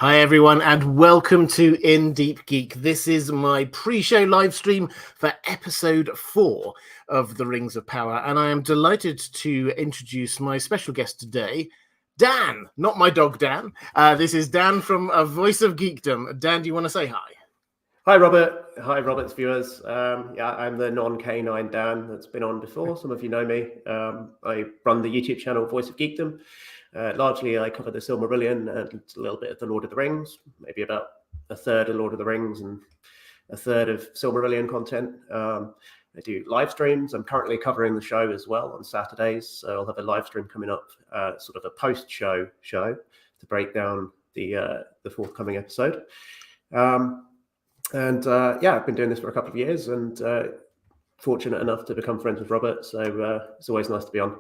Hi everyone and welcome to Deep Geek. This is my pre-show live stream for episode 4 of The Rings of Power, and I am delighted to introduce my special guest today, Dan. Not my dog Dan. This is Dan from Voice of Geekdom. Dan, do you want to say hi? Hi Robert. Hi Robert's viewers. I'm the non-canine Dan that's been on before. Some of you know me. I run the YouTube channel Voice of Geekdom. Largely, I cover the Silmarillion and a little bit of the Lord of the Rings, maybe about a third of Lord of the Rings and a third of Silmarillion content. I do live streams. I'm currently covering the show as well on Saturdays, so I'll have a live stream coming up, sort of a post-show show to break down the forthcoming episode. I've been doing this for a couple of years and fortunate enough to become friends with Robert, so it's always nice to be on.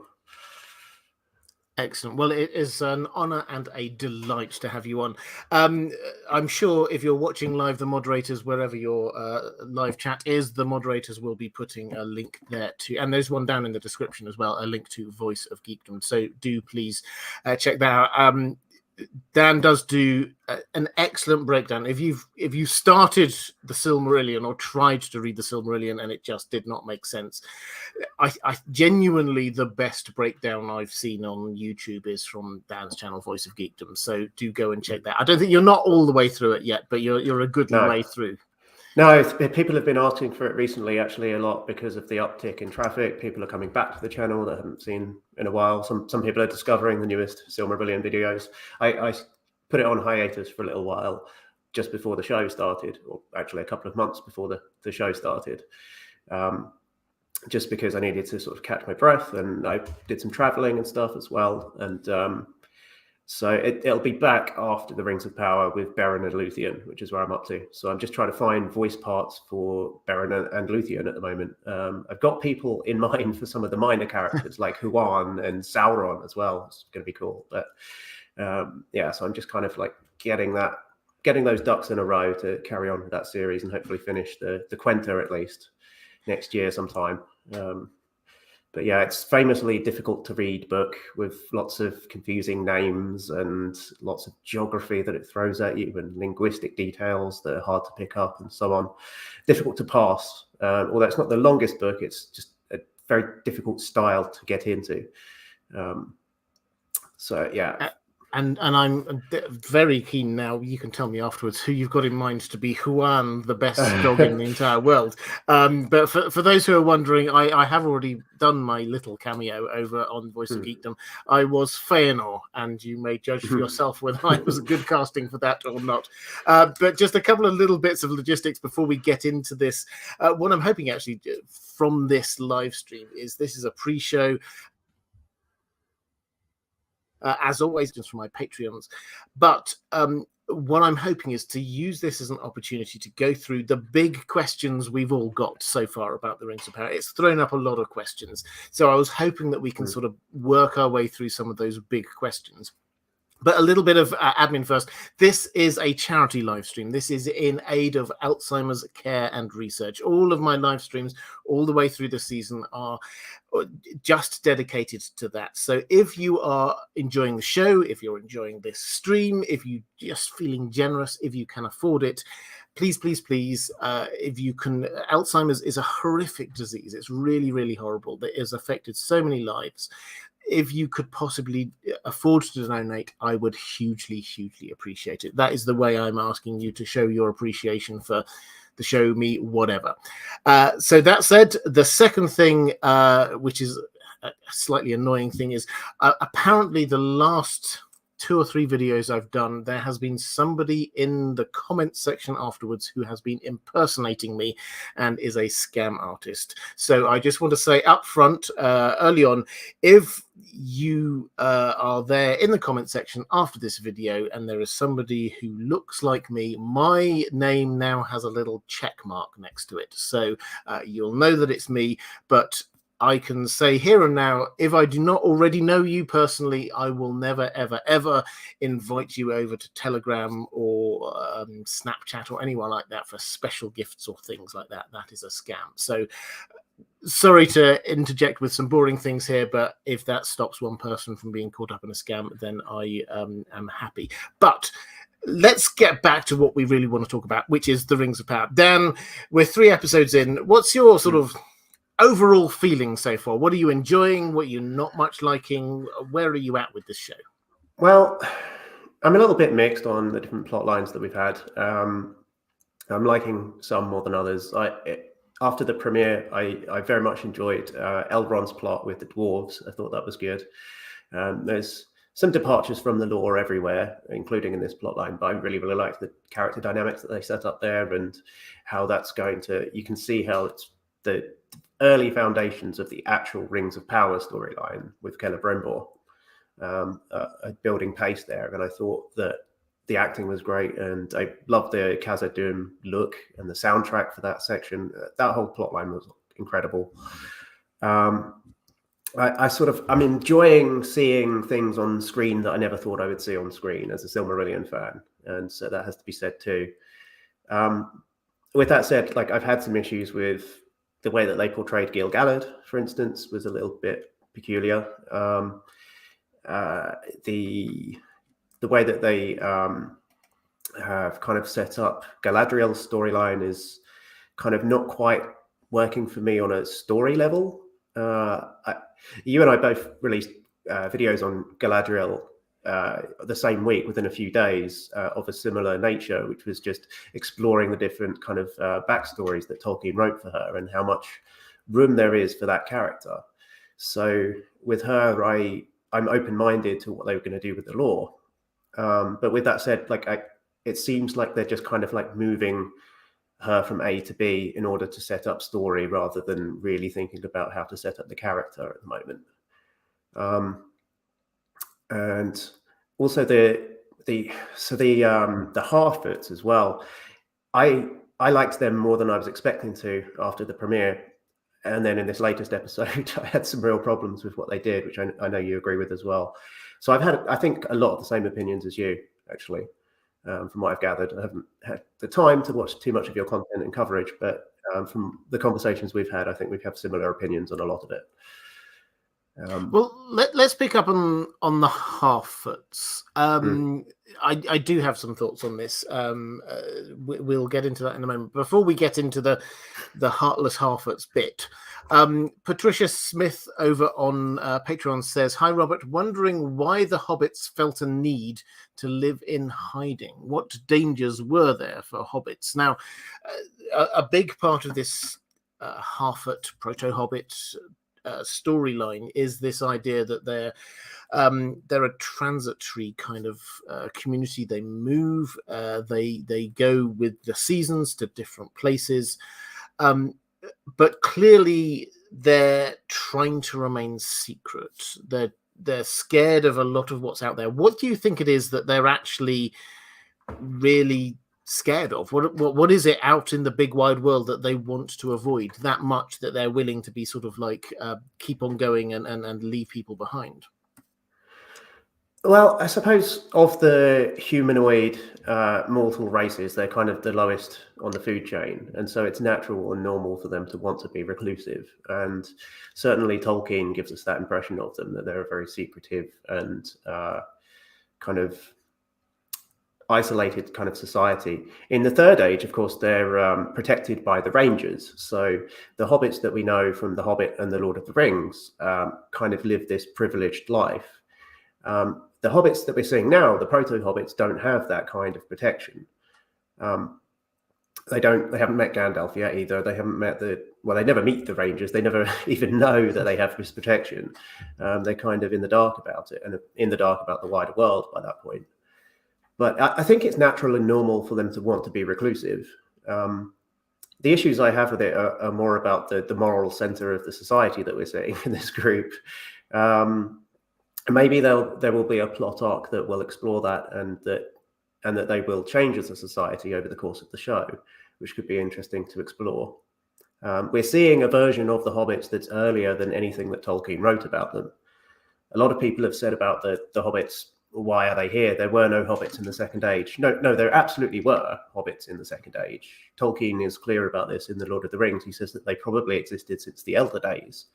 Excellent. Well, it is an honour and a delight to have you on. I'm sure if you're watching live, the moderators, wherever your live chat is, the moderators will be putting a link there too. And there's one down in the description as well, a link to Voice of Geekdom. So do please check that out. Dan does do an excellent breakdown. If you started the Silmarillion or tried to read the Silmarillion and it just did not make sense, I genuinely, the best breakdown I've seen on YouTube is from Dan's channel, Voice of Geekdom. So do go and check that. I don't think you're not all the way through it yet, but you're a good way through. No, people have been asking for it recently, actually, a lot because of the uptick in traffic. People are coming back to the channel that haven't seen in a while. Some people are discovering the newest Silmarillion videos. I put it on hiatus for a little while just before the show started, or actually a couple of months before the show started, just because I needed to sort of catch my breath, and I did some traveling and stuff as well. And so it'll be back after the Rings of Power with Beren and Luthien, which is where I'm up to. So I'm just trying to find voice parts for Beren and Luthien at the moment. I've got people in mind for some of the minor characters like Huan and Sauron as well. It's going to be cool. But so I'm just kind of like getting those ducks in a row to carry on with that series and hopefully finish the Quenta at least next year sometime. But yeah, it's famously difficult to read book with lots of confusing names and lots of geography that it throws at you and linguistic details that are hard to pick up and so on. Difficult to pass. Although it's not the longest book, it's just a very difficult style to get into. And I'm very keen now. You can tell me afterwards who you've got in mind to be Huan, the best dog in the entire world. But for those who are wondering, I have already done my little cameo over on Voice of Geekdom. I was Feanor, and you may judge for yourself whether I was good casting for that or not. But just a couple of little bits of logistics before we get into this. What I'm hoping actually from this live stream is this is a pre-show. As always, just for my Patreons. But what I'm hoping is to use this as an opportunity to go through the big questions we've all got so far about the Rings of Power. It's thrown up a lot of questions. So I was hoping that we can sort of work our way through some of those big questions. But a little bit of admin first. This is a charity live stream. This is in aid of Alzheimer's care and research. All of my live streams all the way through the season are just dedicated to that. So if you are enjoying the show, if you're enjoying this stream, if you're just feeling generous, if you can afford it, please, if you can. Alzheimer's is a horrific disease. It's really, really horrible. That has affected so many lives. If you could possibly afford to donate, I would hugely, hugely appreciate it. That is the way I'm asking you to show your appreciation for the show, me, whatever. So that said, the second thing, which is a slightly annoying thing, is apparently the last 2 or 3 videos I've done, there has been somebody in the comments section afterwards who has been impersonating me and is a scam artist. So I just want to say up front, early on, if you are there in the comment section after this video and there is somebody who looks like me, my name now has a little check mark next to it. So you'll know that it's me, but I can say here and now, if I do not already know you personally, I will never, ever, ever invite you over to Telegram or Snapchat or anyone like that for special gifts or things like that. That is a scam. So sorry to interject with some boring things here, but if that stops one person from being caught up in a scam, then I am happy. But let's get back to what we really want to talk about, which is the Rings of Power. Dan, we're 3 episodes in. What's your sort of overall feeling so far? What are you enjoying? What are you not much liking? Where are you at with this show? Well, I'm a little bit mixed on the different plot lines that we've had. I'm liking some more than others. After the premiere, I very much enjoyed Elrond's plot with the dwarves. I thought that was good. There's some departures from the lore everywhere, including in this plotline, but I really, really like the character dynamics that they set up there and how that's going to, you can see how it's the early foundations of the actual Rings of Power storyline with Celebrimbor building pace there. And I thought that the acting was great, and I loved the Khazad-dûm look and the soundtrack for that section. That whole plotline was incredible. I'm enjoying seeing things on screen that I never thought I would see on screen as a Silmarillion fan, and so that has to be said too. With that said, like, I've had some issues with the way that they portrayed Gil-galad, for instance, was a little bit peculiar. The way that they have kind of set up Galadriel's storyline is kind of not quite working for me on a story level. You and I both released videos on Galadriel the same week, within a few days, of a similar nature, which was just exploring the different kind of backstories that Tolkien wrote for her and how much room there is for that character. So with her, I'm open-minded to what they were going to do with the lore. But with that said, like, it seems like they're just kind of like moving her from A to B in order to set up story, rather than really thinking about how to set up the character at the moment. And also the Harfoots as well. I liked them more than I was expecting to after the premiere, and then in this latest episode, I had some real problems with what they did, which I know you agree with as well. So I've had, I think, a lot of the same opinions as you, actually. From what I've gathered, I haven't had the time to watch too much of your content and coverage, but from the conversations we've had, I think we have similar opinions on a lot of it. Well, let's pick up on the Harfoots. I do have some thoughts on this. We'll get into that in a moment. Before we get into the Heartless Harfoots bit, Patricia Smith over on Patreon says, "Hi Robert, wondering why the hobbits felt a need to live in hiding. What dangers were there for hobbits?" Now, a big part of this Harfoot proto-hobbit storyline is this idea that they're a transitory kind of community. They move, they go with the seasons to different places, but clearly they're trying to remain secret. They're scared of a lot of what's out there. What do you think it is that they're actually really scared of? What is it out in the big wide world that they want to avoid that much that they're willing to be sort of like keep on going and leave people behind? Well, I suppose of the humanoid mortal races, they're kind of the lowest on the food chain, and so it's natural and normal for them to want to be reclusive. And certainly Tolkien gives us that impression of them, that they're a very secretive and kind of isolated kind of society. In the Third Age, of course, they're protected by the Rangers. So the hobbits that we know from The Hobbit and The Lord of the Rings kind of live this privileged life. The hobbits that we're seeing now, the proto-hobbits, don't have that kind of protection. They haven't met Gandalf yet either. They haven't met they never meet the Rangers. They never even know that they have this protection. They're kind of in the dark about it, and in the dark about the wider world by that point. But I think it's natural and normal for them to want to be reclusive. The issues I have with it are more about the moral center of the society that we're seeing in this group. Maybe there will be a plot arc that will explore that, and that they will change as a society over the course of the show, which could be interesting to explore. We're seeing a version of the hobbits that's earlier than anything that Tolkien wrote about them. A lot of people have said about the hobbits, why are they here? There were no hobbits in the Second Age. No, there absolutely were hobbits in the Second Age. Tolkien is clear about this in The Lord of the Rings. He says that they probably existed since the Elder Days,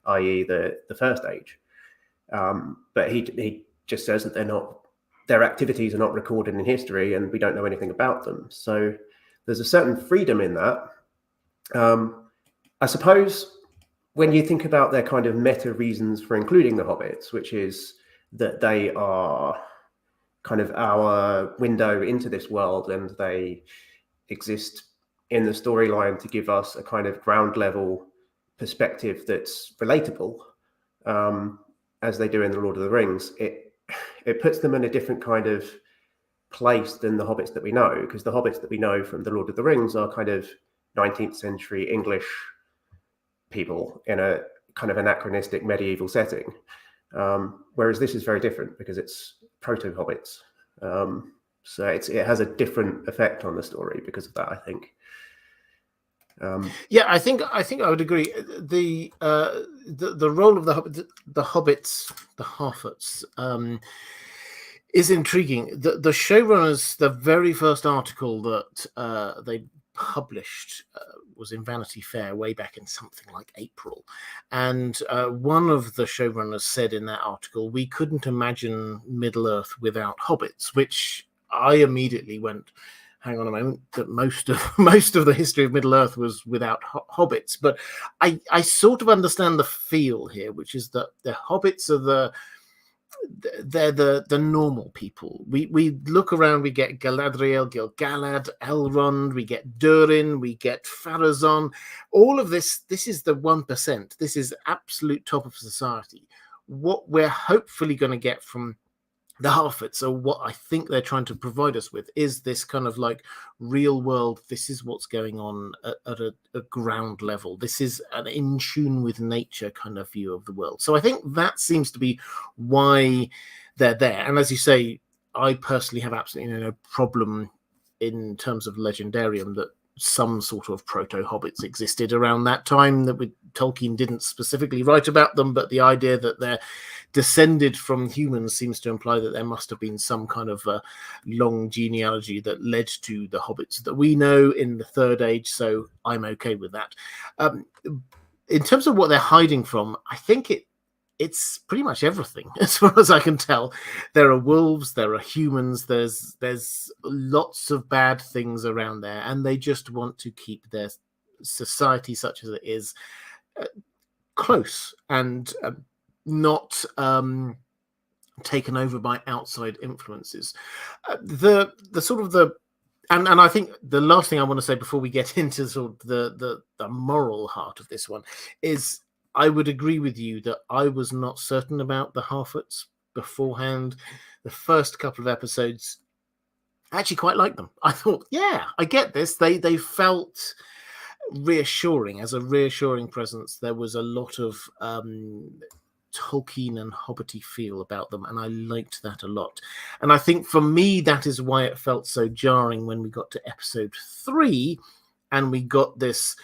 i.e. the First Age. But he just says that they're not their activities are not recorded in history and we don't know anything about them. So there's a certain freedom in that. I suppose when you think about their kind of meta reasons for including the hobbits, which is that they are kind of our window into this world and they exist in the storyline to give us a kind of ground level perspective that's relatable, as they do in the Lord of the Rings, it puts them in a different kind of place than the hobbits that we know, because the hobbits that we know from the Lord of the Rings are kind of 19th century English people in a kind of anachronistic medieval setting, whereas this is very different because it's proto-hobbits. So it has a different effect on the story because of that, I think. Yeah, I think I would agree. The role of the hobbits, the Harfoots, is intriguing. The showrunners, the very first article that they published was in Vanity Fair way back in something like April, and one of the showrunners said in that article, "We couldn't imagine Middle Earth without hobbits," which I immediately went, hang on a moment, that most of the history of Middle Earth was without hobbits. But I sort of understand the feel here, which is that the hobbits are they're the normal people. We look around, we get Galadriel, Gil-galad, Elrond, we get Durin, we get Pharazôn. All of this is the 1%. This is absolute top of society. What we're hopefully going to get from the Harfoots, or what I think they're trying to provide us with, is this kind of like real world. This is what's going on at a ground level. This is an in tune with nature kind of view of the world. So I think that seems to be why they're there. And as you say, I personally have absolutely no problem in terms of Legendarium that some sort of proto-hobbits existed around that time, that Tolkien didn't specifically write about them, but the idea that they're descended from humans seems to imply that there must have been some kind of a long genealogy that led to the hobbits that we know in the Third Age, so I'm okay with that. In terms of what they're hiding from, I think it's pretty much everything, as far as I can tell. There are wolves, there are humans, there's lots of bad things around there, and they just want to keep their society, such as it is, close and not taken over by outside influences. And I think the last thing I want to say before we get into sort of the moral heart of this one is, I would agree with you that I was not certain about the Harfoots beforehand. The first couple of episodes, I actually quite liked them. I thought, yeah, I get this. They felt reassuring, as a reassuring presence. There was a lot of Tolkien and Hobbity feel about them, and I liked that a lot. And I think for me, that is why it felt so jarring when we got to episode 3 and we got this,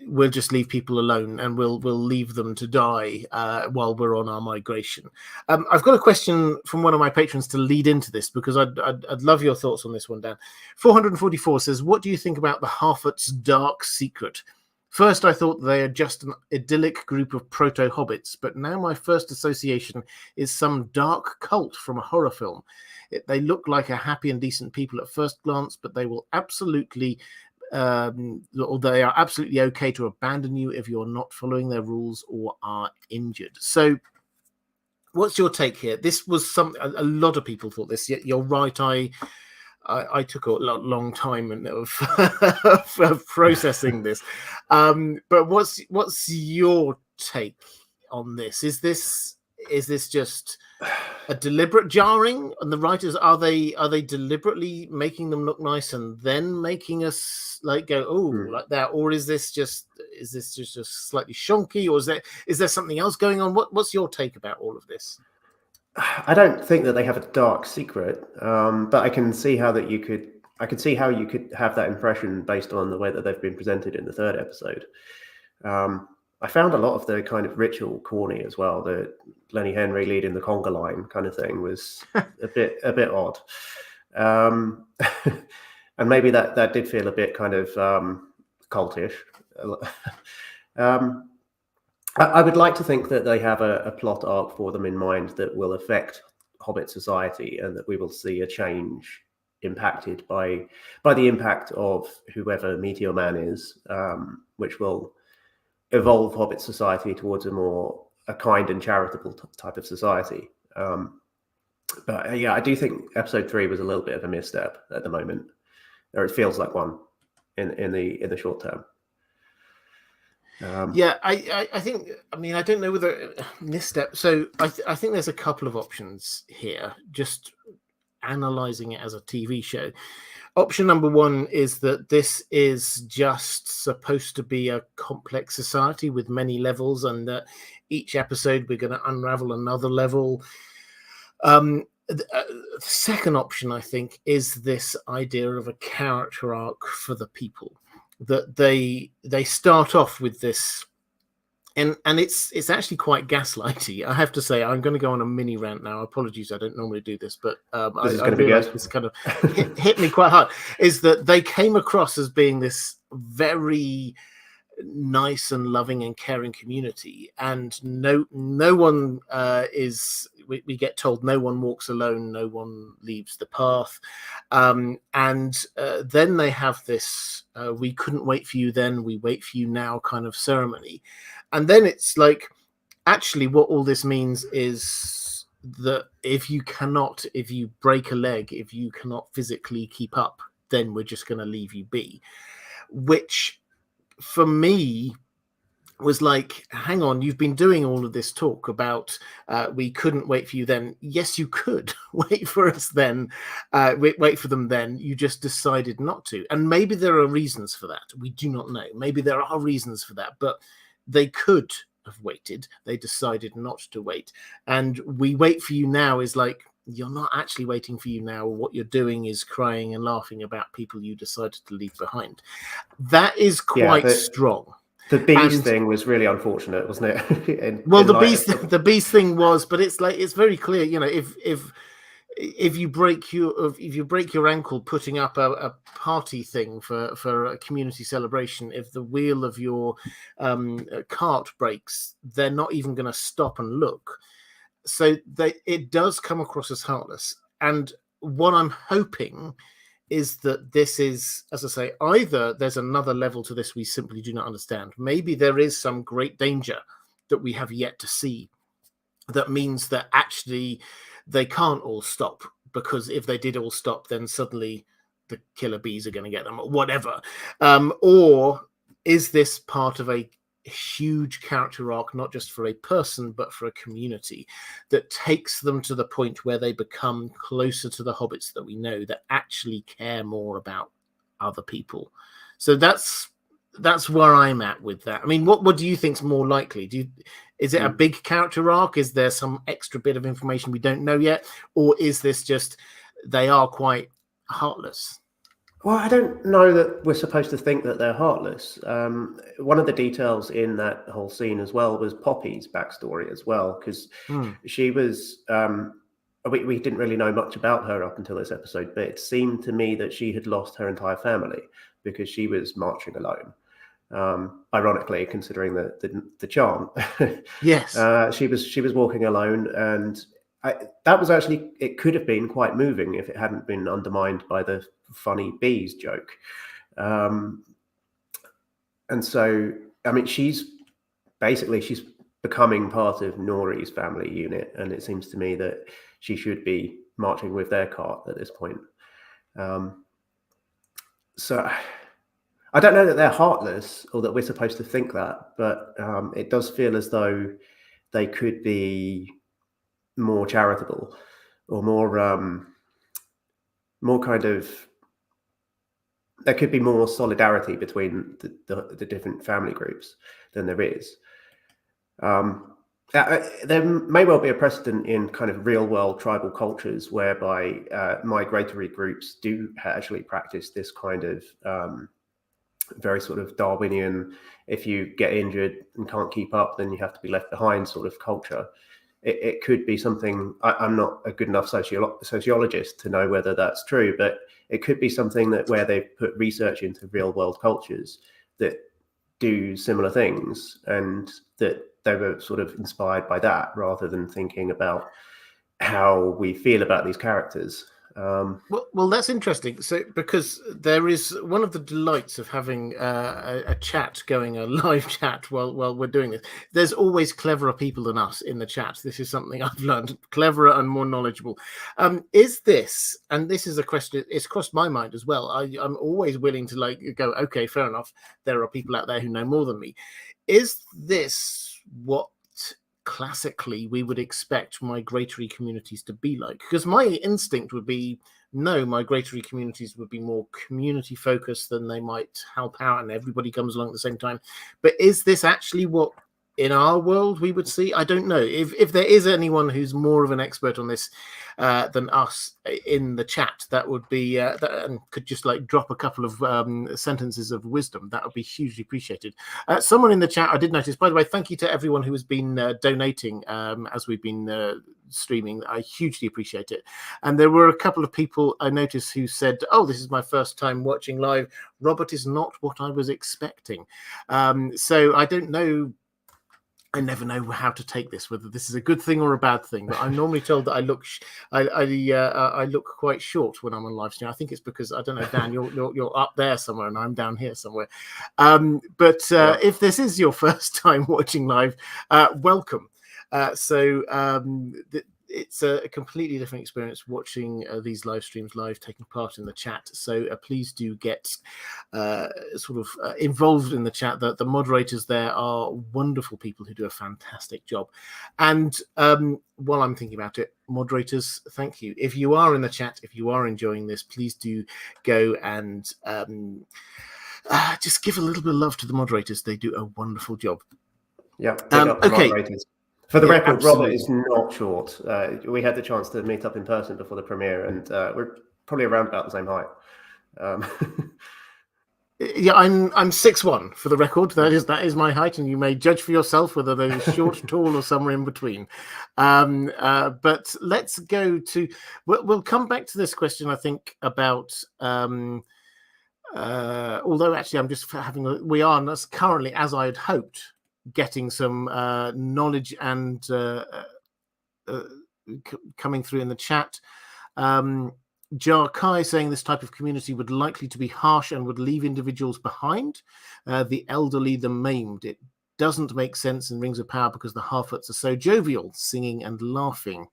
we'll just leave people alone and we'll leave them to die while we're on our migration. I've got a question from one of my patrons to lead into this, because I'd love your thoughts on this one, Dan. 444 says, what do you think about the Harfoots' dark secret? First, I thought they are just an idyllic group of proto-hobbits, but now my first association is some dark cult from a horror film. They look like a happy and decent people at first glance, but they will absolutely... or they are absolutely okay to abandon you if you're not following their rules or are injured. So what's your take here? This was something a lot of people thought this. You're right. I took a long time of processing this. But what's your take on this? Is this just a deliberate jarring? And the writers, are they deliberately making them look nice and then making us like go, oh, like that? Or is this just slightly shonky? Or is there something else going on? What's your take about all of this? I don't think that they have a dark secret, but I can see how you could have that impression based on the way that they've been presented in the third episode. I found a lot of the kind of ritual corny as well. The Lenny Henry leading the conga line kind of thing was a bit odd, and maybe that did feel a bit kind of cultish. I would like to think that they have a plot arc for them in mind that will affect Hobbit society, and that we will see a change impacted by the impact of whoever Meteor Man is, which will evolve Hobbit society towards a kind and charitable type of society. But yeah, I do think episode 3 was a little bit of a misstep at the moment, or it feels like one in the short term. Yeah, I think, I mean, I don't know whether misstep. So I think there's a couple of options here, just analyzing it as a TV show. Option number one is that this is just supposed to be a complex society with many levels, and that each episode we're going to unravel another level. The second option, I think, is this idea of a character arc for the people, that they start off with this, and it's actually quite gaslighty. I have to say, I'm going to go on a mini rant now. Apologies, I don't normally do this, but I realized this kind of hit me quite hard. Is that they came across as being this very nice and loving and caring community, and no one is. We get told no one walks alone, no one leaves the path, and then they have this "we couldn't wait for you then, we wait for you now" kind of ceremony, and then it's like, actually, what all this means is that if you break a leg, if you cannot physically keep up, then we're just going to leave you be, which for me was like, hang on, you've been doing all of this talk about we couldn't wait for you then. Yes, you could wait for us then, wait for them then. You just decided not to. And maybe there are reasons for that. We do not know. Maybe there are reasons for that, but they could have waited. They decided not to wait. And we wait for you now is like, you're not actually waiting for you now. What you're doing is crying and laughing about people you decided to leave behind. That is quite strong. The bees thing was really unfortunate, wasn't it? The bees thing was, but it's like, it's very clear, you know, if you break your ankle putting up a party thing for a community celebration, if the wheel of your cart breaks, they're not even going to stop and look. So it does come across as heartless. And what I'm hoping is that this is, as I say, either there's another level to this we simply do not understand. Maybe there is some great danger that we have yet to see that means that actually they can't all stop, because if they did all stop, then suddenly the killer bees are going to get them, or whatever. Or is this part of a huge character arc, not just for a person but for a community, that takes them to the point where they become closer to the hobbits that we know, that actually care more about other people? So that's where I'm at with that. I mean, what do you think's more likely? Is it a big character arc? Is there some extra bit of information we don't know yet, or is this just they are quite heartless? Well, I don't know that we're supposed to think that they're heartless. One of the details in that whole scene as well was Poppy's backstory as well, because she was, we didn't really know much about her up until this episode, but it seemed to me that she had lost her entire family because she was marching alone. Ironically, considering the chant. Yes. She was walking alone, and that was actually, it could have been quite moving if it hadn't been undermined by the funny bees joke. And so, I mean, she's becoming part of Nori's family unit, and it seems to me that she should be marching with their cart at this point. So I don't know that they're heartless or that we're supposed to think that, but it does feel as though they could be more charitable or more kind of, there could be more solidarity between the different family groups than there is. There may well be a precedent in kind of real world tribal cultures whereby migratory groups do actually practice this kind of very sort of Darwinian, if you get injured and can't keep up, then you have to be left behind sort of culture. It could be something, I'm not a good enough sociologist to know whether that's true, but it could be something that where they've put research into real world cultures that do similar things, and that they were sort of inspired by that rather than thinking about how we feel about these characters. Well, that's interesting. So, because there is one of the delights of having a chat going, a live chat while we're doing this. There's always cleverer people than us in the chat. This is something I've learned: cleverer and more knowledgeable. Is this? And this is a question. It's crossed my mind as well. I'm always willing to go. Okay, fair enough. There are people out there who know more than me. Is this what classically we would expect migratory communities to be like? Because my instinct would be no, migratory communities would be more community focused than they might help out and everybody comes along at the same time. But is this actually what in our world we would see? I don't know. If there is anyone who's more of an expert on this than us in the chat, that would be and could just drop a couple of sentences of wisdom, that would be hugely appreciated. Someone in the chat, I did notice, by the way, thank you to everyone who has been donating as we've been streaming. I hugely appreciate it. And there were a couple of people I noticed who said, oh, this is my first time watching live. Robert is not what I was expecting. So I don't know. I never know how to take this, whether this is a good thing or a bad thing. But I'm normally told that I look quite short when I'm on live stream. I think it's because, I don't know, Dan, you're up there somewhere and I'm down here somewhere. If this is your first time watching live, welcome. It's a completely different experience watching these live streams live, taking part in the chat. So please do get involved in the chat. The moderators there are wonderful people who do a fantastic job. And while I'm thinking about it, moderators, thank you. If you are in the chat, if you are enjoying this, please do go and just give a little bit of love to the moderators. They do a wonderful job. Yeah. Okay. Moderators. For the record, absolutely. Robert is not short. We had the chance to meet up in person before the premiere, and we're probably around about the same height. Yeah, I'm 6'1" for the record. That is my height, and you may judge for yourself whether they're short, tall, or somewhere in between. But let's go to. We'll come back to this question, I think, about. Although actually, I'm just having. We are currently, as I had hoped, getting some knowledge and coming through in the chat. Jar Kai saying this type of community would likely to be harsh and would leave individuals behind, the elderly, the maimed. It doesn't make sense in Rings of Power because the Harfoots are so jovial, singing and laughing.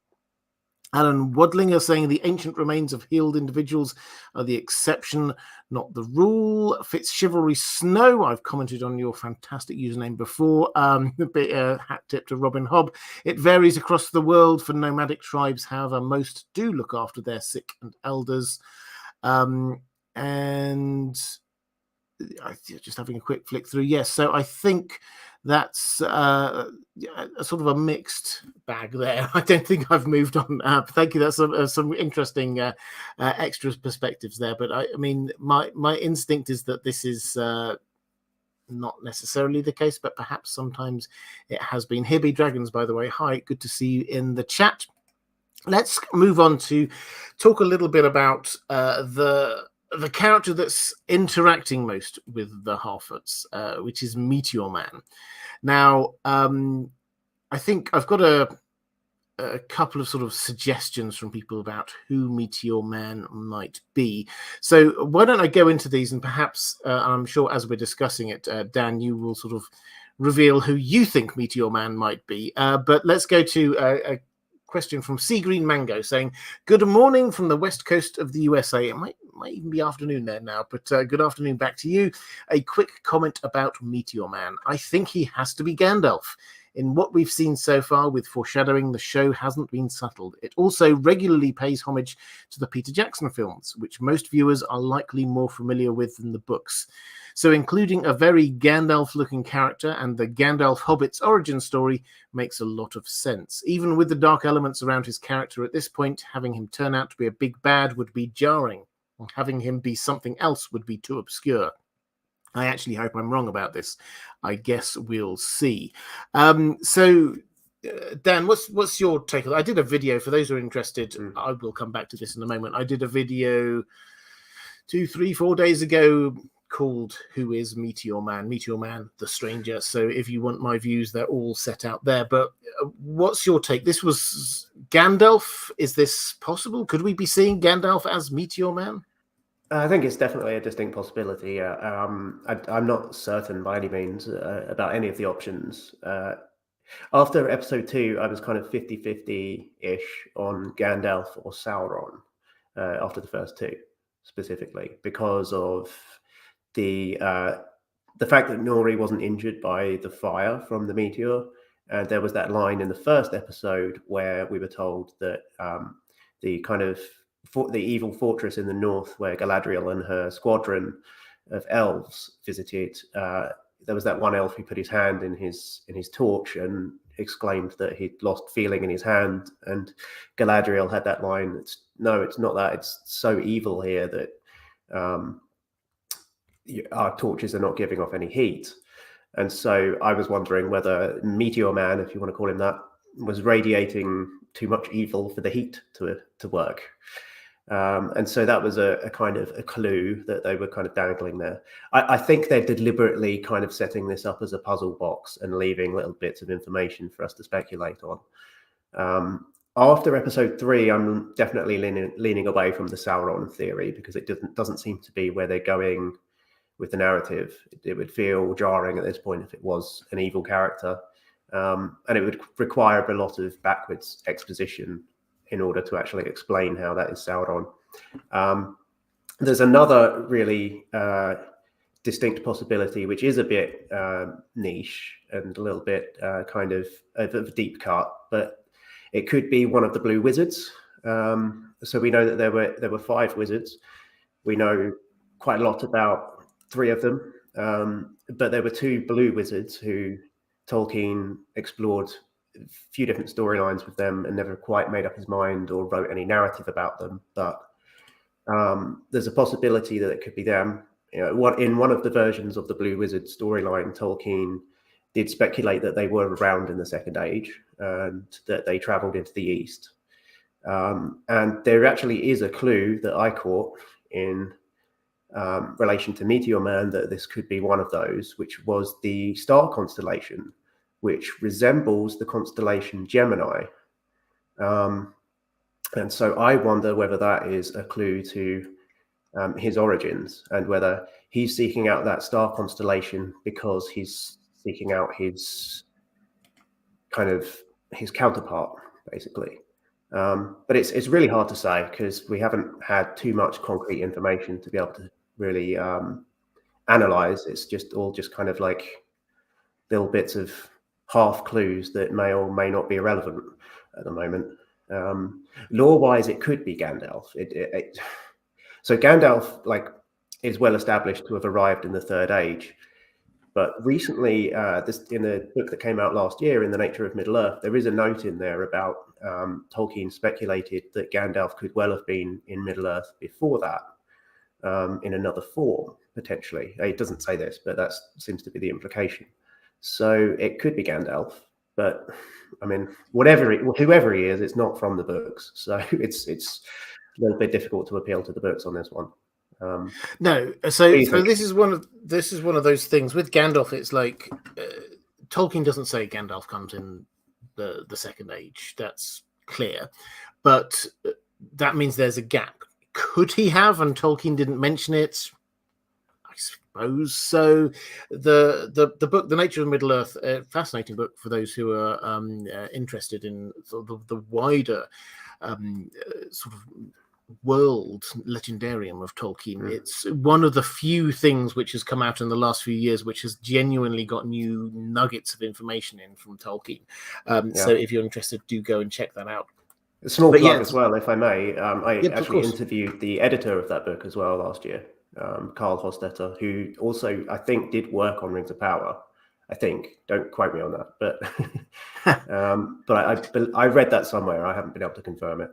Alan Wadlinger saying the ancient remains of healed individuals are the exception, not the rule. Fitz Chivalry Snow, I've commented on your fantastic username before. Hat tip to Robin Hobb. It varies across the world for nomadic tribes. However, most do look after their sick and elders. And just having a quick flick through. Yes, so I think that's a sort of a mixed bag there. I don't think I've moved on. Thank you. That's some interesting extra perspectives there. But I mean, my instinct is that this is not necessarily the case, but perhaps sometimes it has been. Here be Dragons, by the way. Hi, good to see you in the chat. Let's move on to talk a little bit about the character that's interacting most with the Harfoots, which is Meteor Man. Now, I think I've got a couple of sort of suggestions from people about who Meteor Man might be. So why don't I go into these, and perhaps I'm sure as we're discussing it, Dan, you will sort of reveal who you think Meteor Man might be. But let's go to a question from Sea Green Mango saying, good morning from the west coast of the USA. It might even be afternoon there now, but good afternoon back to you. A quick comment about Meteor Man. I think he has to be Gandalf. In what we've seen so far with foreshadowing, the show hasn't been subtle. It also regularly pays homage to the Peter Jackson films, which most viewers are likely more familiar with than the books. So including a very Gandalf-looking character and the Gandalf Hobbit's origin story makes a lot of sense. Even with the dark elements around his character at this point, having him turn out to be a big bad would be jarring. Having him be something else would be too obscure. I actually hope I'm wrong about this. I guess we'll see. Dan, what's your take on it? I did a video, for those who are interested, I will come back to this in a moment. I did a video 2, 3, 4 days ago called Who is Meteor Man? Meteor Man, the Stranger. So if you want my views, they're all set out there. But what's your take? This was Gandalf, is this possible? Could we be seeing Gandalf as Meteor Man? I think it's definitely a distinct possibility. I'm not certain by any means about any of the options. After episode 2, I was kind of 50-50-ish on Gandalf or Sauron after the first 2, specifically, because of the fact that Nori wasn't injured by the fire from the meteor. And there was that line in the first episode where we were told that the kind of the evil fortress in the north where Galadriel and her squadron of elves visited, there was that one elf who put his hand in his torch and exclaimed that he'd lost feeling in his hand. And Galadriel had that line, it's not that, it's so evil here that our torches are not giving off any heat. And so I was wondering whether Meteor Man, if you want to call him that, was radiating too much evil for the heat to work. And so that was a kind of a clue that they were kind of dangling there. I think they're deliberately kind of setting this up as a puzzle box and leaving little bits of information for us to speculate on. After episode 3, I'm definitely leaning away from the Sauron theory, because it doesn't seem to be where they're going with the narrative. It would feel jarring at this point if it was an evil character, and it would require a lot of backwards exposition in order to actually explain how that is Sauron. There's another really distinct possibility, which is a bit niche and a little bit kind of a deep cut, but it could be one of the blue wizards. So we know that there were 5 wizards. We know quite a lot about 3 of them, but there were 2 blue wizards who Tolkien explored a few different storylines with them and never quite made up his mind or wrote any narrative about them. But there's a possibility that it could be them. In one of the versions of the Blue Wizard storyline, Tolkien did speculate that they were around in the Second Age and that they traveled into the East. And there actually is a clue that I caught in relation to Meteor Man that this could be one of those, which was the star constellation, which resembles the constellation Gemini. And so I wonder whether that is a clue to his origins, and whether he's seeking out that star constellation because he's seeking out his counterpart, basically. But it's really hard to say, because we haven't had too much concrete information to be able to really analyze. It's just kind of like little bits of half clues that may or may not be irrelevant at the moment. Lore-wise, it could be Gandalf. So Gandalf is well established to have arrived in the Third Age, but recently, in the book that came out last year, In the Nature of Middle-earth, there is a note in there about Tolkien speculated that Gandalf could well have been in Middle-earth before that, in another form, potentially. It doesn't say this, but that seems to be the implication. So it could be Gandalf, but I mean, whoever he is, it's not from the books. So it's a little bit difficult to appeal to the books on this one. No, so this is one of those things with Gandalf. It's like Tolkien doesn't say Gandalf comes in the Second Age. That's clear, but that means there's a gap. Could he have? And Tolkien didn't mention it. I suppose so. The book, The Nature of Middle-earth, a fascinating book for those who are interested in sort of the wider sort of world legendarium of Tolkien. It's one of the few things which has come out in the last few years which has genuinely got new nuggets of information in from Tolkien. So if you're interested, do go and check that out. A small plug as well, if I may. I actually interviewed the editor of that book as well last year, Carl Hostetter, who also, I think, did work on Rings of Power. I think. Don't quote me on that. But I read that somewhere. I haven't been able to confirm it.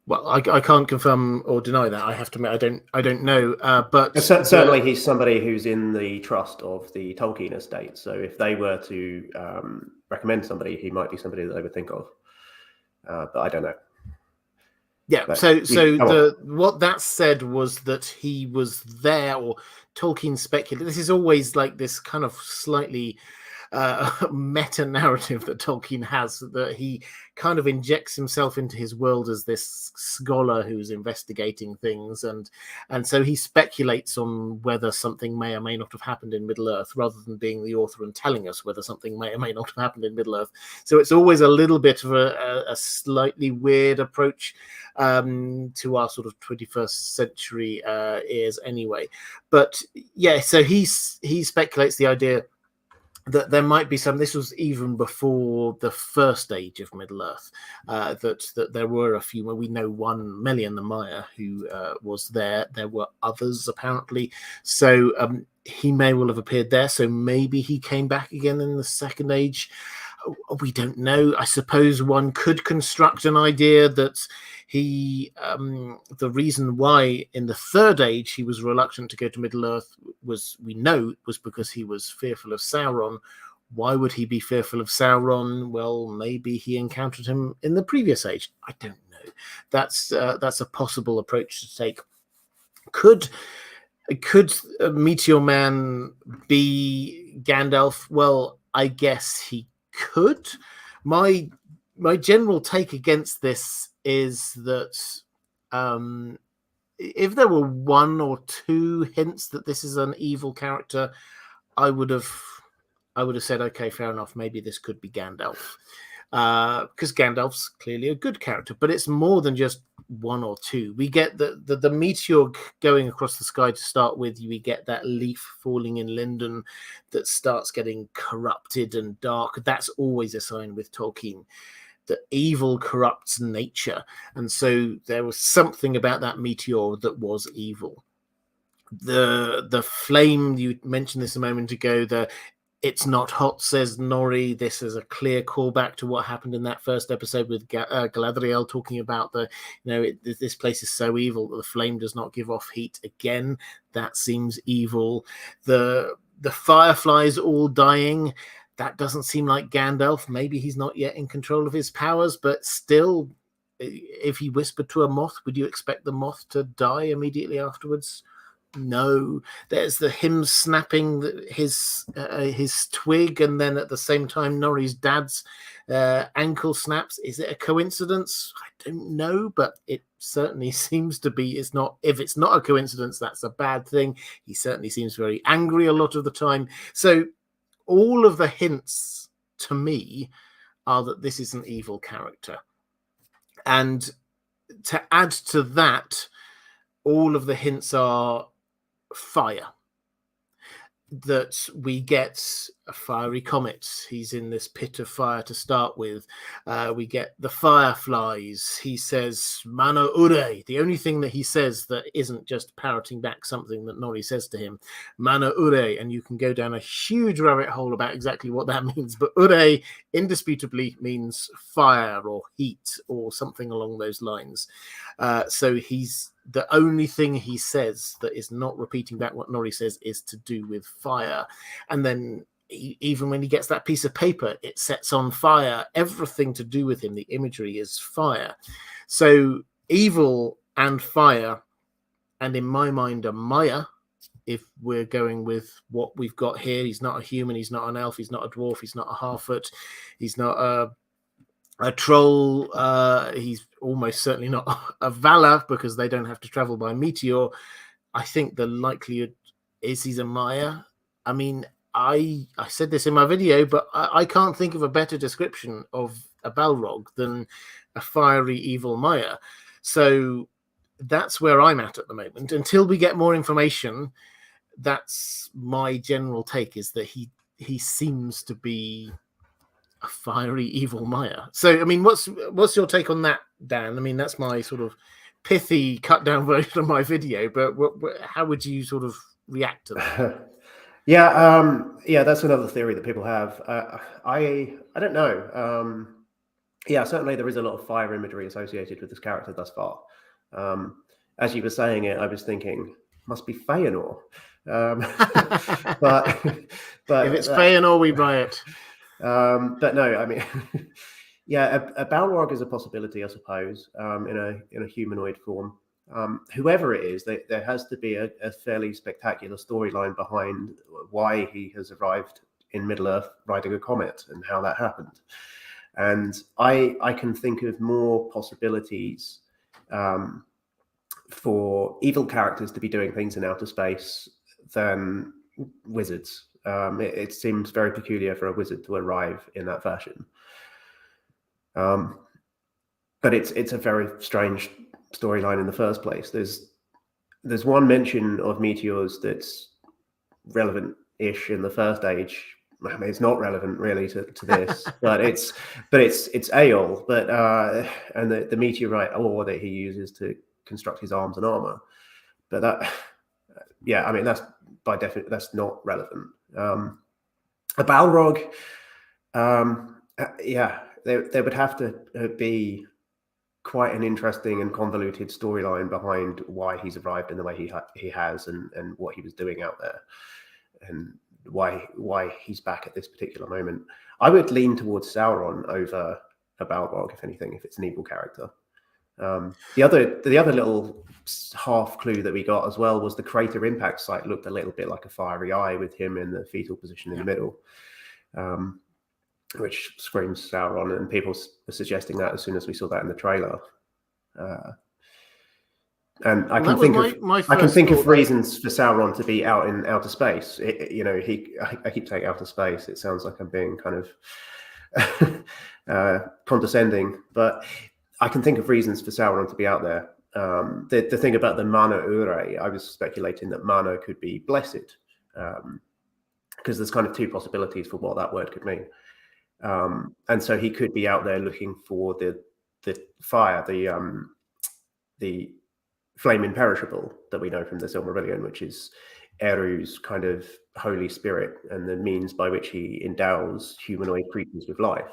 Well, I can't confirm or deny that. I have to admit, I don't know. But certainly, he's somebody who's in the trust of the Tolkien estate. So if they were to recommend somebody, he might be somebody that they would think of. But I don't know. Yeah. But what that said was that he was there, or Tolkien speculated. This is always like this kind of slightly meta narrative that Tolkien has, that he kind of injects himself into his world as this scholar who's investigating things, and so he speculates on whether something may or may not have happened in Middle Earth, rather than being the author and telling us whether something may or may not have happened in Middle Earth. So it's always a little bit of a slightly weird approach to our sort of 21st century ears anyway. But yeah, so he speculates the idea that there might be some. This was even before the first age of Middle Earth. That there were a few. Well, we know one, Melian the Maya, who was there. There were others apparently. So he may well have appeared there. So maybe he came back again in the Second Age. We don't know. I suppose one could construct an idea that he, the reason why in the Third Age he was reluctant to go to Middle Earth was because he was fearful of Sauron. Why would he be fearful of Sauron? Well, maybe he encountered him in the previous age. I don't know. That's a possible approach to take. Could Meteor Man be Gandalf? Well, I guess he could. My general take against this is that if there were one or two hints that this is an evil character, I would have said, okay, fair enough, maybe this could be Gandalf, because Gandalf's clearly a good character. But it's more than just one or two. We get the meteor going across the sky to start with. We get that leaf falling in Lindon that starts getting corrupted and dark. That's always a sign with Tolkien that evil corrupts nature, and so there was something about that meteor that was evil. The flame, you mentioned this a moment ago, it's not hot, says Nori. This is a clear callback to what happened in that first episode with Galadriel, talking about this place is so evil that the flame does not give off heat. Again, that seems evil. The fireflies all dying, that doesn't seem like Gandalf. Maybe he's not yet in control of his powers, but still, if he whispered to a moth, would you expect the moth to die immediately afterwards? No. There's him snapping his twig, and then at the same time Nori's dad's ankle snaps. Is it a coincidence? I don't know, but it certainly seems to be. If it's not a coincidence, that's a bad thing. He certainly seems very angry a lot of the time. So all of the hints to me are that this is an evil character. And to add to that, all of the hints are fire. That we get a fiery comet. He's in this pit of fire to start with. We get the fireflies. He says "Mana Ure." The only thing that he says that isn't just parroting back something that Nori says to him, "Mana Ure," and you can go down a huge rabbit hole about exactly what that means. But Ure indisputably means fire or heat or something along those lines. So he's the only thing he says that is not repeating back what Nori says is to do with fire. And then even when he gets that piece of paper, it sets on fire. Everything to do with him, the imagery is fire. So evil and fire, and in my mind a Maya, if we're going with what we've got here. He's not a human, he's not an elf, he's not a dwarf, he's not a Harfoot, he's not a troll, he's almost certainly not a Valar, because they don't have to travel by meteor. I think the likelihood is he's a Maya. I mean, I said this in my video, but I can't think of a better description of a Balrog than a fiery evil Maya. So that's where I'm at the moment. Until we get more information, that's my general take, is that he seems to be a fiery evil Maya. So I mean, what's your take on that, Dan? I mean, that's my sort of pithy cut down version of my video, but how would you sort of react to that? Yeah, that's another theory that people have. I don't know. Yeah, certainly there is a lot of fire imagery associated with this character thus far. As you were saying it, I was thinking, must be Feanor. but if it's Feanor, we buy it. But no, I mean, yeah, a Balrog is a possibility, I suppose, in a humanoid form. whoever it is, there has to be a fairly spectacular storyline behind why he has arrived in Middle-earth riding a comet and how that happened. And I can think of more possibilities for evil characters to be doing things in outer space than wizards. It seems very peculiar for a wizard to arrive in that fashion. But it's a very strange storyline in the first place. There's one mention of meteors that's relevant-ish in the First Age. I mean, it's not relevant really to this, but it's Aeol, and the meteorite ore that he uses to construct his arms and armor. But that, yeah, I mean, that's by definition that's not relevant. A Balrog, yeah, there would have to be quite an interesting and convoluted storyline behind why he's arrived in the way he has, and what he was doing out there, and why he's back at this particular moment. I would lean towards Sauron over a Balrog, if anything, if it's an evil character. The other little half clue that we got as well was the crater impact site looked a little bit like a fiery eye with him in the fetal position in the middle, which screams Sauron, and people were suggesting that as soon as we saw that in the trailer. And I can think of reasons for Sauron to be out in outer space. I keep saying outer space. It sounds like I'm being kind of condescending, but I can think of reasons for Sauron to be out there. The thing about the mana ure, I was speculating that mana could be blessed, because there's kind of two possibilities for what that word could mean. And so he could be out there looking for the fire, the flame imperishable that we know from the Silmarillion, which is Eru's kind of holy spirit and the means by which he endows humanoid creatures with life.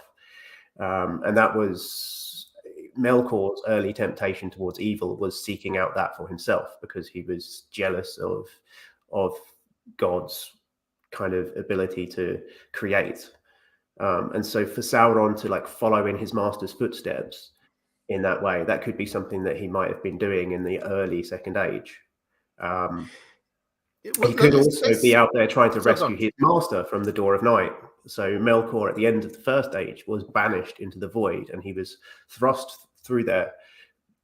And that was Melkor's early temptation towards evil, was seeking out that for himself, because he was jealous of God's kind of ability to create. And so for Sauron to follow in his master's footsteps in that way, that could be something that he might have been doing in the early Second Age. He could also be out there trying to rescue his master from the Door of Night. So Melkor, at the end of the First Age, was banished into the void, and he was thrust through their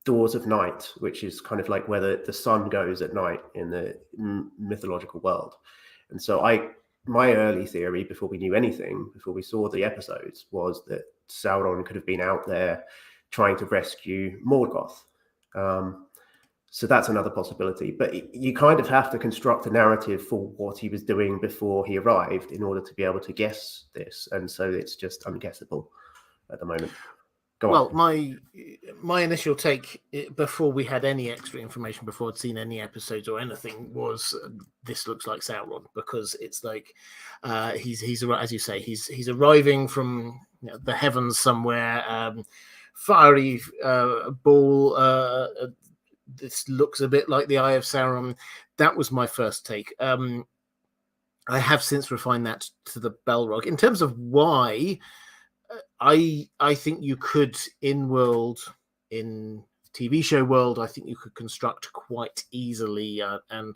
Doors of Night, which is kind of like where the sun goes at night in the mythological world. And so my early theory, before we knew anything, before we saw the episodes, was that Sauron could have been out there trying to rescue Morgoth. So that's another possibility. But you kind of have to construct a narrative for what he was doing before he arrived in order to be able to guess this. And so it's just unguessable at the moment. Go on. My initial take before we had any extra information, before I'd seen any episodes or anything, was this looks like Sauron, because it's like he's as you say, he's arriving from the heavens somewhere. Fiery ball. This looks a bit like the Eye of Sauron. That was my first take. I have since refined that to the Balrog. In terms of why, I think you could in TV show world, I think you could construct quite easily and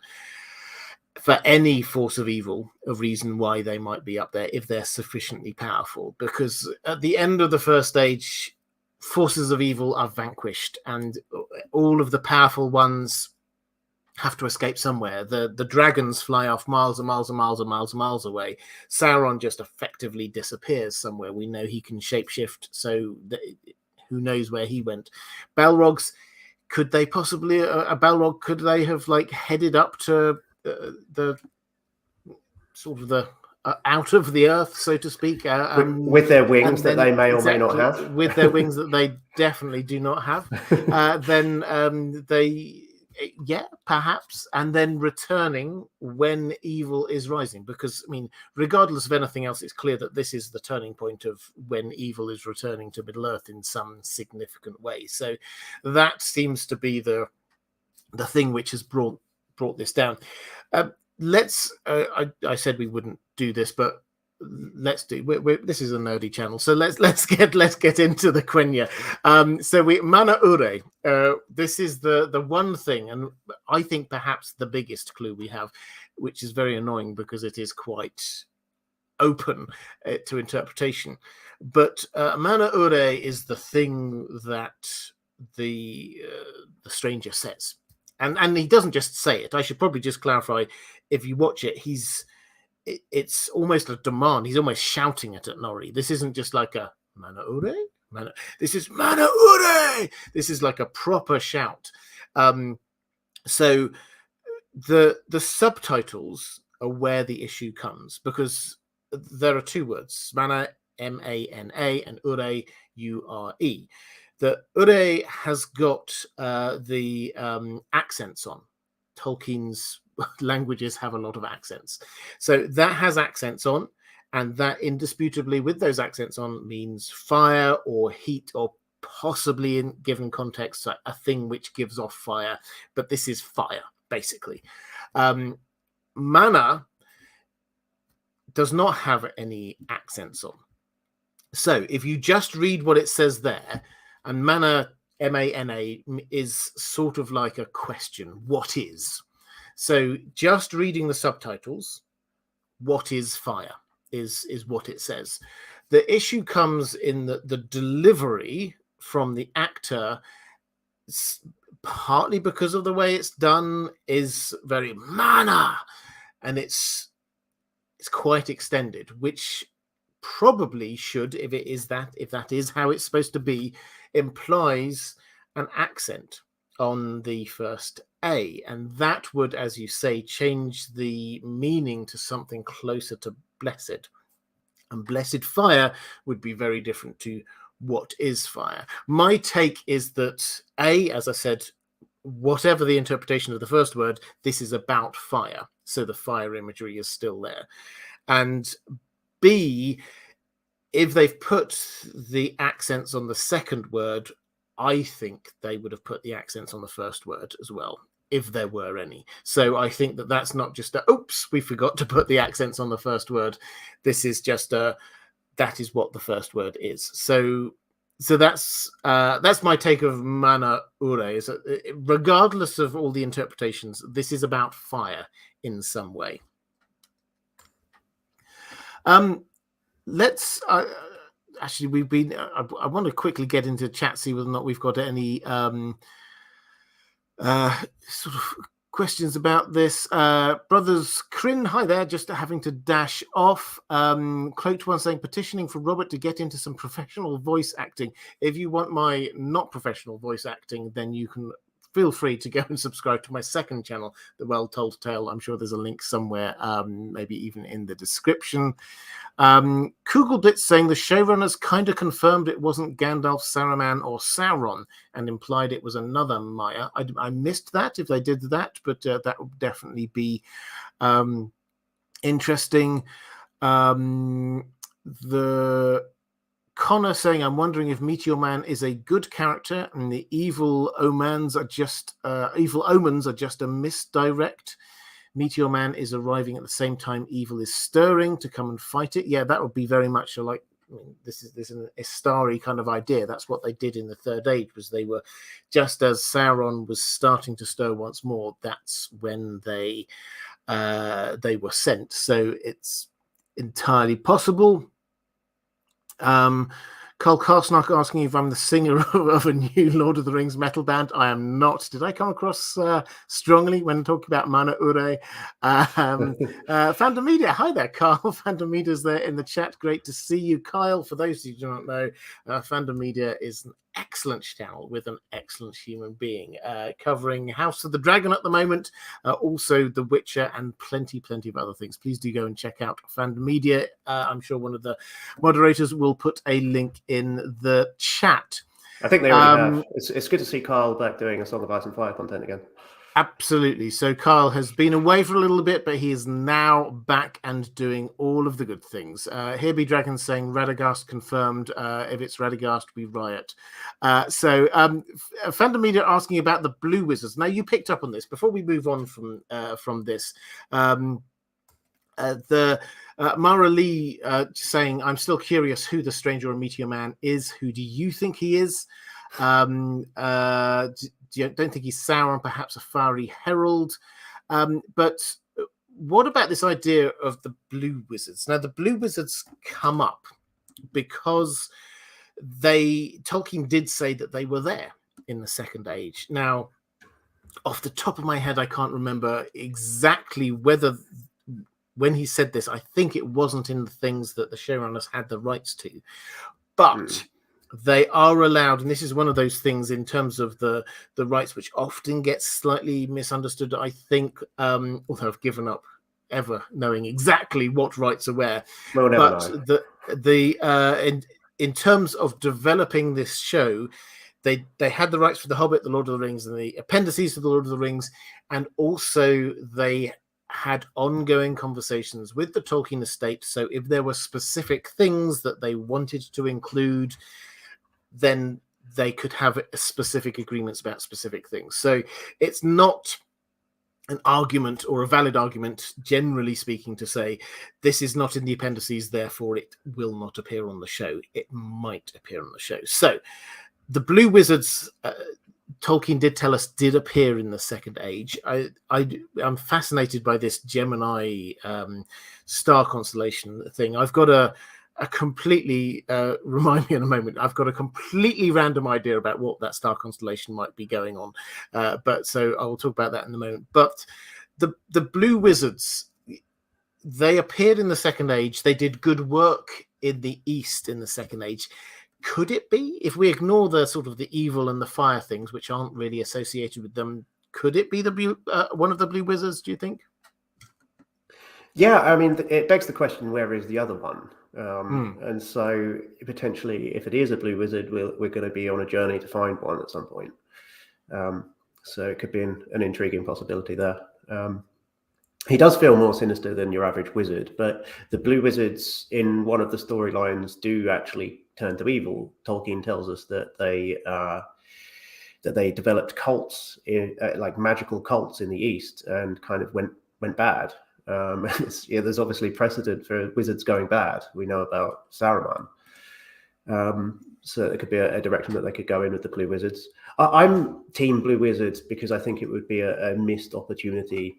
for any force of evil, a reason why they might be up there if they're sufficiently powerful. Because at the end of the First Age, forces of evil are vanquished, and all of the powerful ones have to escape somewhere. The dragons fly off miles and miles and miles and miles and miles away. Sauron just effectively disappears somewhere. We know he can shapeshift, so who knows where he went. Balrogs, could they possibly a Balrog? Could they have headed up to the sort of the out of the earth, so to speak, with their wings that they may or may not have, with their wings that they definitely do not have, then they, perhaps, and then returning when evil is rising. Because I mean, regardless of anything else, it's clear that this is the turning point of when evil is returning to Middle Earth in some significant way. So that seems to be the thing which has brought this down. I said we wouldn't do this, but let's do. This is a nerdy channel, so let's get into the Quenya. So we mana ure. This is the one thing, and I think perhaps the biggest clue we have, which is very annoying because it is quite open to interpretation. But mana ure is the thing that the stranger says, and he doesn't just say it. I should probably just clarify. If you watch it, it's almost a demand. He's almost shouting it at Nori. This isn't just like a mana ure. This is mana ure. This is like a proper shout. So the subtitles are where the issue comes, because there are two words: mana, M-A-N-A, and ure, U-R-E. The ure has got the accents on. Tolkien's languages have a lot of accents, so that has accents on, and that indisputably, with those accents on, means fire or heat, or possibly, in given context, a thing which gives off fire. But this is fire, basically. Mana does not have any accents on, so if you just read what it says there, and mana, M-A-N-A, is sort of like a question: what is? So just reading the subtitles, what is fire, is what it says. The issue comes in the delivery from the actor, partly because of the way it's done, is very mana, and it's quite extended, which probably should, if that is how it's supposed to be, implies an accent on the first A, and that would, as you say, change the meaning to something closer to blessed. And blessed fire would be very different to what is fire. My take is that A, as I said, whatever the interpretation of the first word, this is about fire, so the fire imagery is still there. And B, if they've put the accents on the second word, I think they would have put the accents on the first word as well, if there were any. So I think that that's not just a, oops, we forgot to put the accents on the first word. This is just a, that is what the first word is. So that's my take of mana ure. Is that regardless of all the interpretations, this is about fire in some way. Let's actually, we've been. I want to quickly get into chat, see whether or not we've got any sort of questions about this. Brothers Crin, hi there, just having to dash off. Cloaked One saying, petitioning for Robert to get into some professional voice acting. If you want my not professional voice acting, then you can feel free to go and subscribe to my second channel, The Well Told Tale. I'm sure there's a link somewhere, maybe even in the description. Kugelblitz saying the showrunners kind of confirmed it wasn't Gandalf, Saruman, or Sauron, and implied it was another Maya. I missed that if they did that, but that would definitely be interesting. The Connor saying, I'm wondering if Meteor Man is a good character and the evil omens are just a misdirect. Meteor Man is arriving at the same time evil is stirring to come and fight it. Yeah, that would be very much like, I mean, this is an Istari kind of idea. That's what they did in the Third Age, was they were, just as Sauron was starting to stir once more, that's when they were sent. So it's entirely possible. Carl Karsnock asking if I'm the singer of a new Lord of the Rings metal band. I am not. Did I come across strongly when talking about Mana Ure? Phantom Media, hi there, Carl. Phantom Media's there in the chat. Great to see you, Kyle. For those who do not know, Phantom Media is an excellent channel with an excellent human being, covering House of the Dragon at the moment, also The Witcher, and plenty of other things. Please do go and check out Phantom Media. I'm sure one of the moderators will put a link in the chat. I think they already have. It's good to see Carl back doing a Song of Ice and Fire content again. Absolutely. So Carl has been away for a little bit, but he is now back and doing all of the good things. Here be Dragon saying Radagast confirmed. If it's Radagast, we riot. So Phantom Media asking about the Blue Wizards. Now you picked up on this before we move on from this. The Mara Lee saying, "I'm still curious who the stranger or Meteor Man is. Who do you think he is? Don't think he's Sauron, perhaps a fiery herald. But what about this idea of the blue wizards? Now, the blue wizards come up because Tolkien did say that they were there in the Second Age. Now, off the top of my head, I can't remember exactly whether when he said this, I think it wasn't in the things that the showrunners had the rights to, but they are allowed, and this is one of those things in terms of the rights which often gets slightly misunderstood, I think, although I've given up ever knowing exactly what rights are where. We'll never know. In terms of developing this show, they had the rights for The Hobbit, The Lord of the Rings, and the appendices to The Lord of the Rings, and also they had ongoing conversations with the Tolkien estate. So if there were specific things that they wanted to include, then they could have specific agreements about specific things. So it's not an argument or a valid argument, generally speaking, to say this is not in the appendices, therefore it will not appear on the show. It might appear on the show. So the blue wizards, Tolkien did tell us, did appear in the Second Age. I'm fascinated by this Gemini star constellation thing. I've got a completely remind me in a moment. I've got a completely random idea about what that star constellation might be going on, but so I will talk about that in a moment. But the blue wizards, they appeared in the Second Age. They did good work in the East in the Second Age. Could it be, if we ignore the sort of the evil and the fire things, which aren't really associated with them, could it be one of the blue wizards, do you think? Yeah, I mean, it begs the question, where is the other one? And so potentially, if it is a blue wizard, we're going to be on a journey to find one at some point. So it could be an intriguing possibility there. He does feel more sinister than your average wizard, but the blue wizards in one of the storylines do actually turn to evil. Tolkien tells us that they developed cults, like magical cults in the East, and kind of went bad. There's obviously precedent for wizards going bad. We know about Saruman. So it could be a direction that they could go in with the blue wizards. I'm team blue wizards because I think it would be a missed opportunity.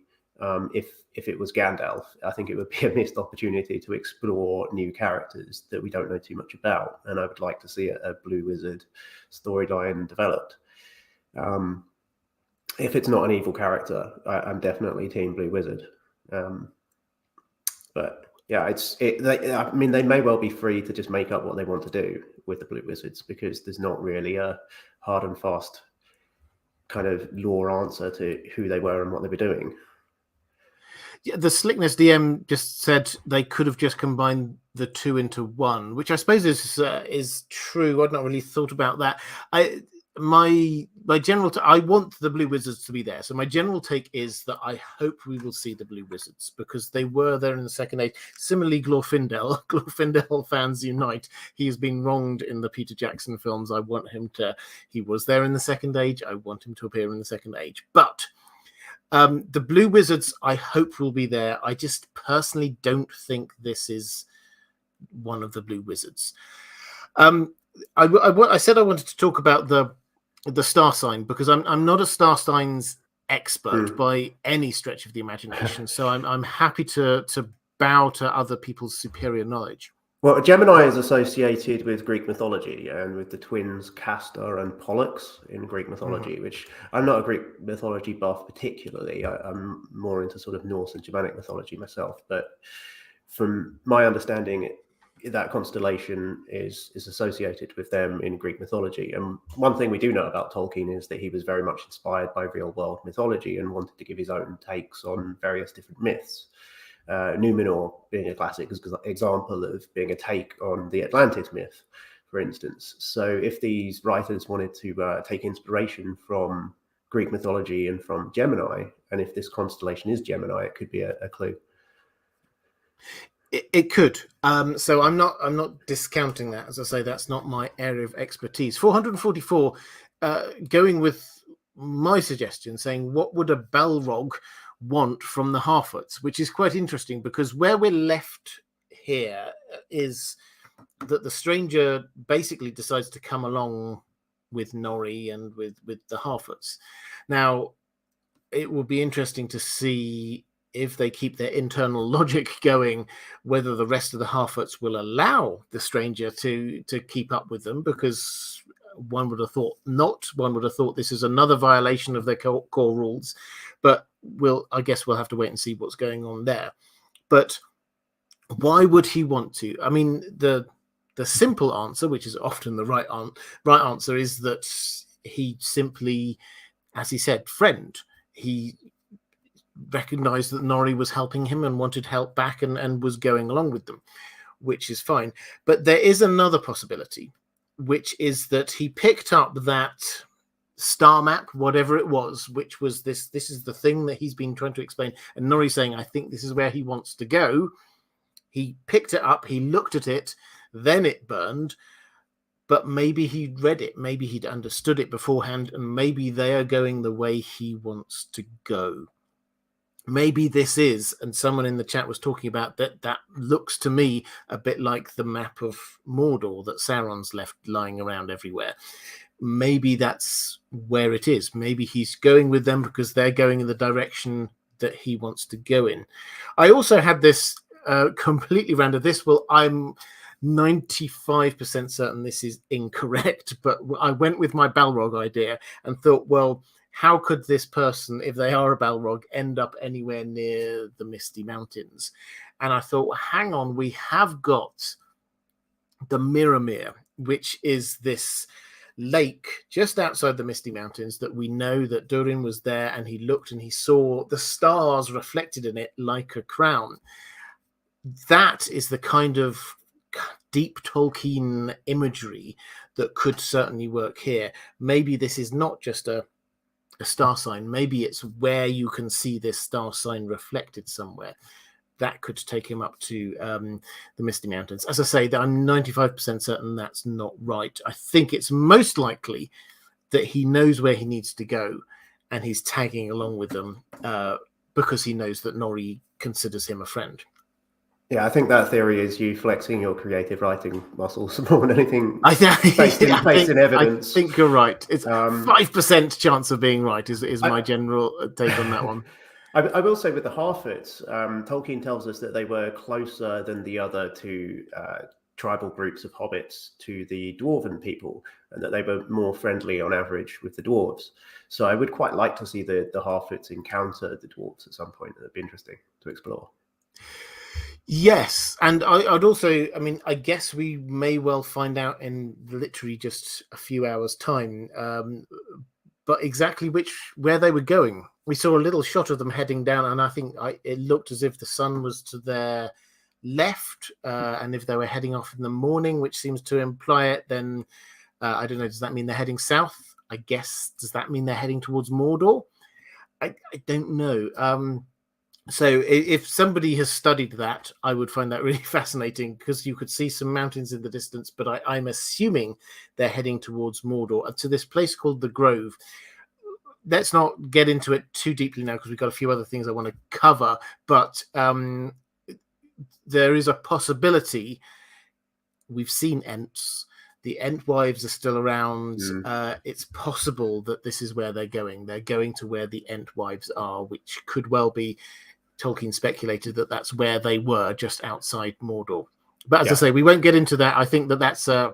If it was Gandalf, I think it would be a missed opportunity to explore new characters that we don't know too much about, and I would like to see a blue wizard storyline developed. If it's not an evil character, I'm definitely team blue wizard. But yeah, I mean, they may well be free to just make up what they want to do with the blue wizards, because there's not really a hard and fast kind of lore answer to who they were and what they were doing. Yeah, the Slickness DM just said they could have just combined the two into one, which I suppose is true. I'd not really thought about that. My general I want the blue wizards to be there. So my general take is that I hope we will see the blue wizards, because they were there in the Second Age. Similarly, Glorfindel fans unite. He has been wronged in the Peter Jackson films. I want him to. He was there in the Second Age. I want him to appear in the Second Age. But the blue wizards, I hope, will be there. I just personally don't think this is one of the blue wizards. I said I wanted to talk about the star sign, because I'm not a star signs expert by any stretch of the imagination. So I'm happy to bow to other people's superior knowledge. Well, Gemini is associated with Greek mythology and with the twins Castor and Pollux in Greek mythology, which I'm not a Greek mythology buff particularly. I'm more into sort of Norse and Germanic mythology myself. But from my understanding, that constellation is associated with them in Greek mythology. And one thing we do know about Tolkien is that he was very much inspired by real world mythology and wanted to give his own takes on various different myths. Numenor being a classic example of being a take on the Atlantis myth, for instance. So if these writers wanted to take inspiration from Greek mythology and from Gemini, and if this constellation is Gemini, it could be a clue. It could. So I'm not discounting that. As I say, that's not my area of expertise. 444, going with my suggestion, saying what would a Balrog want from the Harfoots, which is quite interesting, because where we're left here is that the stranger basically decides to come along with Nori and with the Harfoots. Now, it will be interesting to see if they keep their internal logic going, whether the rest of the Harfoots will allow the stranger to keep up with them, because one would have thought not. One would have thought this is another violation of their core rules, but I guess we'll have to wait and see what's going on there. But why would he want to? I mean, the simple answer, which is often the right answer, is that he simply, as he said, friend. He recognized that Nori was helping him and wanted help back, and was going along with them, which is fine. But there is another possibility, which is that he picked up that star map, whatever it was, which was this is the thing that he's been trying to explain, and Nori saying, I think this is where he wants to go. He picked it up, he looked at it, then it burned, but maybe he'd read it, maybe he'd understood it beforehand, and maybe they are going the way he wants to go. Maybe this is, and someone in the chat was talking about that looks to me a bit like the map of Mordor that Sauron's left lying around everywhere. Maybe that's where it is. Maybe he's going with them because they're going in the direction that he wants to go in. I also had this completely random. I'm 95% certain this is incorrect, but I went with my Balrog idea and thought, well, how could this person, if they are a Balrog, end up anywhere near the Misty Mountains? And I thought, well, hang on, we have got the Mirrormere, which is this lake just outside the Misty Mountains that we know that Durin was there, and he looked and he saw the stars reflected in it like a crown. That is the kind of deep Tolkien imagery that could certainly work here. Maybe this is not just a star sign. Maybe it's where you can see this star sign reflected somewhere. That could take him up to the Misty Mountains. As I say, I'm 95% certain that's not right. I think it's most likely that he knows where he needs to go, and he's tagging along with them because he knows that Nori considers him a friend. Yeah, I think that theory is you flexing your creative writing muscles more than anything based in evidence. I think you're right. It's 5% chance of being right is my general take on that one. I will say with the Harfoots, Tolkien tells us that they were closer than the other two tribal groups of hobbits to the Dwarven people, and that they were more friendly on average with the dwarves. So I would quite like to see the Harfoots encounter the dwarves at some point. That'd be interesting to explore. Yes, and I'd also, I guess we may well find out in literally just a few hours' time, but exactly where they were going. We saw a little shot of them heading down, and I think it looked as if the sun was to their left, and if they were heading off in the morning, which seems to imply it, then I don't know, does that mean they're heading south? I guess, does that mean they're heading towards Mordor? I don't know. So if somebody has studied that, I would find that really fascinating, because you could see some mountains in the distance, but I'm assuming they're heading towards Mordor, to this place called the Grove. Let's not get into it too deeply now, because we've got a few other things I want to cover, but there is a possibility. We've seen Ents. The Entwives are still around. It's possible that this is where they're going. They're going to where the Entwives are, which could well be, Tolkien speculated that that's where they were, just outside Mordor. But as I say, we won't get into that. I think that's a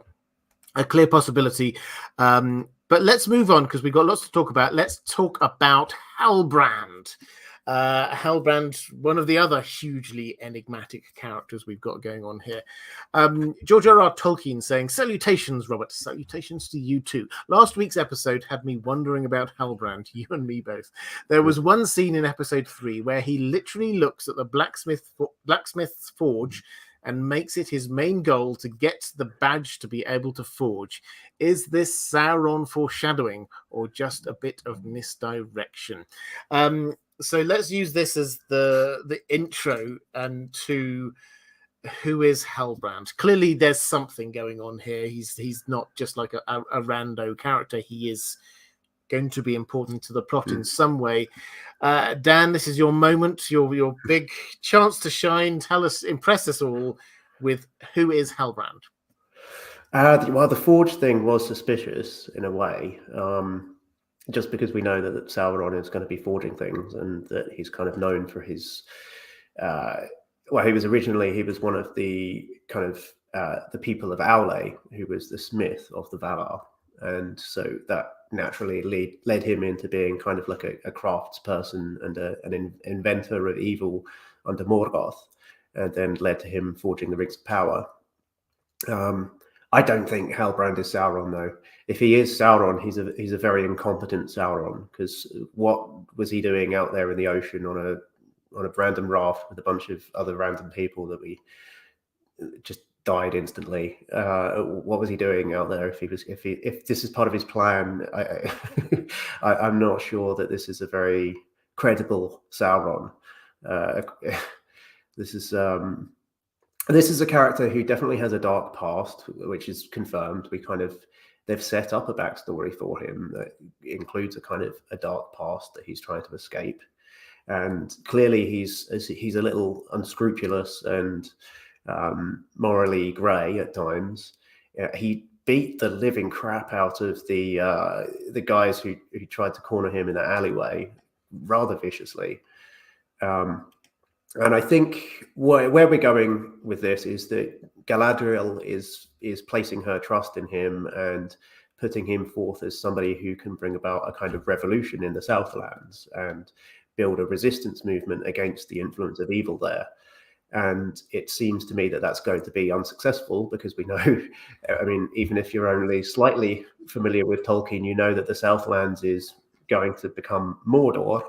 clear possibility. But let's move on, because we've got lots to talk about. Let's talk about Halbrand. Halbrand, one of the other hugely enigmatic characters we've got going on here. George R.R. Tolkien saying, "Salutations, Robert. Salutations to you too. Last week's episode had me wondering about Halbrand, you and me both. There was one scene in episode 3 where he literally looks at the blacksmith's forge and makes it his main goal to get the badge to be able to forge. Is this Sauron foreshadowing, or just a bit of misdirection?" So let's use this as the intro and to who is Halbrand. Clearly, there's something going on here. He's not just like a rando character. He is going to be important to the plot in some way. Dan, this is your moment, your big chance to shine. Tell us, impress us all with who is Halbrand. Well, the forge thing was suspicious in a way, just because we know that Sauron is going to be forging things, and that he's kind of known for his. Well, he was one of the kind of the people of Aule, who was the smith of the Valar, and so that naturally led him into being kind of like a craftsperson and an inventor of evil under Morgoth, and then led to him forging the Rings of Power. I don't think Halbrand is Sauron, though. If he is Sauron, he's a very incompetent Sauron, because what was he doing out there in the ocean on a random raft with a bunch of other random people that we just died instantly? What was he doing out there? If this is part of his plan, I'm not sure that this is a very credible Sauron. This is a character who definitely has a dark past, which is confirmed. They've set up a backstory for him that includes a kind of a dark past that he's trying to escape. And clearly he's a little unscrupulous and morally grey at times. He beat the living crap out of the guys who tried to corner him in that alleyway rather viciously. And I think where we're going with this is that Galadriel is placing her trust in him and putting him forth as somebody who can bring about a kind of revolution in the Southlands and build a resistance movement against the influence of evil there. And it seems to me that that's going to be unsuccessful, because we know, I mean, even if you're only slightly familiar with Tolkien, you know that the Southlands is going to become Mordor.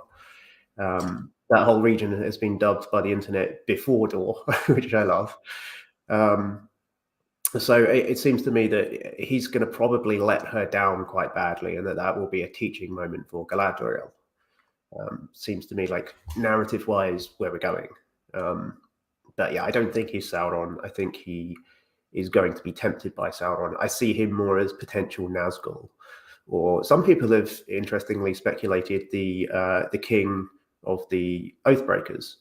That whole region has been dubbed by the internet Before Door, which I love. So it seems to me that he's going to probably let her down quite badly, and that will be a teaching moment for Galadriel. Seems to me like narrative-wise where we're going. But yeah, I don't think he's Sauron. I think he is going to be tempted by Sauron. I see him more as potential Nazgul, or some people have interestingly speculated the king of the Oathbreakers,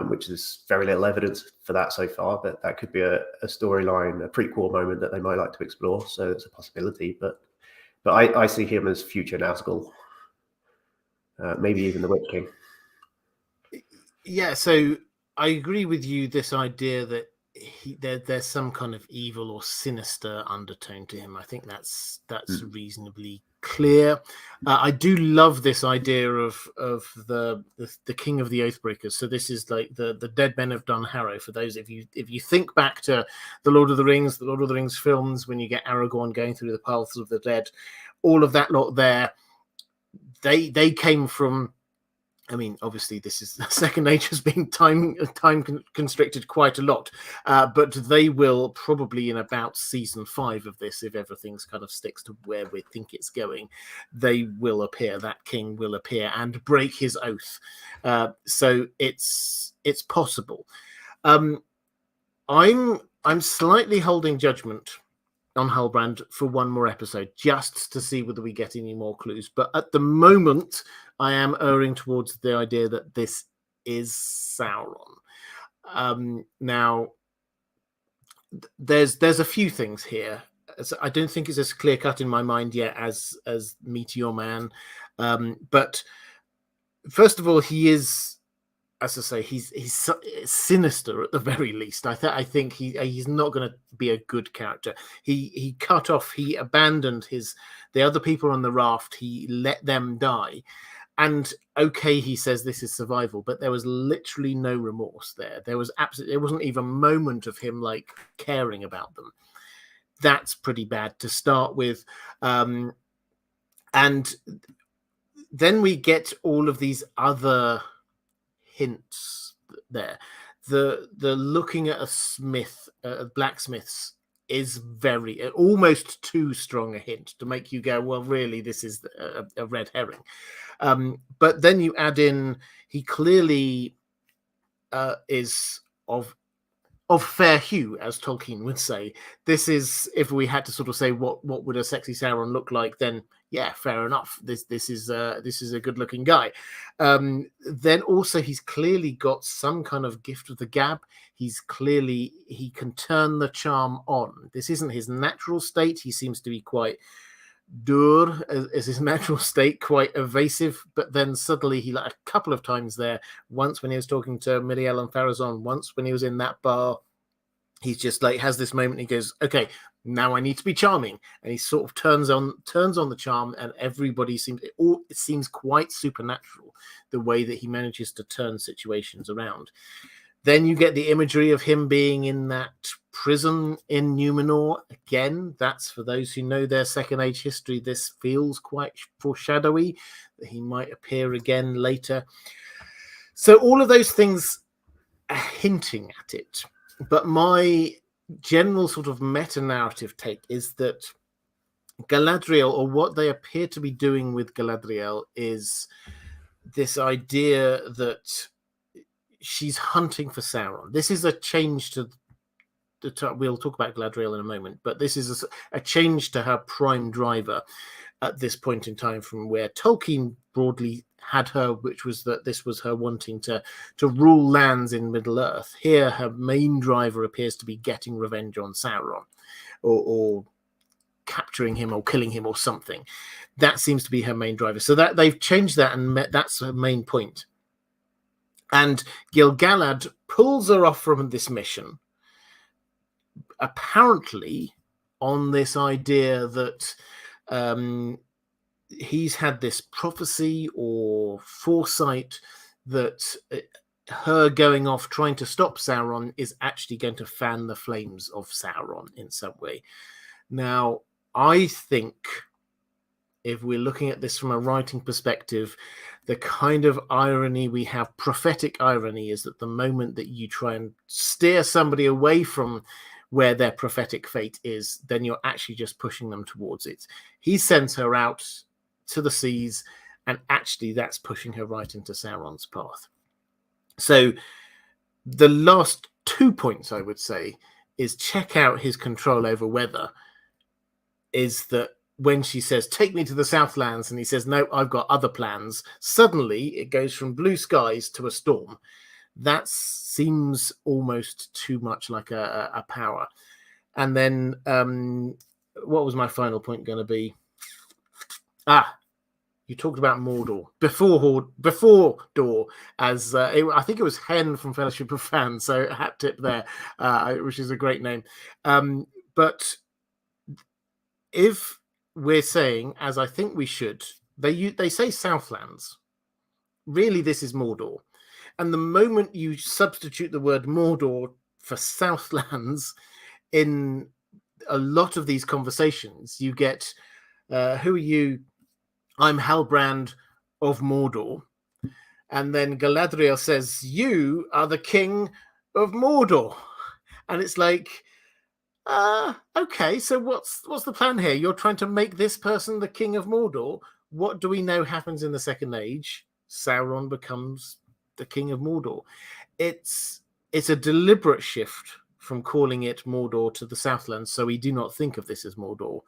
which is very little evidence for that so far, but that could be a storyline, a prequel moment that they might like to explore. So it's a possibility, but I see him as future Nazgul, maybe even the Witch King. Yeah, so I agree with you. This idea that there's some kind of evil or sinister undertone to him. I think that's reasonably clear. I do love this idea of the king of the Oathbreakers. So this is like the dead men of Dun Harrow. For those, if you think back to the Lord of the Rings films, when you get Aragorn going through the paths of the dead, all of that lot there, they came from. I mean, obviously, this is Second Nature's being time constricted quite a lot, but they will probably in about season 5 of this, if everything's kind of sticks to where we think it's going, they will appear. That king will appear and break his oath. So it's possible. I'm slightly holding judgment on Halbrand for one more episode, just to see whether we get any more clues. But at the moment, I am erring towards the idea that this is Sauron. Now, there's a few things here. I don't think it's as clear cut in my mind yet as Meteor Man. But first of all, he is, as I say, he's sinister at the very least. I think he's not going to be a good character. He cut off, he abandoned the other people on the raft. He let them die, and okay, he says this is survival, but there was literally no remorse there. There wasn't even a moment of him like caring about them. That's pretty bad to start with, and then we get all of these other hints there. The looking at a smith, blacksmiths, is almost too strong a hint to make you go, well, really, this is a red herring. But then you add in, he clearly is of of fair hue, as Tolkien would say. This is, if we had to sort of say what would a sexy Sauron look like, then yeah, fair enough. This is a good looking guy. Then also he's clearly got some kind of gift of the gab. He can turn the charm on. This isn't his natural state. He seems to be quite dur as his natural state, quite evasive, but then suddenly he, like a couple of times there, once when he was talking to Miriel and Farazon, once when he was in that bar, he's just like has this moment, he goes, okay, now I need to be charming, and he sort of turns on the charm, and everybody it seems quite supernatural the way that he manages to turn situations around. Then you get the imagery of him being in that prison in Numenor. Again, that's for those who know their Second Age history. This feels quite foreshadowy that he might appear again later. So all of those things are hinting at it. But my general sort of meta-narrative take is that Galadriel, or what they appear to be doing with Galadriel, is this idea that she's hunting for Sauron. This is a change to we'll talk about Galadriel in a moment, but this is a change to her prime driver at this point in time from where Tolkien broadly had her, which was that this was her wanting to rule lands in Middle-earth. Here, her main driver appears to be getting revenge on Sauron, or capturing him or killing him or something. That seems to be her main driver. So that they've changed that, and that's her main point. And Gil-galad pulls her off from this mission, apparently on this idea that he's had this prophecy or foresight that her going off trying to stop Sauron is actually going to fan the flames of Sauron in some way. Now, I think if we're looking at this from a writing perspective, the kind of irony we have, prophetic irony, is that the moment that you try and steer somebody away from where their prophetic fate is, then you're actually just pushing them towards it. He sends her out to the seas, and actually that's pushing her right into Sauron's path. So the last 2 points I would say is check out his control over weather. Is that when she says, take me to the Southlands, and he says, no, I've got other plans, suddenly it goes from blue skies to a storm. That seems almost too much like a power. And then what was my final point going to be? You talked about Mordor before Door, as I think it was Hen from Fellowship of Fans, so hat tip there, which is a great name. But if we're saying, as I think we should, they say Southlands. Really, this is Mordor. And the moment you substitute the word Mordor for Southlands in a lot of these conversations, you get, who are you? I'm Halbrand of Mordor. And then Galadriel says, you are the king of Mordor. And it's like, okay, so what's the plan here? You're trying to make this person the king of Mordor. What do we know happens in the Second Age? Sauron becomes the king of Mordor. It's a deliberate shift from calling it Mordor to the Southlands, so we do not think of this as Mordor.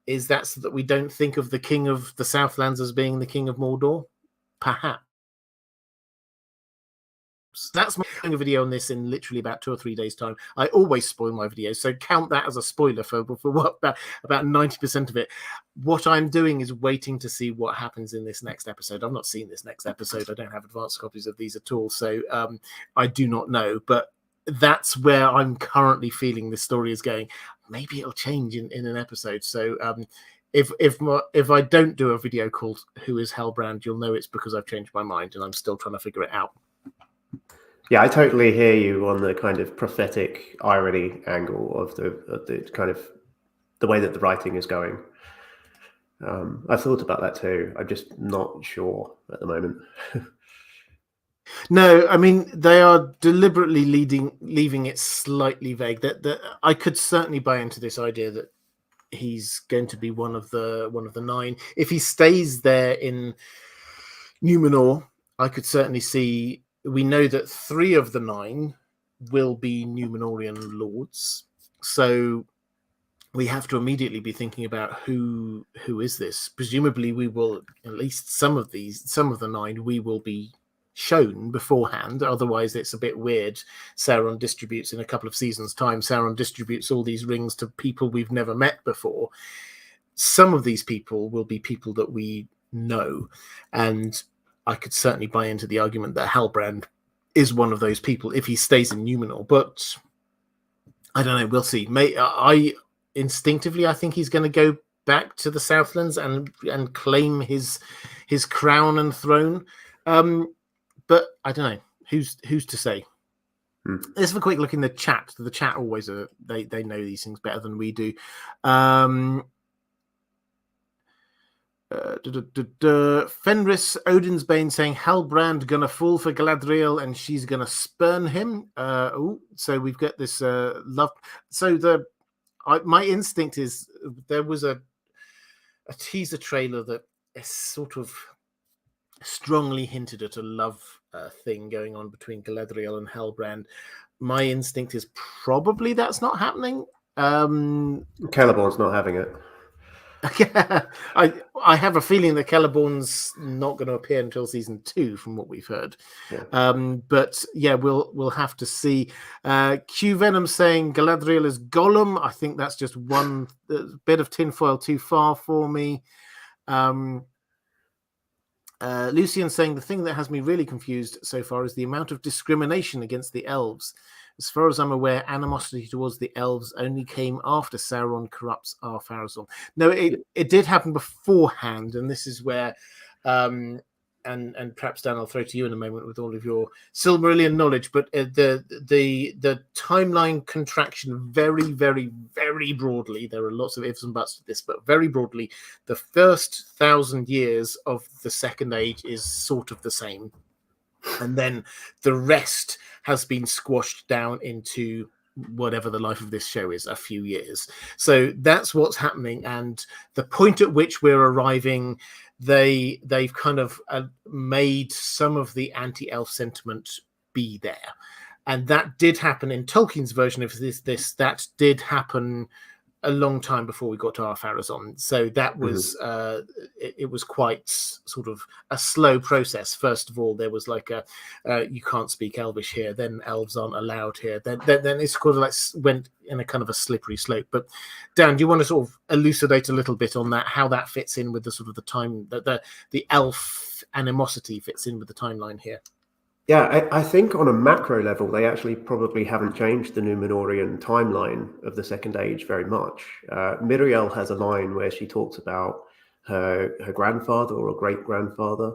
Is that so that we don't think of the king of the Southlands as being the king of Mordor? Perhaps. That's my video on this in literally about 2 or 3 days' time. I always spoil my videos, so count that as a spoiler for what about 90% of it. What I'm doing is waiting to see what happens in this next episode. I've not seen this next episode. I don't have advanced copies of these at all, so I do not know. But that's where I'm currently feeling the story is going. Maybe it'll change in an episode. So if I don't do a video called "Who is Halbrand," you'll know it's because I've changed my mind and I'm still trying to figure it out. Yeah, I totally hear you on the kind of prophetic irony angle of the kind of the way that the writing is going. I've thought about that too. I'm just not sure at the moment. No, I mean they are deliberately leaving it slightly vague. That I could certainly buy into this idea that he's going to be one of the 9. If he stays there in Numenor, I could certainly see. We know that 3 of the 9 will be Numenorian lords. So we have to immediately be thinking about who is this. Presumably we will, at least some of the 9 we will be shown beforehand, otherwise it's a bit weird. Sauron distributes, in a couple of seasons time, Sauron distributes all these rings to people we've never met before. Some of these people will be people that we know, and I could certainly buy into the argument that Halbrand is one of those people if he stays in Numenor, but I don't know, we'll see. Instinctively, I think he's going to go back to the Southlands and claim his crown and throne. But I don't know. Who's to say? Let's have a quick look in the chat. The chat always they know these things better than we do. Fenris Odinsbane saying Halbrand gonna fall for Galadriel and she's gonna spurn him. So we've got this love. So my instinct is there was a teaser trailer that is sort of strongly hinted at a love thing going on between Galadriel and Halbrand. My instinct is probably that's not happening. Celeborn's not having it. I have a feeling that Celeborn's not going to appear until season 2, from what we've heard. Yeah. But yeah, we'll have to see. Q Venom saying Galadriel is Gollum. I think that's just one bit of tinfoil too far for me. Lucian saying the thing that has me really confused so far is the amount of discrimination against the elves. As far as I'm aware, animosity towards the elves only came after Sauron corrupts Ar-Pharazôn. No, it did happen beforehand, and this is where, and perhaps Dan, I'll throw to you in a moment with all of your Silmarillion knowledge. But the timeline contraction, very, very, very broadly. There are lots of ifs and buts to this, but very broadly, the first 1,000 years of the Second Age is sort of the same, and then the rest has been squashed down into whatever the life of this show is, a few years. So that's what's happening, and the point at which we're arriving, they've kind of made some of the anti-elf sentiment be there, and that did happen in Tolkien's version of this. That did happen a long time before we got to Ar-Pharazôn. So that was it was quite sort of a slow process. First of all, there was like you can't speak Elvish here, then elves aren't allowed here. Then it's kind of like went in a kind of a slippery slope. But Dan, do you want to sort of elucidate a little bit on that, how that fits in with the sort of the time that the elf animosity fits in with the timeline here? Yeah, I think on a macro level, they actually probably haven't changed the Numenorian timeline of the Second Age very much. Miriel has a line where she talks about her grandfather or great-grandfather,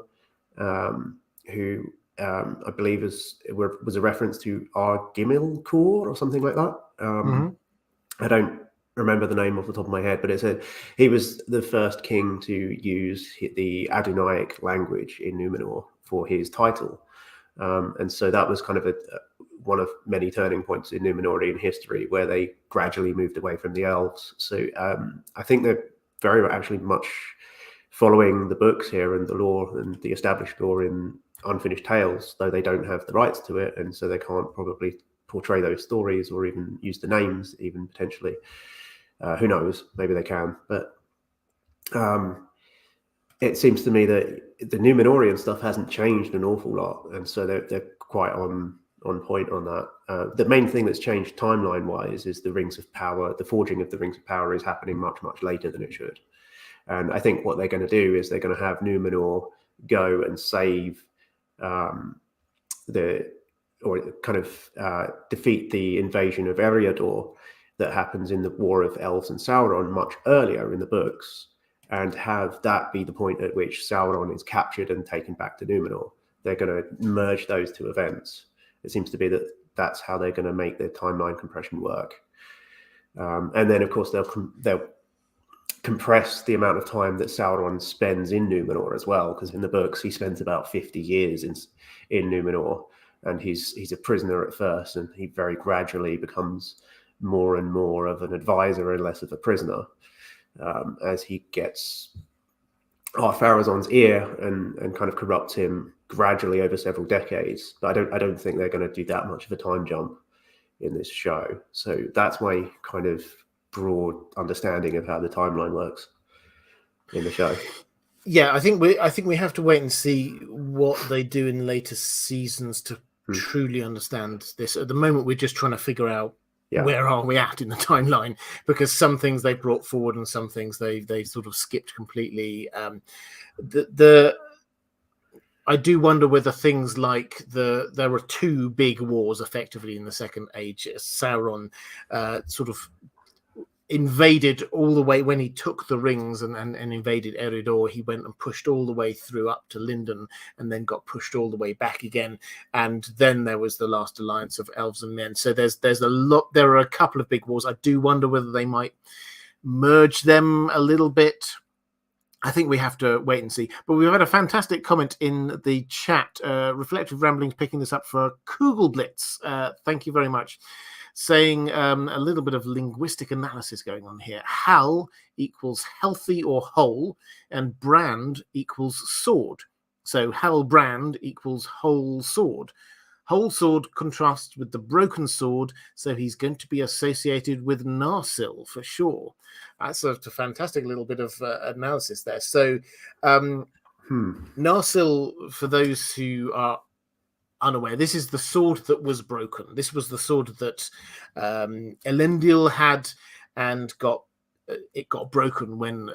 who I believe was a reference to Ar-Gimilcor or something like that. I don't remember the name off the top of my head, but he was the first king to use the Adunaic language in Numenor for his title. And so that was kind of one of many turning points in Numenorian history where they gradually moved away from the elves. So I think they're very actually much following the books here and the lore and the established lore in Unfinished Tales, though they don't have the rights to it, and so they can't probably portray those stories or even use the names, even potentially. Who knows? Maybe they can, but it seems to me that the Numenorian stuff hasn't changed an awful lot, and so they're quite on point on that. The main thing that's changed timeline-wise is the Rings of Power. The forging of the Rings of Power is happening much, much later than it should. And I think what they're going to do is they're going to have Numenor go and save defeat the invasion of Eriador that happens in the War of Elves and Sauron much earlier in the books, and have that be the point at which Sauron is captured and taken back to Numenor. They're going to merge those two events. It seems to be that that's how they're going to make their timeline compression work. And then, of course, they'll compress the amount of time that Sauron spends in Numenor as well, because in the books he spends about 50 years in Numenor, and he's a prisoner at first, and he very gradually becomes more and more of an advisor and less of a prisoner. As he gets Ar-Pharazôn's ear and kind of corrupts him gradually over several decades. But I don't think they're going to do that much of a time jump. in this show. So that's my kind of broad understanding of how the timeline works in the show. Yeah, I think we have to wait and see what they do in later seasons to truly understand this. At the moment, we're just trying to figure out where are we at in the timeline, because some things they brought forward and some things they sort of skipped completely. I do wonder whether things like there were two big wars effectively in the Second Age. Sauron sort of invaded all the way when he took the rings and invaded Eridor. He went and pushed all the way through up to Lindon and then got pushed all the way back again. And then there was the last alliance of elves and men. So there's a lot. There are a couple of big wars. I do wonder whether they might merge them a little bit. I think we have to wait and see. But we've had a fantastic comment in the chat. Reflective Ramblings picking this up for Kugelblitz. Thank you very much. Saying a little bit of linguistic analysis going on here. Hal equals healthy or whole, and brand equals sword. So Halbrand equals whole sword. Whole sword contrasts with the broken sword, so he's going to be associated with Narsil for sure. That's a fantastic little bit of analysis there. So Narsil, for those who are unaware, this is the sword that was broken. This was the sword that Elendil had and got broken when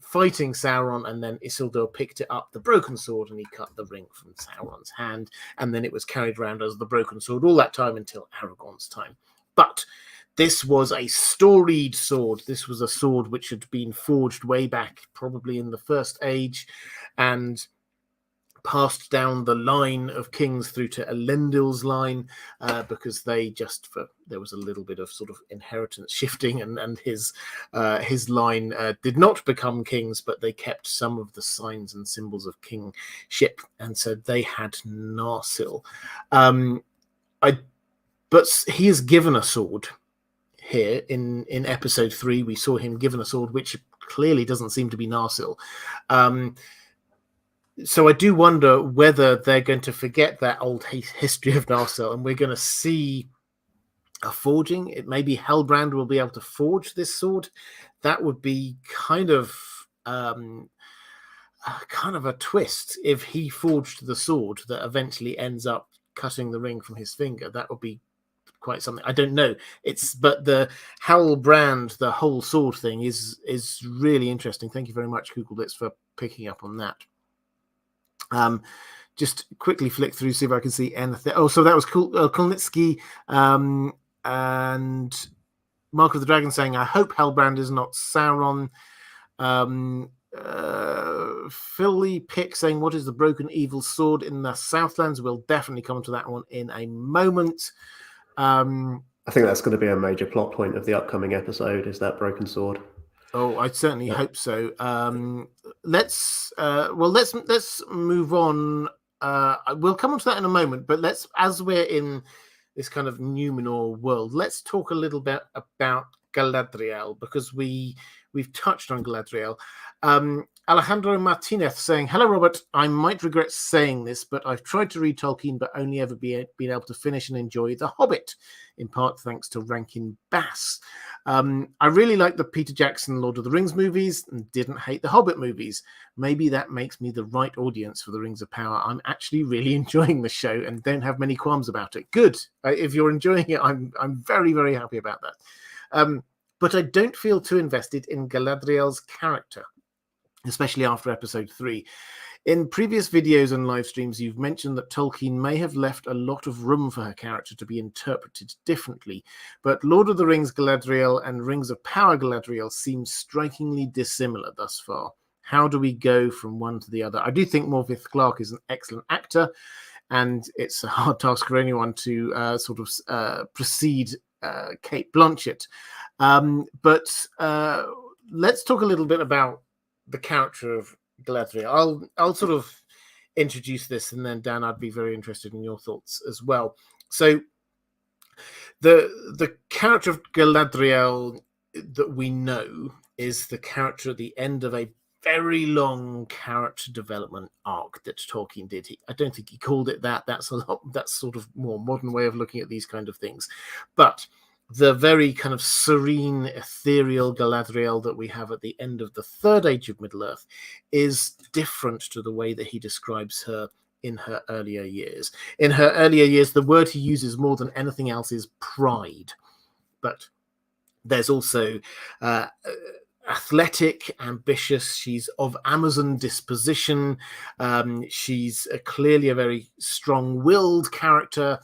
fighting Sauron, and then Isildur picked it up, the broken sword, and he cut the ring from Sauron's hand, and then it was carried around as the broken sword all that time until Aragorn's time. But this was a storied sword. This was a sword which had been forged way back, probably in the First Age, and passed down the line of kings through to Elendil's line, because there was a little bit of sort of inheritance shifting, and his line did not become kings, but they kept some of the signs and symbols of kingship, and so they had Narsil. But he is given a sword here in episode 3. We saw him given a sword, which clearly doesn't seem to be Narsil. So I do wonder whether they're going to forget that old history of Narsil, and we're going to see a forging. It maybe Halbrand will be able to forge this sword. That would be kind of a twist if he forged the sword that eventually ends up cutting the ring from his finger. That would be quite something. I don't know. But the Halbrand, the whole sword thing is really interesting. Thank you very much, Kugelblitz, for picking up on that. Just quickly flick through, see if I can see anything. Oh, so that was Kulnitsky and Mark of the Dragon saying, I hope Halbrand is not Sauron. Philly Pick saying, what is the broken evil sword in the Southlands? We'll definitely come to that one in a moment. I think that's going to be a major plot point of the upcoming episode, is that broken sword. Oh, I certainly hope so. Let's move on. We'll come on to that in a moment, but as we're in this kind of Numenor world, let's talk a little bit about Galadriel, because we've touched on Galadriel. Alejandro Martinez saying, hello, Robert. I might regret saying this, but I've tried to read Tolkien, but only ever been able to finish and enjoy The Hobbit, in part thanks to Rankin Bass. I really like the Peter Jackson Lord of the Rings movies and didn't hate the Hobbit movies. Maybe that makes me the right audience for the Rings of Power. I'm actually really enjoying the show and don't have many qualms about it. Good. If you're enjoying it, I'm very, very happy about that. But I don't feel too invested in Galadriel's character, especially after episode 3. In previous videos and live streams, you've mentioned that Tolkien may have left a lot of room for her character to be interpreted differently, but Lord of the Rings Galadriel and Rings of Power Galadriel seem strikingly dissimilar thus far. How do we go from one to the other? I do think Morpeth Clark is an excellent actor, and it's a hard task for anyone to precede Cate Blanchett. But let's talk a little bit about the character of Galadriel. I'll sort of introduce this, and then Dan, I'd be very interested in your thoughts as well. So the character of Galadriel that we know is the character at the end of a very long character development arc that Tolkien did. I don't think he called it that. That's sort of more modern way of looking at these kind of things. But the very kind of serene, ethereal Galadriel that we have at the end of the Third Age of Middle-earth is different to the way that he describes her in her earlier years. In her earlier years, the word he uses more than anything else is pride. But there's also athletic, ambitious. She's of Amazon disposition. She's clearly a very strong-willed character.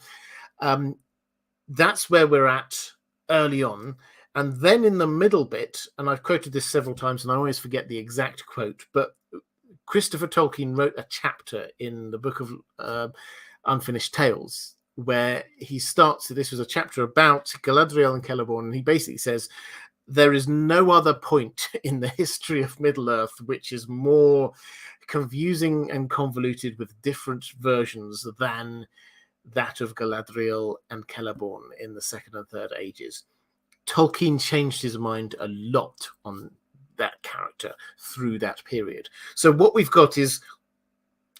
That's where we're at early on. And then in the middle bit, and I've quoted this several times and I always forget the exact quote, but Christopher Tolkien wrote a chapter in the book of Unfinished Tales where he starts, this was a chapter about Galadriel and Celeborn, and he basically says, there is no other point in the history of Middle-earth which is more confusing and convoluted with different versions than that of Galadriel and Celeborn in the Second and Third Ages. Tolkien changed his mind a lot on that character through that period. So what we've got is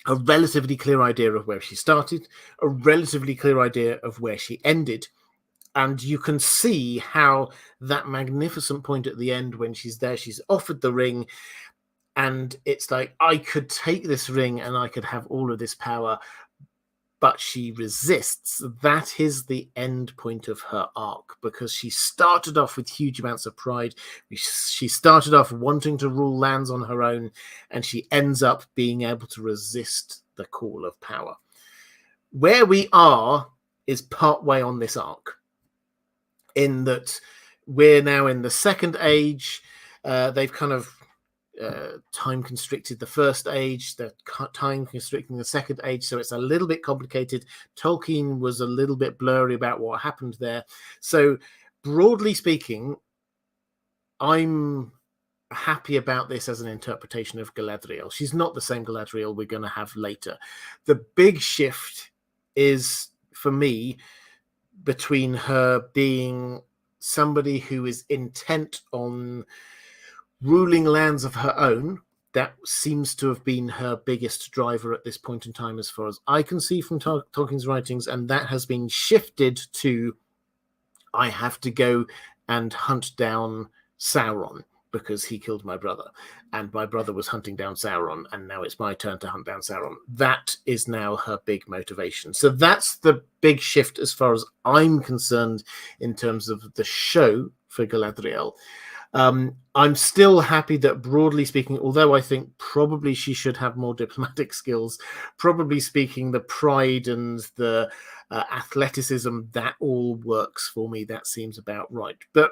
a relatively clear idea of where she started, a relatively clear idea of where she ended, and you can see how that magnificent point at the end when she's there, she's offered the ring, and it's like, I could take this ring and I could have all of this power, but she resists. That is the end point of her arc, because she started off with huge amounts of pride. She started off wanting to rule lands on her own, and she ends up being able to resist the call of power. Where we are is partway on this arc, in that we're now in the Second Age. They've kind of time constricted the First Age, they're time constricting the Second Age, so it's a little bit complicated. Tolkien was a little bit blurry about what happened there. So broadly speaking, I'm happy about this as an interpretation of Galadriel. She's not the same Galadriel we're going to have later. The big shift is, for me, between her being somebody who is intent on ruling lands of her own. That seems to have been her biggest driver at this point in time, as far as I can see from Tolkien's writings, and that has been shifted to, I have to go and hunt down Sauron because he killed my brother, and my brother was hunting down Sauron, and now it's my turn to hunt down Sauron. That is now her big motivation. So that's the big shift as far as I'm concerned in terms of the show for Galadriel. I'm still happy that, broadly speaking, although I think probably she should have more diplomatic skills, probably speaking, the pride and the athleticism, that all works for me. That seems about right. But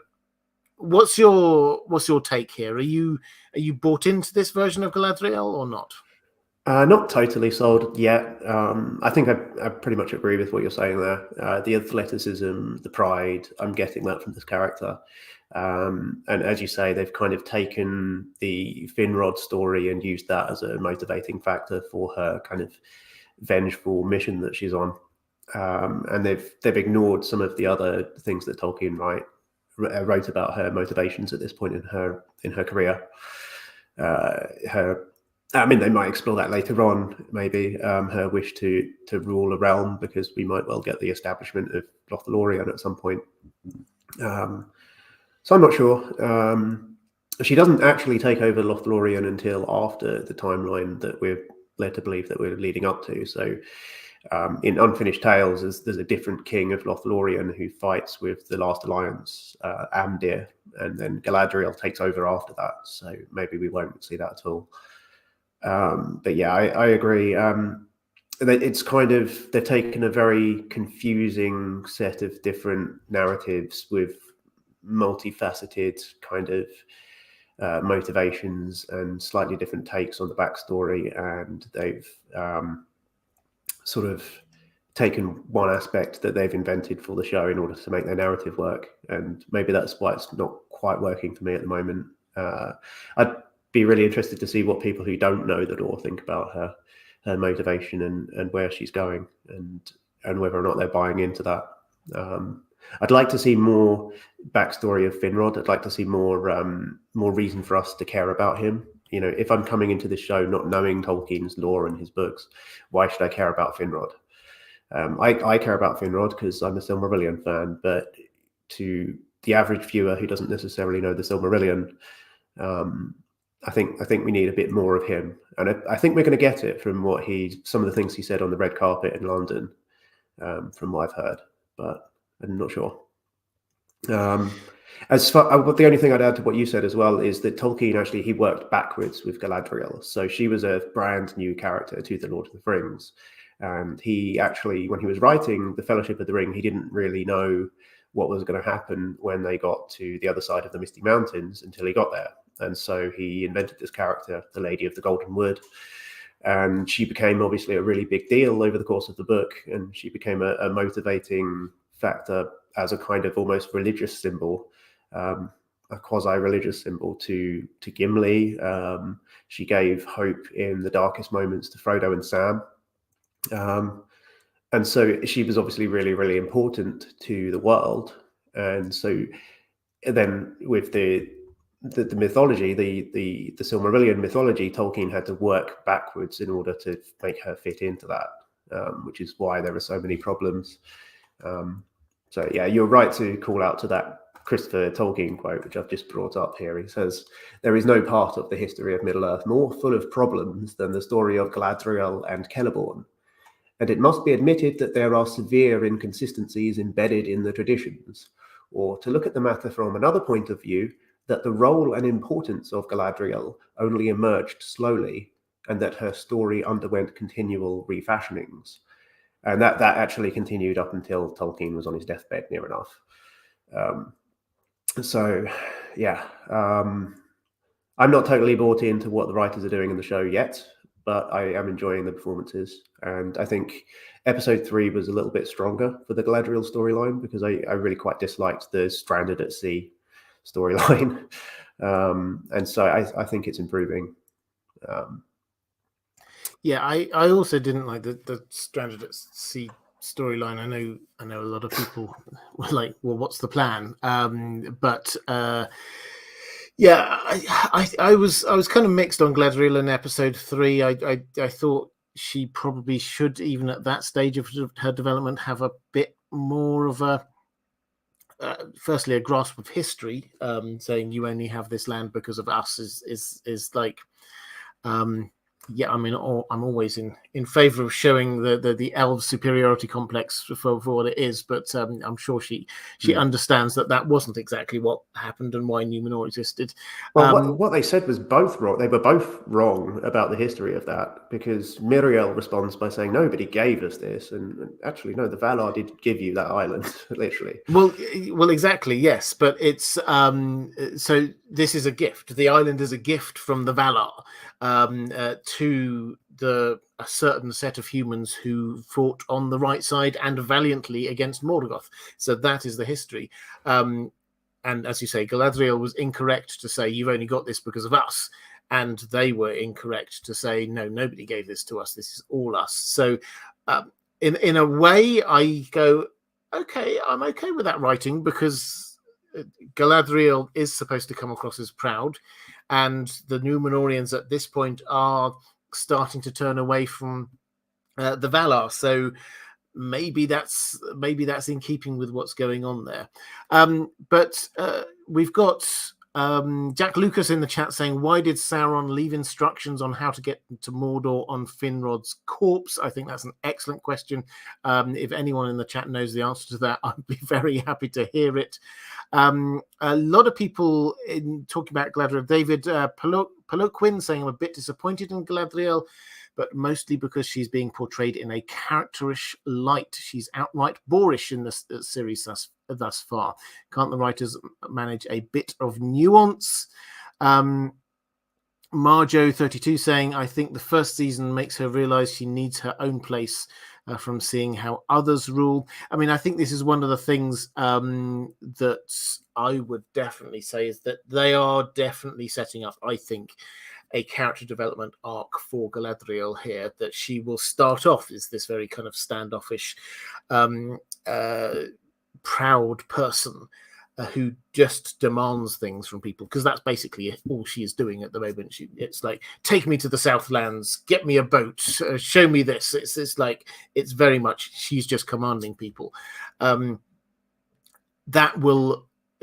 what's your take here? Are you bought into this version of Galadriel or not? Not totally sold yet. I think I pretty much agree with what you're saying there. The athleticism, the pride, I'm getting that from this character. And as you say, they've kind of taken the Finrod story and used that as a motivating factor for her kind of vengeful mission that she's on. And they've ignored some of the other things that Tolkien wrote about her motivations at this point in her career. They might explore that later on, maybe, her wish to rule a realm, because we might well get the establishment of Lothlorien at some point. So I'm not sure. She doesn't actually take over Lothlorien until after the timeline that we're led to believe that we're leading up to. So in Unfinished Tales, there's a different king of Lothlorien who fights with the Last Alliance, Amdir, and then Galadriel takes over after that. So maybe we won't see that at all. But yeah, I agree. It's kind of, they're taking a very confusing set of different narratives with multifaceted kind of motivations and slightly different takes on the backstory, and they've sort of taken one aspect that they've invented for the show in order to make their narrative work, and maybe that's why it's not quite working for me at the moment. I'd be really interested to see what people who don't know the lore think about her motivation and where she's going, and whether or not they're buying into that. I'd like to see more backstory of Finrod. I'd like to see more reason for us to care about him. you know, if I'm coming into this show not knowing Tolkien's lore and his books, why should I care about Finrod? I care about Finrod because I'm a Silmarillion fan, but to the average viewer who doesn't necessarily know the Silmarillion, I think we need a bit more of him, and I think we're going to get it from some of the things he said on the red carpet in London, from what I've heard, but I'm not sure. The only thing I'd add to what you said as well is that Tolkien actually, he worked backwards with Galadriel, so she was a brand new character to the Lord of the Rings, and he actually, when he was writing the Fellowship of the Ring, he didn't really know what was going to happen when they got to the other side of the Misty Mountains until he got there. And so he invented this character, the Lady of the Golden Wood, and she became obviously a really big deal over the course of the book, and she became a motivating factor as a kind of almost religious symbol, a quasi-religious symbol to Gimli. She gave hope in the darkest moments to Frodo and Sam. And so she was obviously really, really important to the world. And so then with the mythology, the Silmarillion mythology, Tolkien had to work backwards in order to make her fit into that, which is why there are so many problems. So yeah, you're right to call out to that Christopher Tolkien quote, which I've just brought up here. He says, "There is no part of the history of Middle-earth more full of problems than the story of Galadriel and Celeborn. And it must be admitted that there are severe inconsistencies embedded in the traditions. Or, to look at the matter from another point of view, that the role and importance of Galadriel only emerged slowly, and that her story underwent continual refashionings." And that actually continued up until Tolkien was on his deathbed, near enough. So, yeah, I'm not totally bought into what the writers are doing in the show yet, but I am enjoying the performances. And I think episode 3 was a little bit stronger for the Galadriel storyline, because I really quite disliked the stranded at sea storyline. And so I think it's improving. Yeah, I also didn't like the stranded at sea storyline. I know a lot of people were like, well, what's the plan? Yeah, I was kind of mixed on Galadriel in episode 3. I thought she probably should, even at that stage of her development, have a bit more of a firstly a grasp of history, saying you only have this land because of us is like, yeah, I mean, I'm always in favor of showing the elf superiority complex for what it is, but I'm sure she understands that wasn't exactly what happened and why Numenor existed. Well, what they said was both wrong. They were both wrong about the history of that, because Miriel responds by saying, nobody gave us this. And actually, no, the Valar did give you that island, literally. Well, exactly, yes. But it's so this is a gift. The island is a gift from the Valar to a certain set of humans who fought on the right side and valiantly against Morgoth. So that is the history. And as you say, Galadriel was incorrect to say you've only got this because of us, and they were incorrect to say no, nobody gave this to us. This is all us. So in a way, I go, okay, I'm okay with that writing, because Galadriel is supposed to come across as proud, and the Numenorians at this point are starting to turn away from the Valar. So maybe that's in keeping with what's going on there. But we've got Jack Lucas in the chat saying, why did Sauron leave instructions on how to get to Mordor on Finrod's corpse? I think that's an excellent question. If anyone in the chat knows the answer to that, I'd be very happy to hear it. A lot of people in talking about Galadriel, David Peloquin saying, I'm a bit disappointed in Galadriel, but mostly because she's being portrayed in a characterish light. She's outright boorish in this series thus far. Can't the writers manage a bit of nuance? Marjo32 saying, I think the first season makes her realize she needs her own place from seeing how others rule. I mean, I think this is one of the things that I would definitely say is that they are definitely setting up, I think, a character development arc for Galadriel here, that she will start off as this very kind of standoffish, proud person. who just demands things from people, because that's basically all she is doing at the moment. It's like, take me to the Southlands, get me a boat, show me this. It's like, it's very much, she's just commanding people.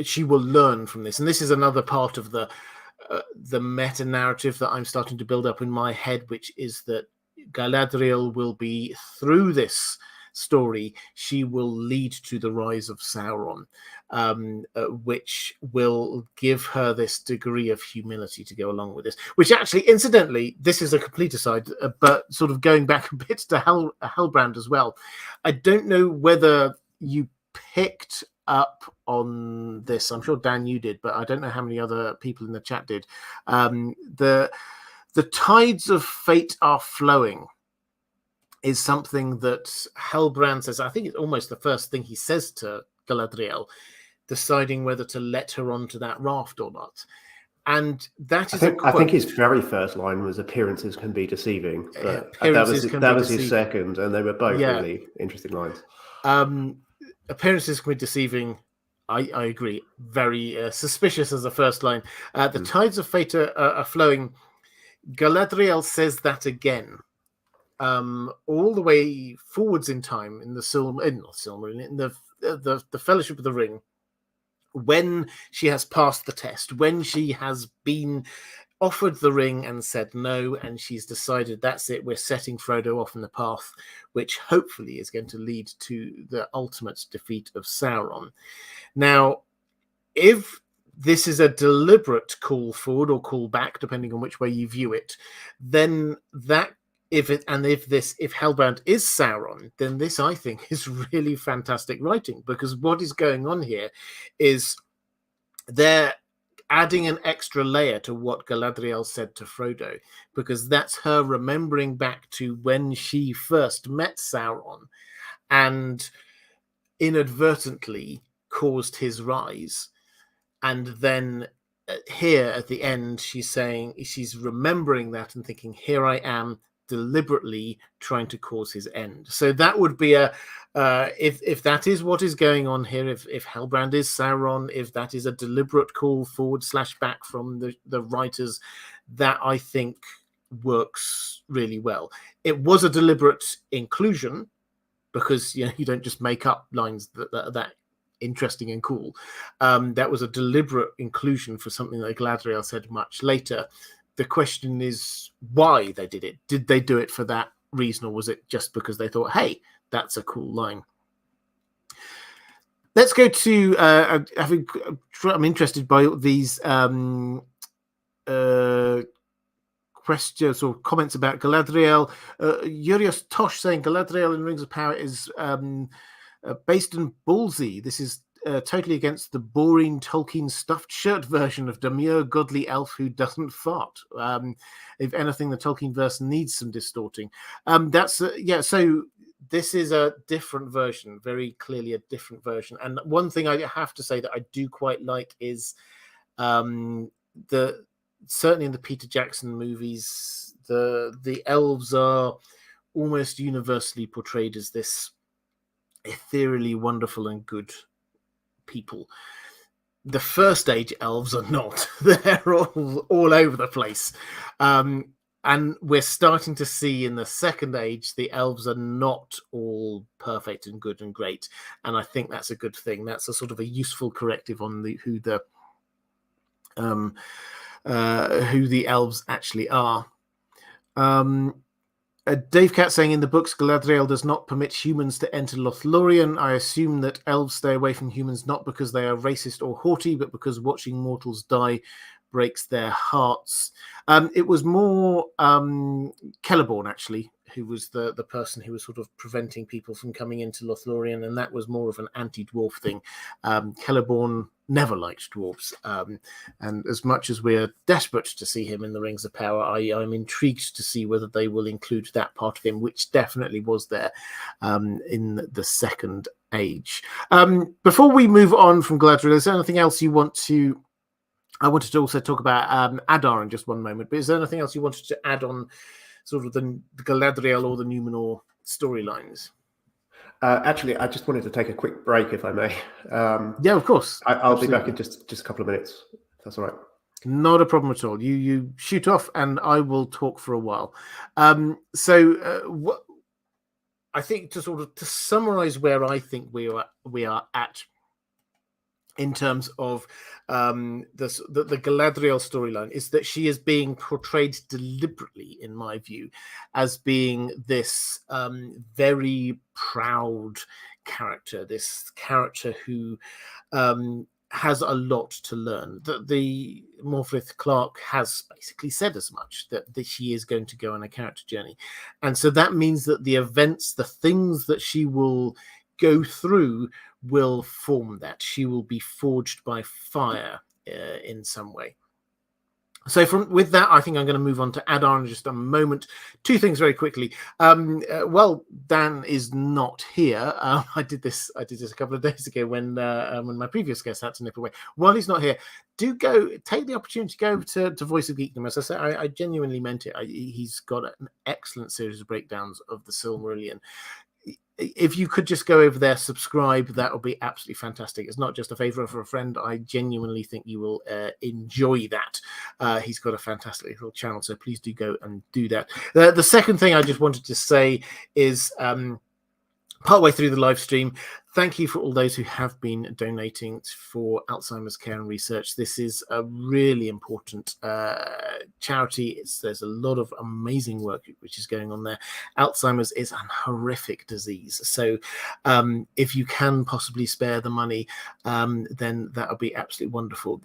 She will learn from this, and this is another part of the meta narrative that I'm starting to build up in my head, which is that Galadriel will be, through this story, she will lead to the rise of Sauron, which will give her this degree of humility to go along with this. Which actually, incidentally, this is a complete aside, but sort of going back a bit to Halbrand as well. I don't know whether you picked up on this. I'm sure, Dan, you did, but I don't know how many other people in the chat did. The tides of fate are flowing is something that Halbrand says. I think it's almost the first thing he says to Galadriel, deciding whether to let her onto that raft or not. And that is, I think his very first line was "appearances can be deceiving," but that was his second, and they were both really interesting lines. Appearances can be deceiving. I agree. Very suspicious as a first line. The tides of fate are flowing. Galadriel says that again. All the way forwards in time in the the Fellowship of the Ring, when she has passed the test, when she has been offered the ring and said no, and she's decided that's it, we're setting Frodo off on the path which hopefully is going to lead to the ultimate defeat of Sauron. Now, if this is a deliberate call forward or call back, depending on which way you view it, then that if Halbrand is Sauron, then this, I think, is really fantastic writing, because what is going on here is they're adding an extra layer to what Galadriel said to Frodo, because that's her remembering back to when she first met Sauron and inadvertently caused his rise. And then here at the end, she's remembering that and thinking, here I am, deliberately trying to cause his end. So that would be if that is what is going on here, if Halbrand is Sauron, if that is a deliberate call forward / back from the writers, that I think works really well. It was a deliberate inclusion, because you don't just make up lines that interesting and cool. That was a deliberate inclusion for something that Galadriel said much later. The question is why they did it. Did they do it for that reason, or was it just because they thought, hey, that's a cool line? Let's go to, I'm interested by these questions or comments about Galadriel. Urios Tosh saying Galadriel in Rings of Power is based in ballsy. This is totally against the boring Tolkien stuffed shirt version of demure godly elf who doesn't fart. If anything, the Tolkien verse needs some distorting. So this is a different version, very clearly a different version. And one thing I have to say that I do quite like is certainly in the Peter Jackson movies, the elves are almost universally portrayed as this ethereally wonderful and good people. The First Age elves are not. They're all over the place. And we're starting to see in the Second Age, the elves are not all perfect and good and great. And I think that's a good thing. That's a sort of a useful corrective on who the elves actually are. Dave Cat saying in the books, Galadriel does not permit humans to enter Lothlorien. I assume that elves stay away from humans not because they are racist or haughty, but because watching mortals die breaks their hearts. It was more Celeborn, actually, who was the person who was sort of preventing people from coming into Lothlorien, and that was more of an anti-dwarf thing. Celeborn never liked dwarves, and as much as we're desperate to see him in the Rings of Power, I'm intrigued to see whether they will include that part of him, which definitely was there in the Second Age. Before we move on from Galadriel, is there anything else you want to... I wanted to also talk about Adar in just one moment, but is there anything else you wanted to add on sort of the Galadriel or the Numenor storylines? Actually, I just wanted to take a quick break, if I may. Yeah, of course. I'll be back in just a couple of minutes. If that's all right. Not a problem at all. You shoot off, and I will talk for a while. What I think, to summarize where I think we are at in terms of the Galadriel storyline, is that she is being portrayed deliberately, in my view, as being this very proud character, this character who has a lot to learn. The Morfydd Clark has basically said as much, that she is going to go on a character journey. And so that means that the events, the things that she will go through, will form that. She will be forged by fire in some way. So with that, I think I'm going to move on to Adar in just a moment. Two things very quickly. Well, Dan is not here. I did this a couple of days ago when my previous guest had to nip away. While he's not here, do take the opportunity to go to Voice of Geekdom. As I said, I genuinely meant it. He's got an excellent series of breakdowns of the Silmarillion. If you could just go over there, subscribe, that would be absolutely fantastic. It's not just a favor for a friend. I genuinely think you will enjoy that. He's got a fantastic little channel, so please do go and do that. The second thing I just wanted to say is partway through the live stream, thank you for all those who have been donating for Alzheimer's care and research. This is a really important charity. There's a lot of amazing work which is going on there. Alzheimer's is an horrific disease. So if you can possibly spare the money, then that would be absolutely wonderful.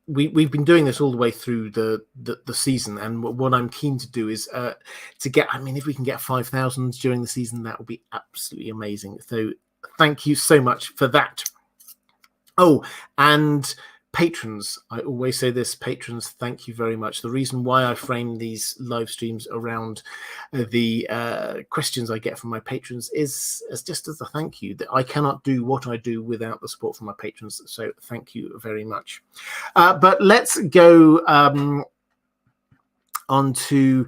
We've been doing this all the way through the season, and what I'm keen to do is to get, if we can get 5,000 during the season, that would be absolutely amazing. So thank you so much for that. Oh, and patrons, I always say this, patrons, thank you very much. The reason why I frame these live streams around the questions I get from my patrons is just as a thank you. That I cannot do what I do without the support from my patrons, so thank you very much. But let's go on to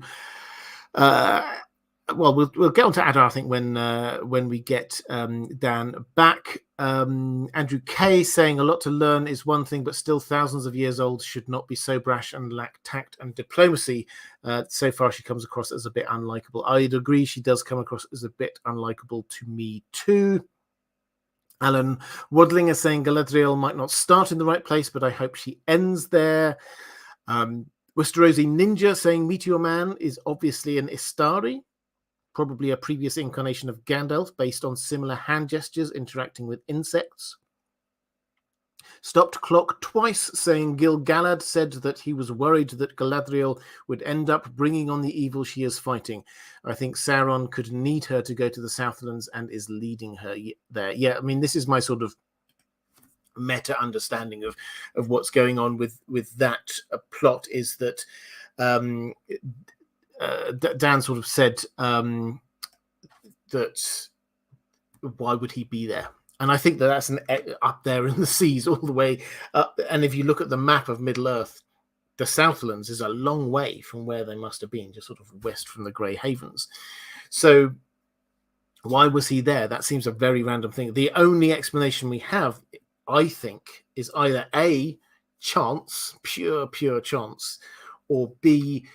we'll get on to Adar, I think, when we get Dan back. Andrew K saying a lot to learn is one thing, but still thousands of years old, should not be so brash and lack tact and diplomacy. So far she comes across as a bit unlikable. I'd agree, she does come across as a bit unlikable to me too. Alan Wadling is saying Galadriel might not start in the right place, but I hope she ends there. Westerosi Ninja saying Meteor Man is obviously an Istari, probably a previous incarnation of Gandalf based on similar hand gestures interacting with insects. Stopped Clock twice saying Gil-galad said that he was worried that Galadriel would end up bringing on the evil she is fighting. I think Sauron could need her to go to the Southlands and is leading her there. Yeah, this is my sort of meta understanding of what's going on with that plot, is that Dan sort of said that why would he be there? And I think that's up there in the seas all the way up. And if you look at the map of Middle-earth, the Southlands is a long way from where they must have been, just sort of west from the Grey Havens. So why was he there? That seems a very random thing. The only explanation we have, I think, is either A, chance, pure chance, or B,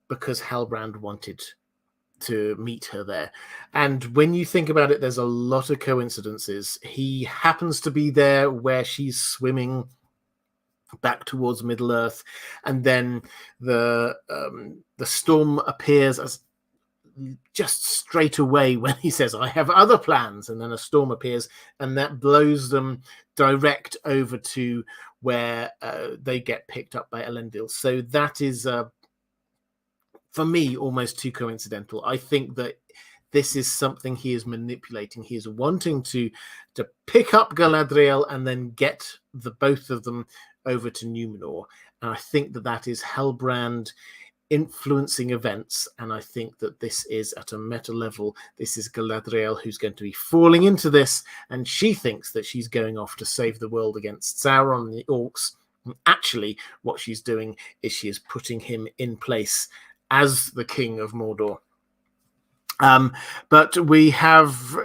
because Halbrand wanted to meet her there. And when you think about it, there's a lot of coincidences. He happens to be there where she's swimming back towards Middle-earth, and then the storm appears as just straight away when he says, I have other plans, and then a storm appears, and that blows them direct over to where they get picked up by Elendil. So that is for me, almost too coincidental. I think that this is something he is manipulating. He is wanting to pick up Galadriel and then get the both of them over to Numenor. And I think that is Halbrand influencing events. And I think that this is, at a meta level, this is Galadriel who's going to be falling into this. And she thinks that she's going off to save the world against Sauron and the orcs. And actually, what she's doing is she is putting him in place as the king of Mordor. But we have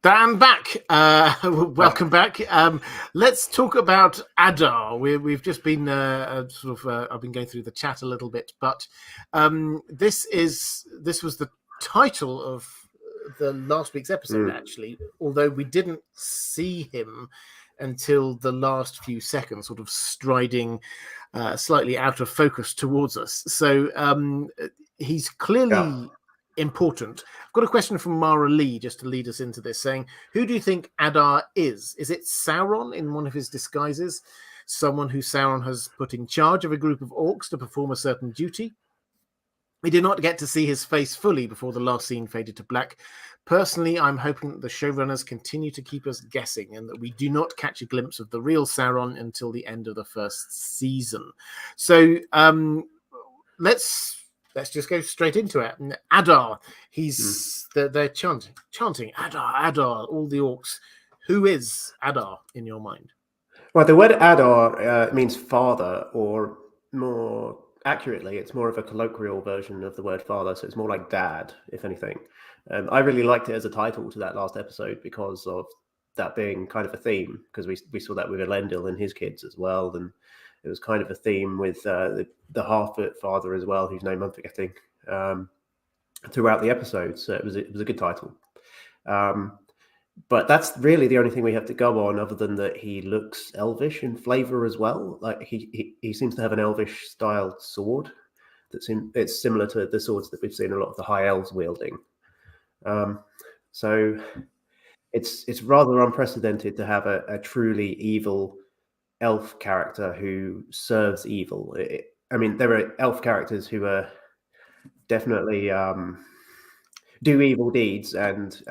Dan back. Welcome back. Let's talk about Adar. We've just been I've been going through the chat a little bit, but this was the title of the last week's episode, actually, although we didn't see him until the last few seconds, sort of striding slightly out of focus towards us. So he's clearly important. I've got a question from Mara Lee just to lead us into this, saying, who do you think Adar is? Is it Sauron in one of his disguises? Someone who Sauron has put in charge of a group of orcs to perform a certain duty? We did not get to see his face fully before the last scene faded to black. Personally, I'm hoping that the showrunners continue to keep us guessing and that we do not catch a glimpse of the real Sauron until the end of the first season. So let's just go straight into it. Adar, they're chanting Adar, Adar, all the orcs. Who is Adar in your mind? Well, the word Adar means father, or more accurately, it's more of a colloquial version of the word father, so it's more like dad, if anything. I really liked it as a title to that last episode because of that being kind of a theme, because we saw that with Elendil and his kids as well, and it was kind of a theme with the Harfoot father as well, whose name I'm forgetting, throughout the episode. So it was a good title. But that's really the only thing we have to go on, other than that he looks elvish in flavor as well. Like he seems to have an elvish styled sword it's similar to the swords that we've seen a lot of the high elves wielding. So it's rather unprecedented to have a truly evil elf character who serves evil. I mean, there are elf characters who are definitely do evil deeds, and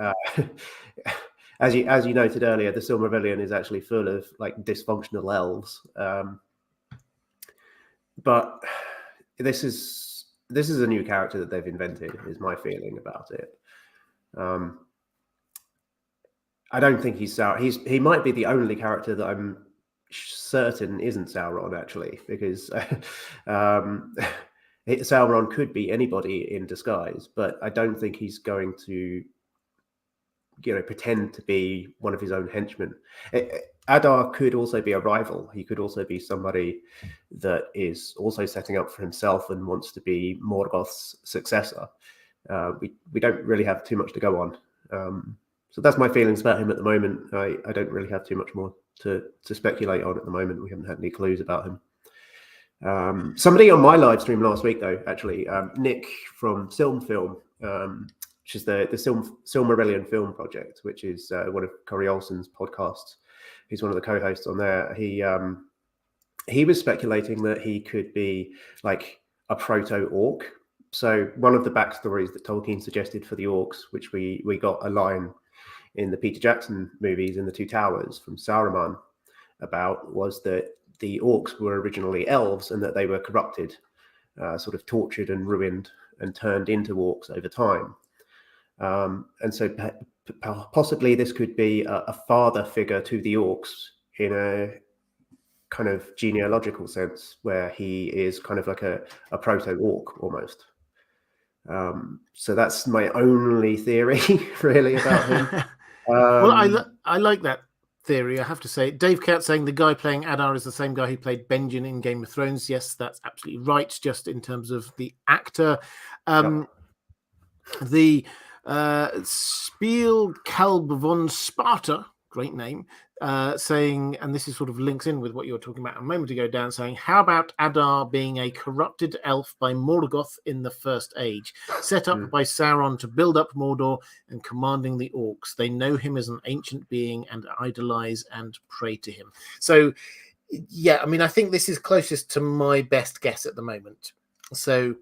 as you noted earlier, the Silmarillion is actually full of like dysfunctional elves. But this is a new character that they've invented, is my feeling about it. I don't think he's Sauron. He might be the only character that I'm certain isn't Sauron, actually, because Sauron could be anybody in disguise, but I don't think he's going to, pretend to be one of his own henchmen. Adar could also be a rival. He could also be somebody that is also setting up for himself and wants to be Morgoth's successor. We don't really have too much to go on. So that's my feelings about him at the moment. I don't really have too much more to speculate on at the moment. We haven't had any clues about him. Somebody on my live stream last week, though, actually, Nick from Silm Film, which is the Silmarillion Film Project, which is one of Corey Olsen's podcasts. He's one of the co-hosts on there. He was speculating that he could be like a proto-orc. So one of the backstories that Tolkien suggested for the orcs, which we got a line in the Peter Jackson movies in The Two Towers from Saruman about, was that the orcs were originally elves and that they were corrupted, sort of tortured and ruined and turned into orcs over time. And so possibly this could be a father figure to the orcs in a kind of genealogical sense, where he is kind of like a proto-orc almost. So that's my only theory, really, about him. Well, I like that theory, I have to say. Dave Cat saying the guy playing Adar is the same guy who played Benjen in Game of Thrones. Yes, that's absolutely right, just in terms of the actor. The Spiel Kalb von Sparta, great name, saying, and this is sort of links in with what you were talking about a moment ago, Dan, saying, how about Adar being a corrupted elf by Morgoth in the First Age, set up by Sauron to build up Mordor and commanding the orcs? They know him as an ancient being and idolize and pray to him. So, yeah, I mean, I think this is closest to my best guess at the moment. So,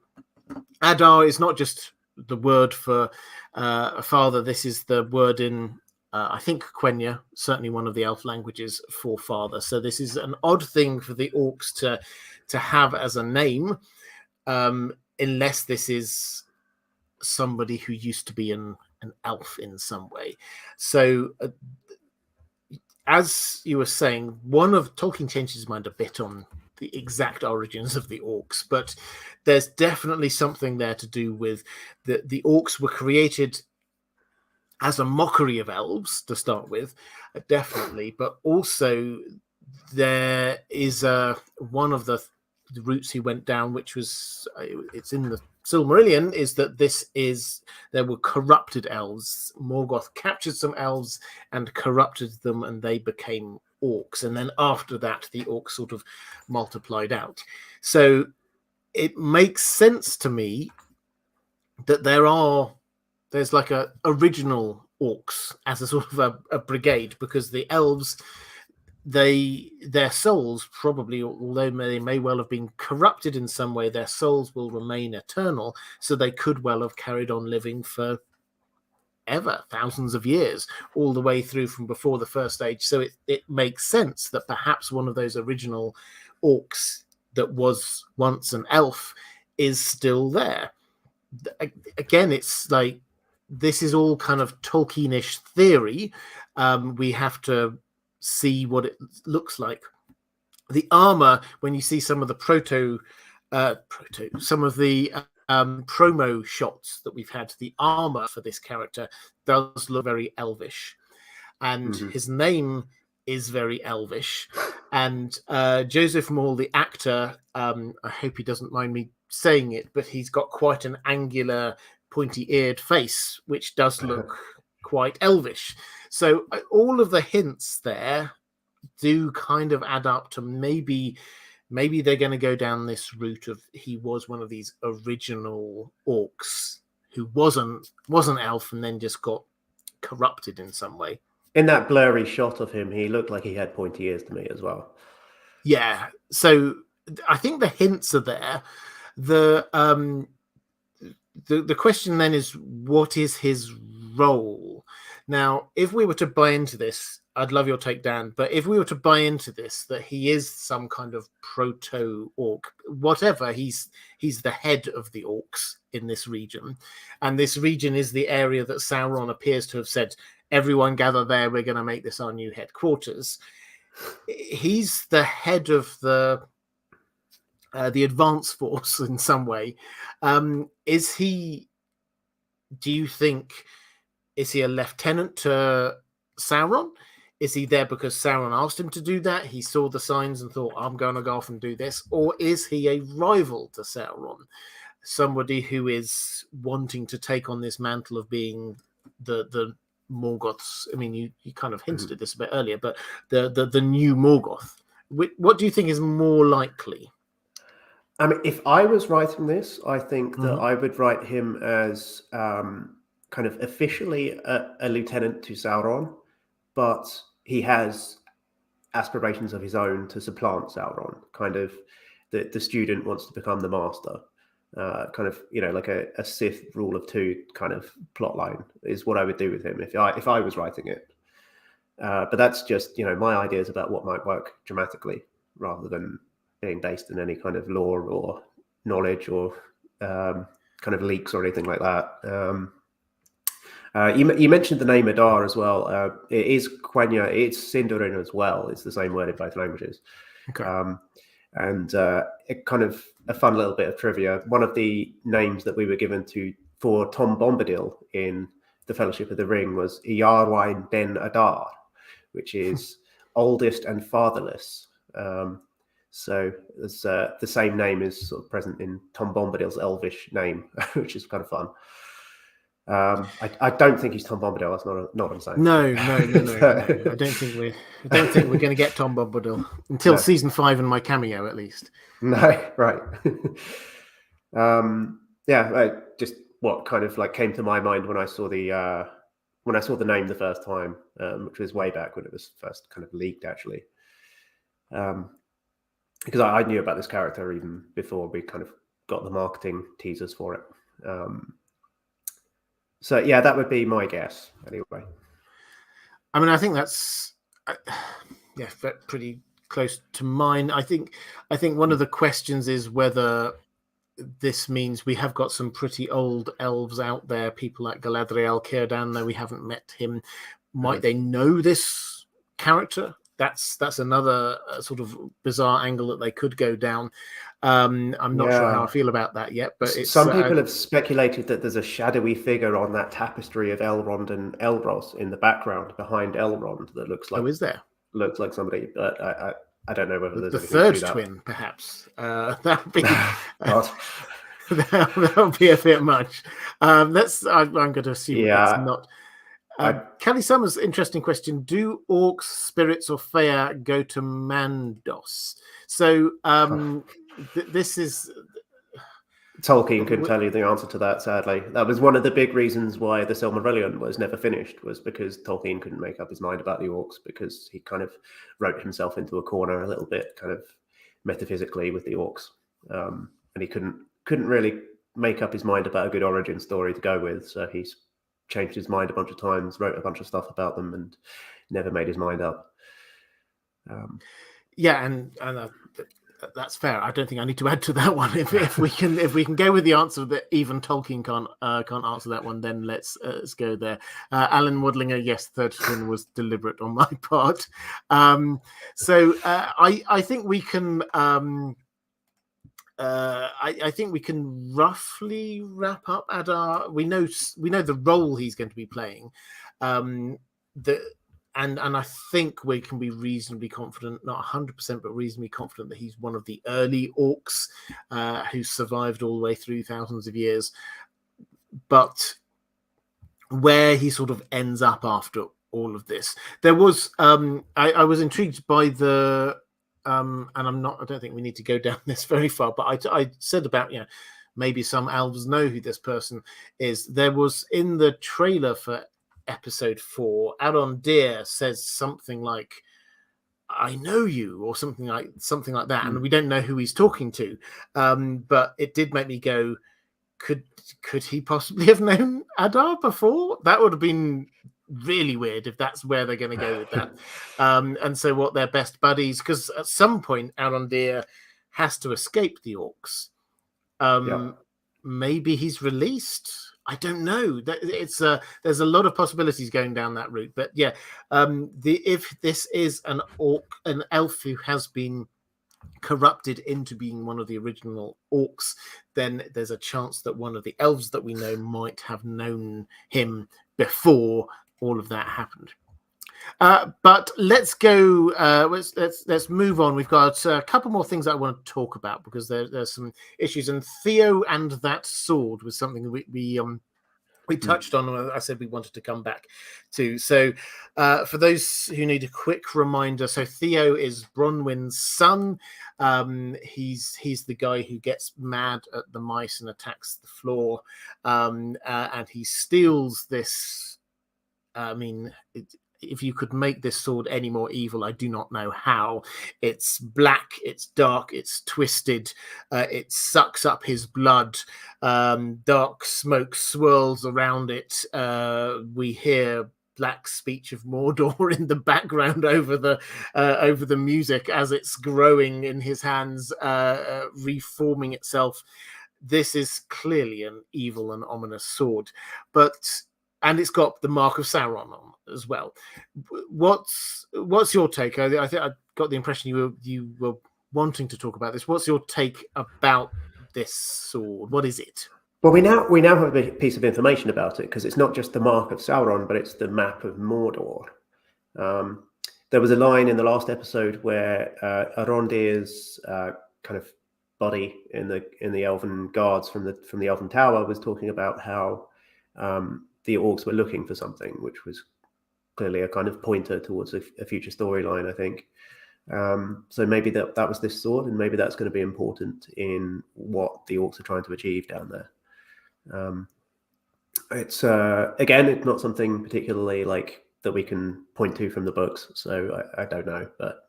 Adar is not just the word for a father. This is the word in I think Quenya, certainly one of the elf languages, for father. So this is an odd thing for the orcs to have as a name, unless this is somebody who used to be an elf in some way. So as you were saying, one of Tolkien changed his mind a bit on the exact origins of the orcs, but there's definitely something there to do with the orcs were created as a mockery of elves to start with, definitely, but also there is one of the routes he went down, which was it's in the Silmarillion, is that there were corrupted elves. Morgoth captured some elves and corrupted them, and they became orcs. And then after that, the orcs sort of multiplied out. So it makes sense to me that there's like a original orcs as a sort of a brigade, because the elves, their souls probably, although they may well have been corrupted in some way, their souls will remain eternal, so they could well have carried on living for ever, thousands of years, all the way through from before the first age. So it makes sense that perhaps one of those original orcs that was once an elf is still there. Again, it's like, this is all kind of Tolkienish theory. We have to see what it looks like. The armor, when you see some of the some of the promo shots that we've had, the armor for this character does look very elvish, and his name is very elvish. And Joseph Maul, the actor, I hope he doesn't mind me saying it, but he's got quite an angular, pointy-eared face, which does look quite elvish. So all of the hints there do kind of add up to maybe they're going to go down this route of he was one of these original orcs who was an elf and then just got corrupted in some way. In that blurry shot of him, he looked like he had pointy ears to me as well. Yeah, so I think the hints are there. The question then is, what is his role? Now, if we were to buy into this, I'd love your take, Dan, but if we were to buy into this, that he is some kind of proto-orc, whatever, he's the head of the orcs in this region, and this region is the area that Sauron appears to have said, everyone gather there, we're going to make this our new headquarters. He's the head of the advance force in some way. Is he, do you think, is he a lieutenant to Sauron? Is he there because Sauron asked him to do that? He saw the signs and thought, I'm going to go off and do this. Or is he a rival to Sauron? Somebody who is wanting to take on this mantle of being the Morgoths. I mean, you kind of hinted at this a bit earlier, but the new Morgoth. What do you think is more likely? I mean, if I was writing this, I think that I would write him as kind of officially a lieutenant to Sauron, but he has aspirations of his own to supplant Sauron. Kind of the student wants to become the master. Kind of, like a Sith rule of two kind of plot line is what I would do with him if I was writing it. But that's just, my ideas about what might work dramatically rather than being based in any kind of lore or knowledge or kind of leaks or anything like that. You mentioned the name Adar as well. It is Quenya, it's Sindarin as well. It's the same word in both languages. Okay. And it kind of a fun little bit of trivia. One of the names that we were given for Tom Bombadil in The Fellowship of the Ring was Iarwain ben Adar, which is oldest and fatherless. So it's the same name is sort of present in Tom Bombadil's elvish name, which is kind of fun. I don't think he's Tom Bombadil. That's not what I'm saying. No. I don't think we're going to get Tom Bombadil until season 5 and my cameo, at least. No, right. Just what kind of like came to my mind when I saw the name the first time, which was way back when it was first kind of leaked, actually. Because I knew about this character even before we kind of got the marketing teasers for it. So yeah, that would be my guess anyway. I mean, I think that's pretty close to mine. I think one of the questions is whether this means we have got some pretty old elves out there, people like Galadriel, Círdan, though we haven't met him. Might they know this character that's another sort of bizarre angle that they could go down. I'm not sure how I feel about that yet, but it's some people have speculated that there's a shadowy figure on that tapestry of Elrond and Elros in the background behind Elrond that looks like looks like somebody, but I don't know whether there's the anything third to that. Twin, perhaps. That would be God. that would be a bit much. I'm going to assume it's not. Kelly Summers, interesting question. Do orcs, spirits, or Fea go to Mandos? So this is... Tolkien couldn't tell you the answer to that, sadly. That was one of the big reasons why the Silmarillion was never finished, was because Tolkien couldn't make up his mind about the orcs, because he kind of wrote himself into a corner a little bit, kind of metaphysically with the orcs. And he couldn't really make up his mind about a good origin story to go with, so he's changed his mind a bunch of times, wrote a bunch of stuff about them, and never made his mind up. And that's fair. I don't think I need to add to that one. If we can go with the answer that even Tolkien can't answer that one, then let's go there. Alan Woodlinger, yes, third twin was deliberate on my part. So I think we can. I think we can roughly wrap up Adar. We know the role he's going to be playing. And I think we can be reasonably confident, not 100%, but reasonably confident that he's one of the early orcs who survived all the way through thousands of years. But where he sort of ends up after all of this, there was I was intrigued by the and I don't think we need to go down this very far, but I said about maybe some elves know who this person is. There was in the trailer for episode 4, Arondir says something like, "I know you," or something like that, and we don't know who he's talking to. But it did make me go, could he possibly have known Adar before? That would have been really weird if that's where they're going to go with that. And so what, they're best buddies? Because at some point Arondir has to escape the orcs. Maybe he's released. I don't know. There's a lot of possibilities going down that route. But yeah, if this is an elf who has been corrupted into being one of the original orcs, then there's a chance that one of the elves that we know might have known him before all of that happened. But let's go. Let's move on. We've got a couple more things I want to talk about, because there's some issues. And Theo and that sword was something we touched on. I said we wanted to come back to. So for those who need a quick reminder, so Theo is Bronwyn's son. He's the guy who gets mad at the mice and attacks the floor, and he steals this. If you could make this sword any more evil, I do not know how. It's black, it's dark, it's twisted, it sucks up his blood. Dark smoke swirls around it. We hear black speech of Mordor in the background over the music as it's growing in his hands, reforming itself. This is clearly an evil and ominous sword, and it's got the mark of Sauron on as well. What's your take? I think I got the impression you were wanting to talk about this. What's your take about this sword? What is it? Well, we now have a piece of information about it, because it's not just the mark of Sauron, but it's the map of Mordor. There was a line in the last episode where Arondir's kind of body in the Elven guards from the Elven Tower was talking about how the orcs were looking for something, which was clearly a kind of pointer towards a future storyline, I think. So maybe that was this sword, and maybe that's going to be important in what the orcs are trying to achieve down there. It's again, it's not something particularly like that we can point to from the books, so I don't know, but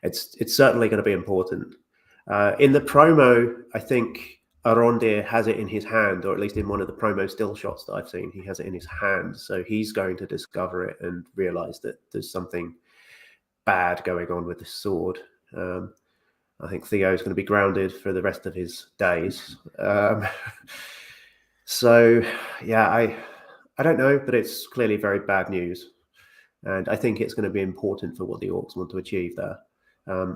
it's certainly going to be important. In the promo, I think Arondir has it in his hand, or at least in one of the promo still shots that I've seen, he has it in his hand. So he's going to discover it and realize that there's something bad going on with the sword. I think Theo is going to be grounded for the rest of his days. So yeah, I don't know, but it's clearly very bad news. And I think it's going to be important for what the orcs want to achieve there.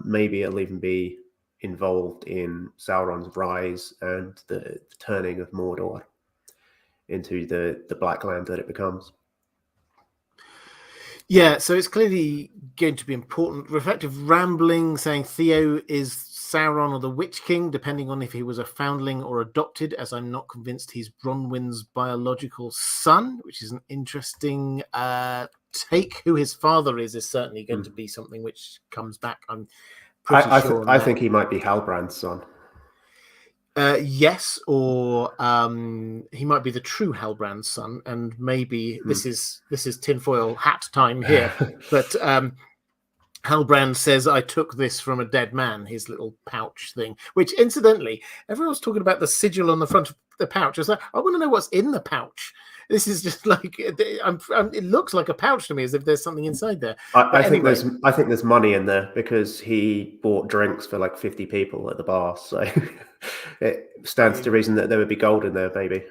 Maybe it'll even be involved in Sauron's rise and the turning of Mordor into the black land that it becomes. Yeah, so it's clearly going to be important. Reflective Rambling saying Theo is Sauron or the Witch King, depending on if he was a foundling or adopted, as I'm not convinced he's Bronwyn's biological son, which is an interesting take. Who his father is certainly going to be something which comes back. I'm pretty sure. I think he might be Halbrand's son. Yes, or he might be the true Halbrand's son, and maybe this is tinfoil hat time here. But Halbrand says, "I took this from a dead man." His little pouch thing, which incidentally, everyone's talking about the sigil on the front of the pouch. I was like, I want to know what's in the pouch. This is just like it looks like a pouch to me, as if there's something inside there. I think there's money in there because he bought drinks for like 50 people at the bar, so it stands to reason that there would be gold in there, maybe.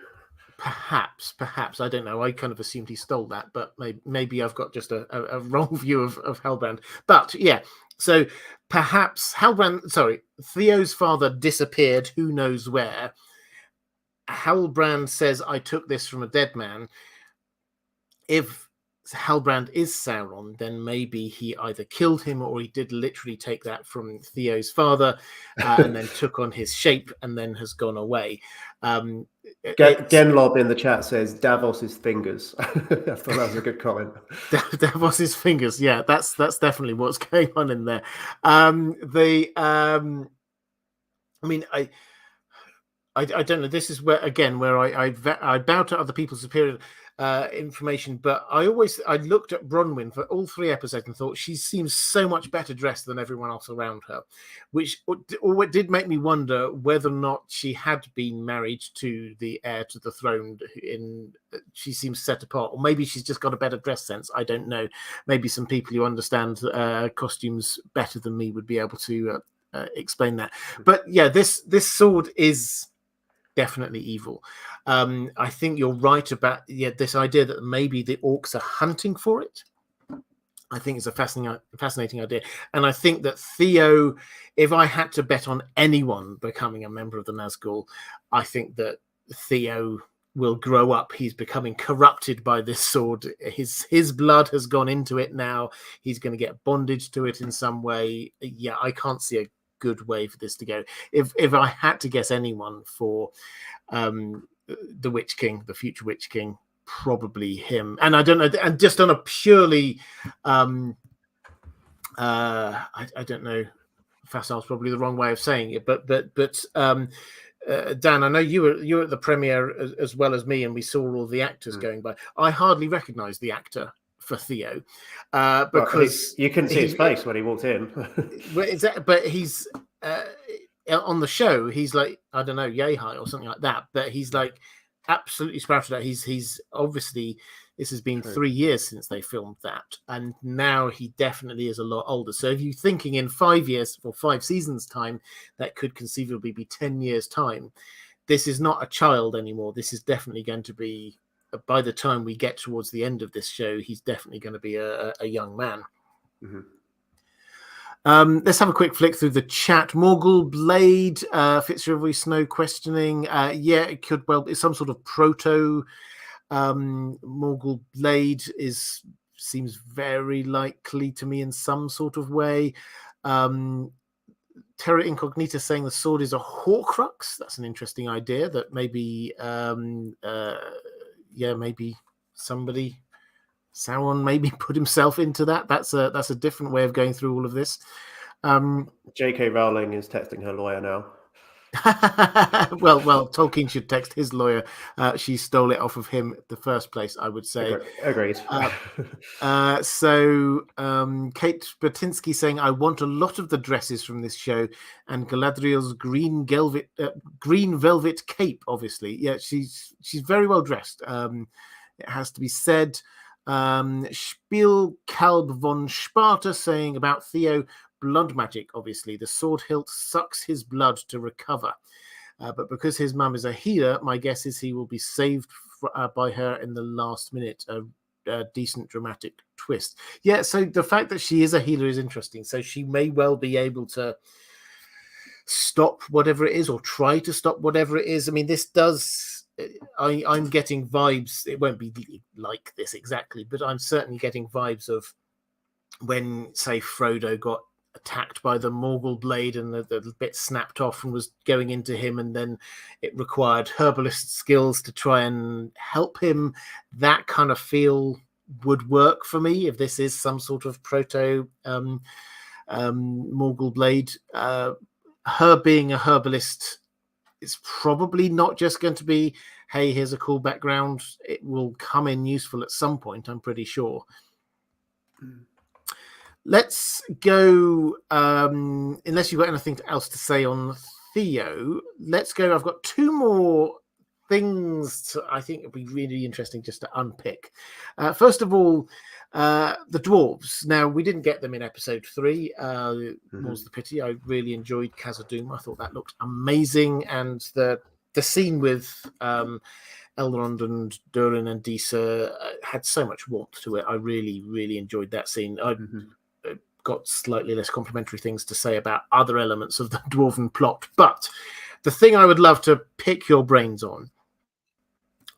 Perhaps I don't know. I kind of assumed he stole that, but maybe I've got just a wrong view of Halbrand. But yeah, so perhaps Theo's father disappeared. Who knows where? Halbrand says, "I took this from a dead man." If Halbrand is Sauron, then maybe he either killed him or he did literally take that from Theo's father and then took on his shape and then has gone away. Genlob in the chat says Davos's fingers. I thought that was a good comment. Davos's fingers, yeah, that's definitely what's going on in there. I don't know. This is where I bow to other people's superior information, but I looked at Bronwyn for all 3 episodes and thought she seems so much better dressed than everyone else around her, which did make me wonder whether or not she had been married to the heir to the throne. She seems set apart, or maybe she's just got a better dress sense. I don't know. Maybe some people who understand costumes better than me would be able to explain that. But yeah, this sword is definitely evil. I think you're right about this idea that maybe the orcs are hunting for it. I think it's a fascinating idea. And I think that Theo, if I had to bet on anyone becoming a member of the Nazgul, I think that Theo will grow up. He's becoming corrupted by this sword. His blood has gone into it now. He's going to get bonded to it in some way. Yeah, I can't see a good way for this to go. If I had to guess anyone for the Witch King, the future Witch King, probably him. And I don't know, and just on a purely I don't know, facile is probably the wrong way of saying it, but Dan, I know you were at the premiere as well as me, and we saw all the actors going by. I hardly recognized the actor for Theo because you couldn't see his face when he walked in. But he's on the show, he's like, I don't know, yay high or something like that, but he's like absolutely sprouted out. He's obviously, this has been 3 years since they filmed that, and now he definitely is a lot older. So if you're thinking in 5 years or 5 seasons time, that could conceivably be 10 years time. This is not a child anymore. This is definitely going to be, by the time we get towards the end of this show, he's definitely going to be a young man. Mm-hmm. Let's have a quick flick through the chat. Morgul Blade, Fitzgerald Snow questioning. Yeah, it could well be some sort of proto. Morgul Blade seems very likely to me in some sort of way. Terra Incognita saying the sword is a Horcrux. That's an interesting idea. That maybe, maybe somebody, Sauron, maybe put himself into that. That's a different way of going through all of this. J.K. Rowling is texting her lawyer now. well, Tolkien should text his lawyer. She stole it off of him in the first place, I would say. Agreed. So Kate Bertinsky saying, I want a lot of the dresses from this show, and Galadriel's green velvet cape, obviously. Yeah, she's very well dressed. It has to be said. Spielkalb von Sparta saying about Theo, blood magic, obviously. The sword hilt sucks his blood to recover. But because his mum is a healer, my guess is he will be saved by her in the last minute. decent dramatic twist. Yeah, so the fact that she is a healer is interesting. So she may well be able to stop whatever it is, or try to stop whatever it is. I mean, this does... I'm getting vibes. It won't be like this exactly, but I'm certainly getting vibes of when, say, Frodo got attacked by the Morgul blade and the bit snapped off and was going into him, and then it required herbalist skills to try and help him. That kind of feel would work for me if this is some sort of proto Morgul blade. Her being a herbalist is probably not just going to be, hey, here's a cool background. It will come in useful at some point, I'm pretty sure. Let's go, unless you've got anything else to say on Theo, let's go. I've got two more things I think would be really interesting just to unpick. First of all, the dwarves. Now, we didn't get them in episode 3. More's the pity. I really enjoyed Khazad-dûm. I thought that looked amazing. And the scene with Elrond and Durin and Disa had so much warmth to it. I really, really enjoyed that scene. I got slightly less complimentary things to say about other elements of the Dwarven plot. But the thing I would love to pick your brains on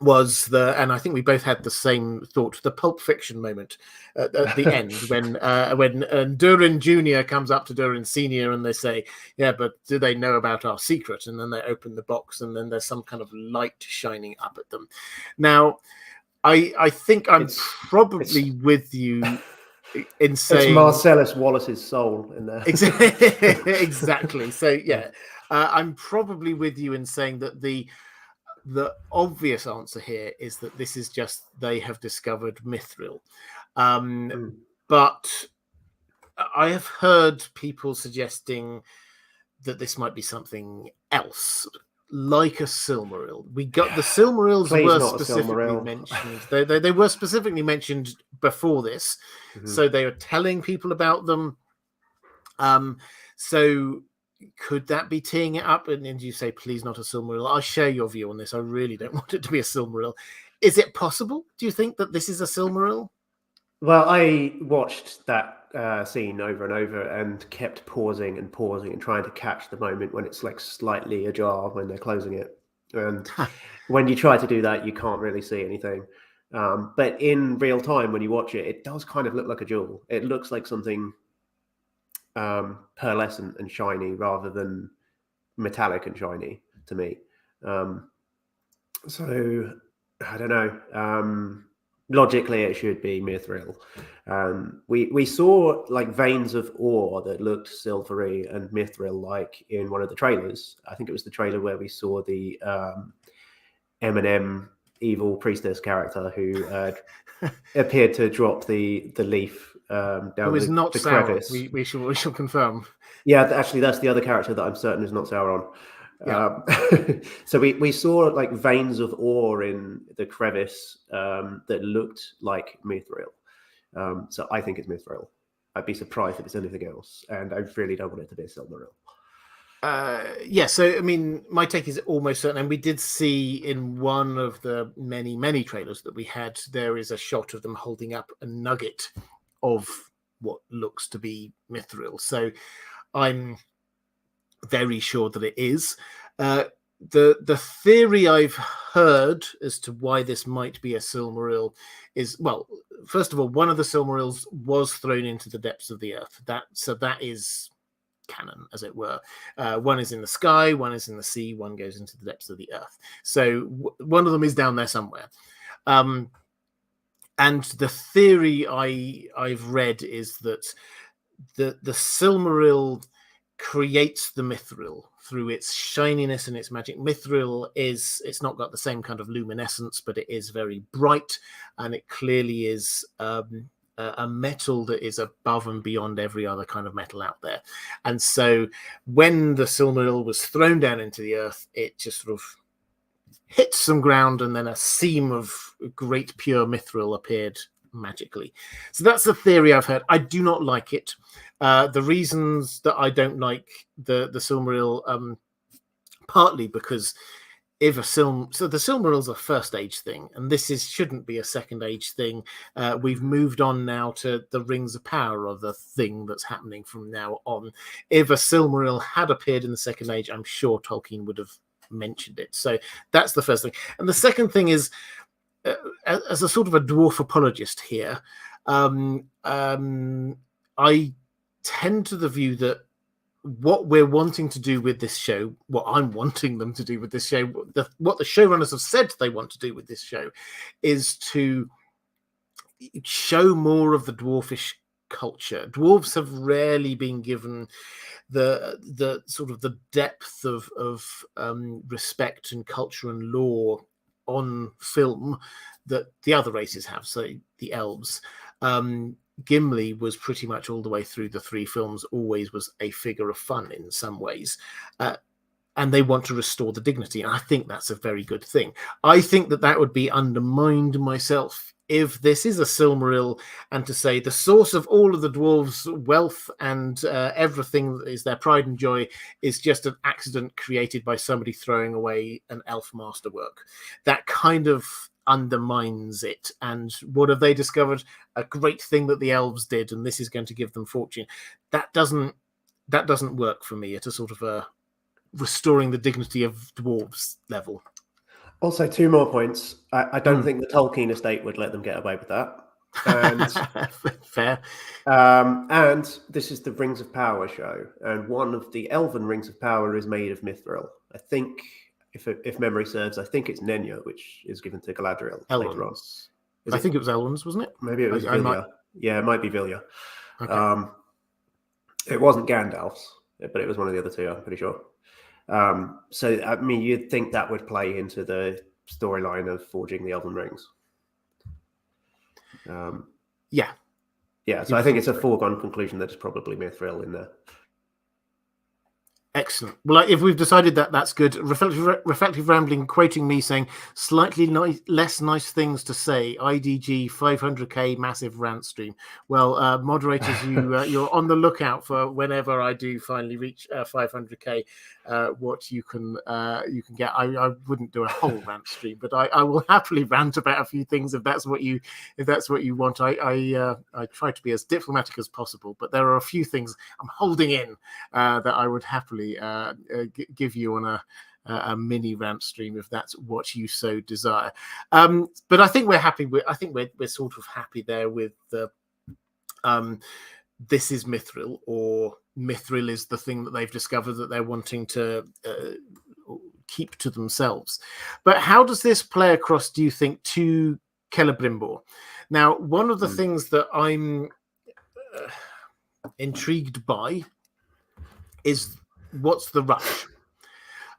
was and I think we both had the same thought, the Pulp Fiction moment at the end when Durin Jr. comes up to Durin Sr. and they say, yeah, but do they know about our secret? And then they open the box and then there's some kind of light shining up at them. Now, I think I'm probably with you in saying... It's Marcellus Wallace's soul in there. Exactly. So, yeah, I'm probably with you in saying that the obvious answer here is that this is just they have discovered Mithril. But I have heard people suggesting that this might be something else, like a Silmaril. We got the Silmarils were specifically mentioned. They were specifically mentioned before this, so they were telling people about them. So could that be teeing it up? And you say, please, not a Silmaril. I share your view on this. I really don't want it to be a Silmaril. Is it possible? Do you think that this is a Silmaril? Well, I watched that scene over and over and kept pausing and trying to catch the moment when it's like slightly ajar when they're closing it. And when you try to do that, you can't really see anything. But in real time, when you watch it, it does kind of look like a jewel. It looks like something pearlescent and shiny rather than metallic and shiny to me. So I don't know. Logically, it should be Mithril. We saw like veins of ore that looked silvery and Mithril-like in one of the trailers. I think it was the trailer where we saw the Eminem evil priestess character who appeared to drop the leaf down it was not the Sauron. crevice. We shall confirm. Yeah, actually, that's the other character that I'm certain is not Sauron. Yeah. So we saw like veins of ore in the crevice that looked like Mithril. So I think it's Mithril. I'd be surprised if it's anything else, and I really don't want it to be a Silmaril. Yeah, so I mean, my take is almost certain, and we did see in one of the many trailers that we had, there is a shot of them holding up a nugget of what looks to be Mithril. So I'm very sure that it is. The theory I've heard as to why this might be a Silmaril is, well, first of all, one of the Silmarils was thrown into the depths of the earth. That is canon, as it were. One is in the sky, one is in the sea, one goes into the depths of the earth. So one of them is down there somewhere. And the theory I've read is that the Silmaril creates the Mithril through its shininess and its magic. Mithril it's not got the same kind of luminescence, but it is very bright, and it clearly is a metal that is above and beyond every other kind of metal out there. And so when the Silmaril was thrown down into the earth, it just sort of hit some ground, and then a seam of great pure Mithril appeared magically. So that's the theory I've heard. I do not like it. The reasons that I don't like the Silmaril, partly because if so the Silmaril's a first age thing, and this shouldn't be a second age thing. We've moved on now to the Rings of Power, or the thing that's happening from now on. If a Silmaril had appeared in the second age, I'm sure Tolkien would have mentioned it. So that's the first thing. And the second thing is, as a sort of a dwarf apologist here, I tend to the view that what we're wanting to do with this show, what I'm wanting them to do with this show, what the showrunners have said they want to do with this show, is to show more of the dwarfish culture. Dwarves have rarely been given the sort of the depth of respect and culture and lore on film that the other races have. So the elves. Gimli was pretty much all the way through the 3 films always was a figure of fun in some ways, and they want to restore the dignity, and I think that's a very good thing. I think that would be undermined myself if this is a Silmaril, and to say the source of all of the dwarves' wealth and everything that is their pride and joy is just an accident created by somebody throwing away an elf masterwork. That kind of undermines it. And what have they discovered? A great thing that the elves did, and this is going to give them fortune. That doesn't work for me at a sort of a restoring the dignity of dwarves level. Also, 2 more points. I don't think the Tolkien estate would let them get away with that. And, fair. And this is the Rings of Power show, and one of the elven Rings of Power is made of mithril. I think, if memory serves, I think it's Nenya, which is given to Galadriel later on. I think it was Elrond's, wasn't it? Maybe it was Vilya. Yeah, it might be Vilya. Okay. It wasn't Gandalf's, but it was one of the other 2, I'm pretty sure. So, I mean, you'd think that would play into the storyline of forging the Elven Rings. Yeah. So I think it's a foregone conclusion that it's probably mithril in there. Excellent. Well, if we've decided that, that's good. Reflective rambling, quoting me saying slightly less nice things to say. IDG 500k massive rant stream. Well, moderators, you're on the lookout for whenever I do finally reach 500k. What you can get. I wouldn't do a whole rant stream, but I will happily rant about a few things if that's what you want. I try to be as diplomatic as possible, but there are a few things I'm holding in that I would happily give you on a mini rant stream if that's what you so desire. But I think we're happy. We're sort of happy there with the this is mithril, or mithril is the thing that they've discovered that they're wanting to keep to themselves. But how does this play across, do you think, to Celebrimbor? Now, one of the things that I'm intrigued by is what's the rush.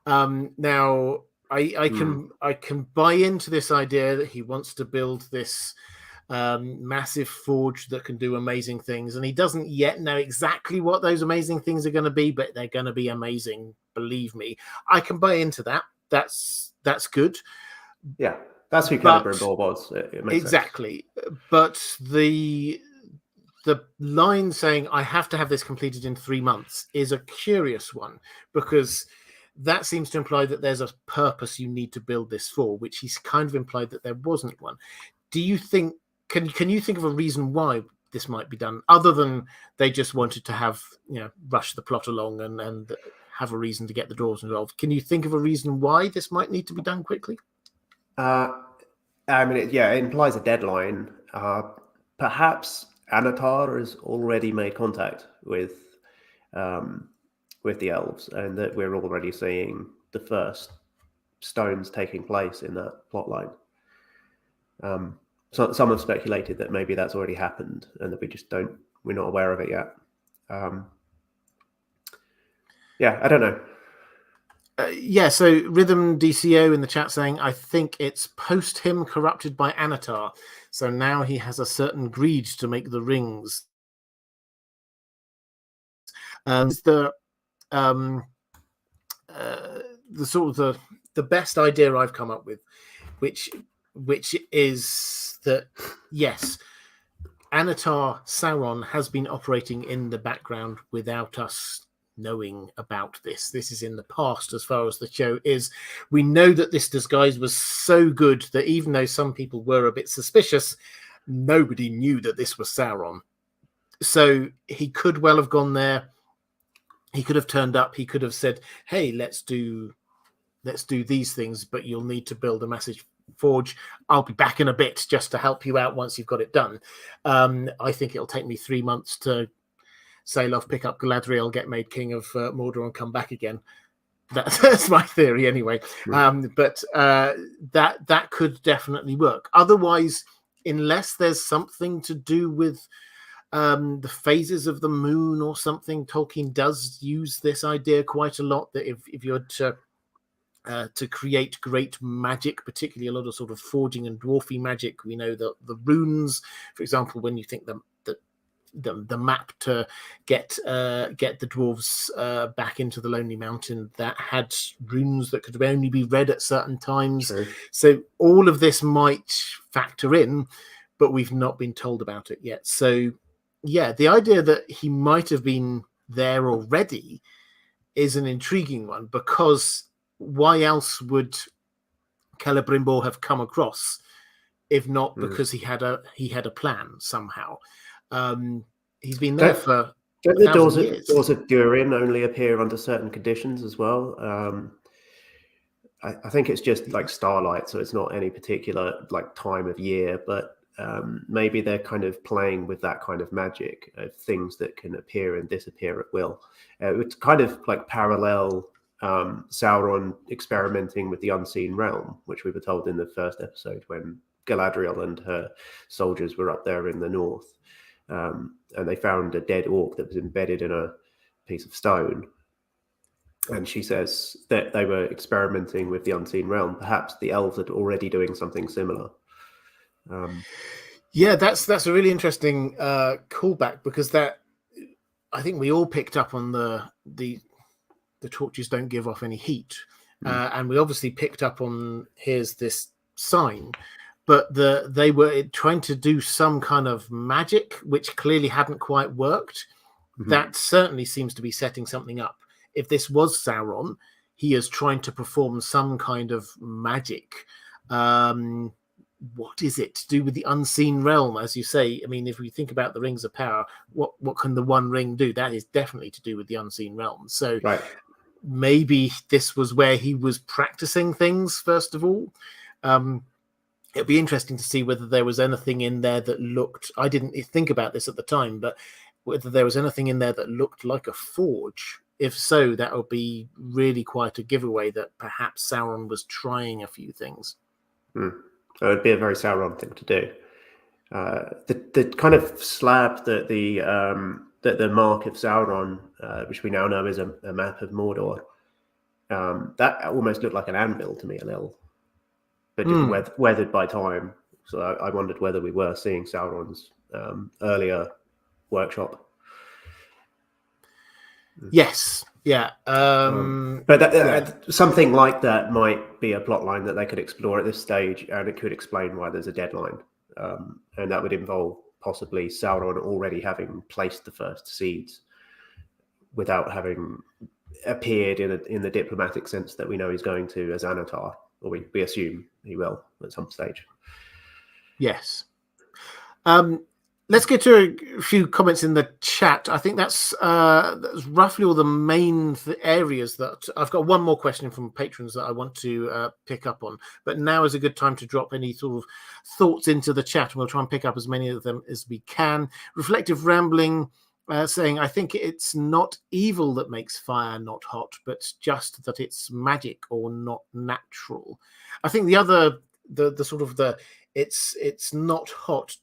Now, I can buy into this idea that he wants to build this massive forge that can do amazing things, and he doesn't yet know exactly what those amazing things are going to be, but they're going to be amazing. Believe me, I can buy into that. That's good. Yeah, that's who Celebrimbor was. It makes exactly sense. But the line saying I have to have this completed in 3 months is a curious one, because that seems to imply that there's a purpose you need to build this for, which he's kind of implied that there wasn't one. Do you think, can you think of a reason why this might be done, other than they just wanted to have, rush the plot along and have a reason to get the dwarves involved? Can you think of a reason why this might need to be done quickly? I mean, it implies a deadline. Perhaps Anatar has already made contact with the elves, and that we're already seeing the first stones taking place in that plotline. So some have speculated that maybe that's already happened, and that we're not aware of it yet. I don't know. So Rhythm DCO in the chat saying, I think it's post him corrupted by Anatar. So now he has a certain greed to make the rings. The sort of the best idea I've come up with, which is that, yes, Anatar Sauron has been operating in the background without us knowing about this. This is in the past as far as the show is. We know that this disguise was so good that even though some people were a bit suspicious, nobody knew that this was Sauron. So he could well have gone there. He could have turned up. He could have said, hey, let's do these things, but you'll need to build a massive forge. I'll be back in a bit just to help you out once you've got it done. I think it'll take me 3 months to sail off, pick up Galadriel, get made king of Mordor, and come back again. That's my theory anyway. But that could definitely work. Otherwise, unless there's something to do with the phases of the moon or something, Tolkien does use this idea quite a lot, that if you're to create great magic, particularly a lot of sort of forging and dwarfy magic, we know that the runes, for example, when you think the map to get the dwarves back into the Lonely Mountain, that had runes that could only be read at certain times. True. So all of this might factor in, but we've not been told about it yet. So yeah, the idea that he might have been there already is an intriguing one, because why else would Celebrimbor have come across if not because he had a plan somehow? He's been there for don't the 1,000 years. doors of Durin only appear under certain conditions as well? I think it's just like starlight, so it's not any particular like time of year, but maybe they're kind of playing with that kind of magic of things that can appear and disappear at will. It's kind of like parallel Sauron experimenting with the unseen realm, which we were told in the first episode when Galadriel and her soldiers were up there in the north, and they found a dead orc that was embedded in a piece of stone. And she says that they were experimenting with the unseen realm. Perhaps the elves are already doing something similar. Yeah, that's a really interesting callback, because that, I think we all picked up on the torches don't give off any heat, and we obviously picked up on here's this sign, but they were trying to do some kind of magic which clearly hadn't quite worked. That certainly seems to be setting something up. If this was Sauron, he is trying to perform some kind of magic. What is it to do with the unseen realm, as you say? I mean, if we think about the rings of power, what can the One Ring do? That is definitely to do with the unseen realm. So maybe this was where he was practicing things, first of all. It'd be interesting to see whether there was anything in there that looked, I didn't think about this at the time, but whether there was anything in there that looked like a forge. If so, that would be really quite a giveaway that perhaps Sauron was trying a few things. It would be a very Sauron thing to do. The kind of slab that the mark of Sauron, which we now know is a map of Mordor, that almost looked like an anvil to me a little, but just weathered by time. So I wondered whether we were seeing Sauron's earlier workshop. Yes, yeah. But something like that might be a plot line that they could explore at this stage, and it could explain why there's a deadline. And that would involve possibly Sauron already having placed the first seeds without having appeared in the diplomatic sense that we know he's going to as Anatar, or we assume he will at some stage. Yes. Let's get to a few comments in the chat. I think that's roughly all the main areas that I've got. One more question from patrons that I want to pick up on, but now is a good time to drop any sort of thoughts into the chat, and we'll try and pick up as many of them as we can. Reflective Rambling saying, I think it's not evil that makes fire not hot, but just that it's magic or not natural. I think the other, the sort of the it's not hot,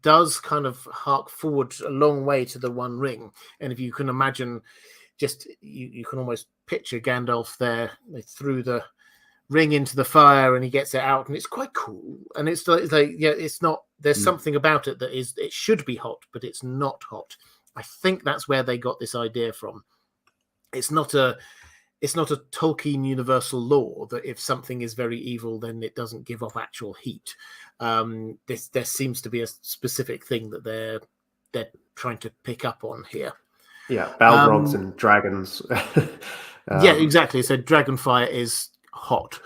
does kind of hark forward a long way to the One Ring. And if you can imagine, just you can almost picture Gandalf there. They threw the ring into the fire and he gets it out, and it's quite cool. And it's like yeah, it's not, there's something about it that is, it should be hot, but it's not hot. I think that's where they got this idea from. It's not a Tolkien universal law that if something is very evil, then it doesn't give off actual heat. There seems to be a specific thing that they're trying to pick up on here. Yeah, Balrogs and dragons. Yeah, exactly. So Dragonfire is hot.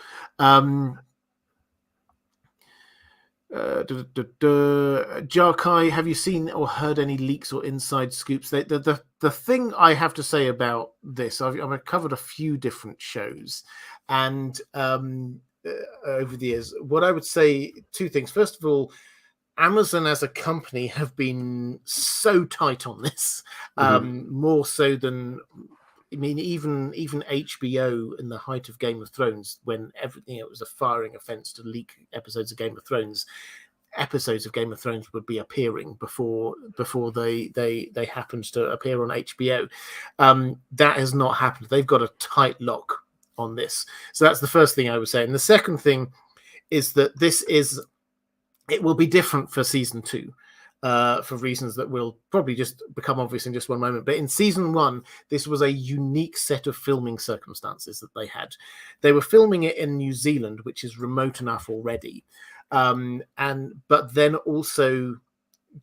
Jarkai, have you seen or heard any leaks or inside scoops? The thing I have to say about this, I've covered a few different shows, and over the years, what I would say, two things. First of all, Amazon as a company have been so tight on this, more so than, I mean, even HBO in the height of Game of Thrones, when everything, it was a firing offense to leak episodes of Game of Thrones. Episodes of Game of Thrones would be appearing before they happened to appear on HBO. That has not happened. They've got a tight lock on this. So that's the first thing I would say. And the second thing is that it will be different for season 2. For reasons that will probably just become obvious in just one moment. But in season 1, this was a unique set of filming circumstances that they had. They were filming it in New Zealand, which is remote enough already. But then also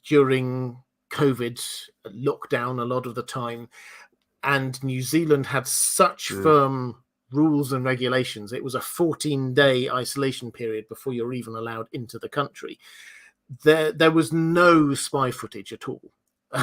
during COVID lockdown a lot of the time, and New Zealand had such firm rules and regulations. It was a 14-day isolation period before you're even allowed into the country. There was no spy footage at all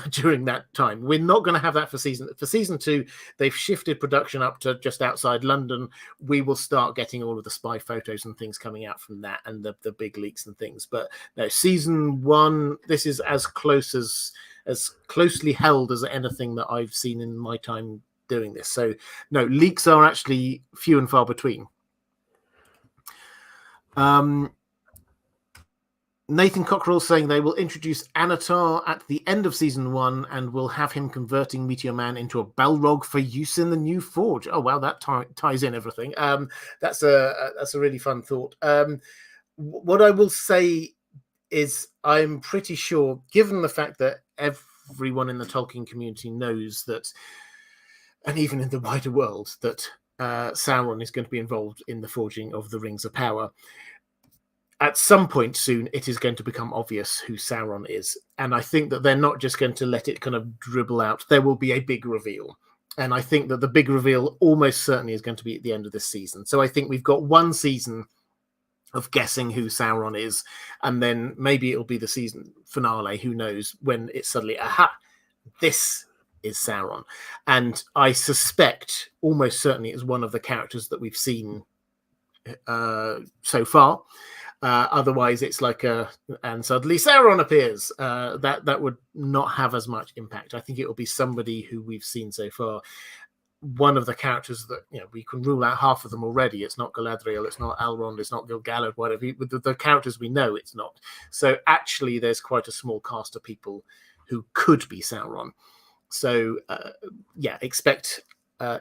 during that time. We're not going to have that for season 2. They've shifted production up to just outside London. We will start getting all of the spy photos and things coming out from that, and the big leaks and things. But no, season 1, this is as closely held as anything that I've seen in my time doing this. So no, leaks are actually few and far between. Nathan Cockrell saying they will introduce Anatar at the end of season 1 and will have him converting Meteor Man into a Balrog for use in the new Forge. Oh wow, that ties in everything. That's a really fun thought. What I will say is I'm pretty sure, given the fact that everyone in the Tolkien community knows that, and even in the wider world, that Sauron is going to be involved in the forging of the Rings of Power, at some point soon, it is going to become obvious who Sauron is. And I think that they're not just going to let it kind of dribble out. There will be a big reveal. And I think that the big reveal almost certainly is going to be at the end of this season. So I think we've got one season of guessing who Sauron is. And then maybe it'll be the season finale, who knows, when it's suddenly, aha, this is Sauron. And I suspect almost certainly is one of the characters that we've seen so far. Otherwise, it's like and suddenly Sauron appears. That would not have as much impact. I think it will be somebody who we've seen so far. One of the characters that we can rule out half of them already. It's not Galadriel. It's not Elrond. It's not Gil-galad. Whatever. The characters we know, it's not. So actually, there's quite a small cast of people who could be Sauron. So expect a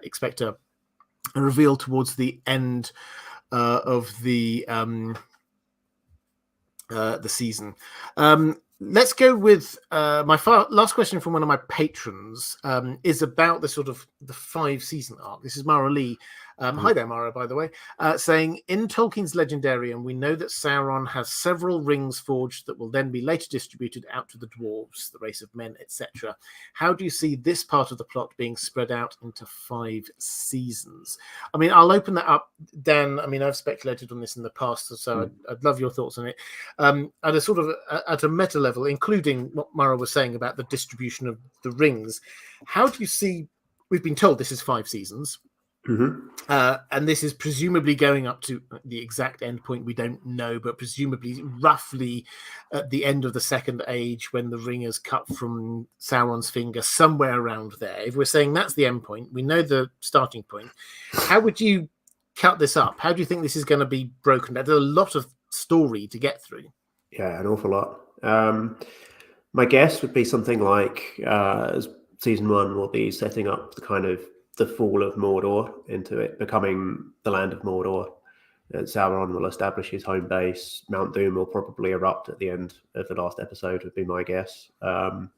reveal towards the end of the season. Let's go with my last question from one of my patrons is about the sort of the 5-season arc. This is Mara Lee. Hi there, Mara, by the way, saying, in Tolkien's Legendarium, we know that Sauron has several rings forged that will then be later distributed out to the dwarves, the race of men, etc. How do you see this part of the plot being spread out into 5 seasons? I mean, I'll open that up, Dan. I mean, I've speculated on this in the past, so I'd love your thoughts on it. At a sort of at a meta level, including what Mara was saying about the distribution of the rings, how do you see? We've been told this is 5 seasons. And this is presumably going up to the exact end point we don't know, but presumably roughly at the end of the Second Age, when the ring is cut from Sauron's finger, somewhere around there. If we're saying that's the end point, we know the starting point. How would you cut this up? How do you think this is going to be broken down? There's a lot of story to get through. Yeah, an awful lot. My guess would be something like season 1 will be setting up the kind of the fall of Mordor into it becoming the land of Mordor. And Sauron will establish his home base. Mount Doom will probably erupt at the end of the last episode, would be my guess. And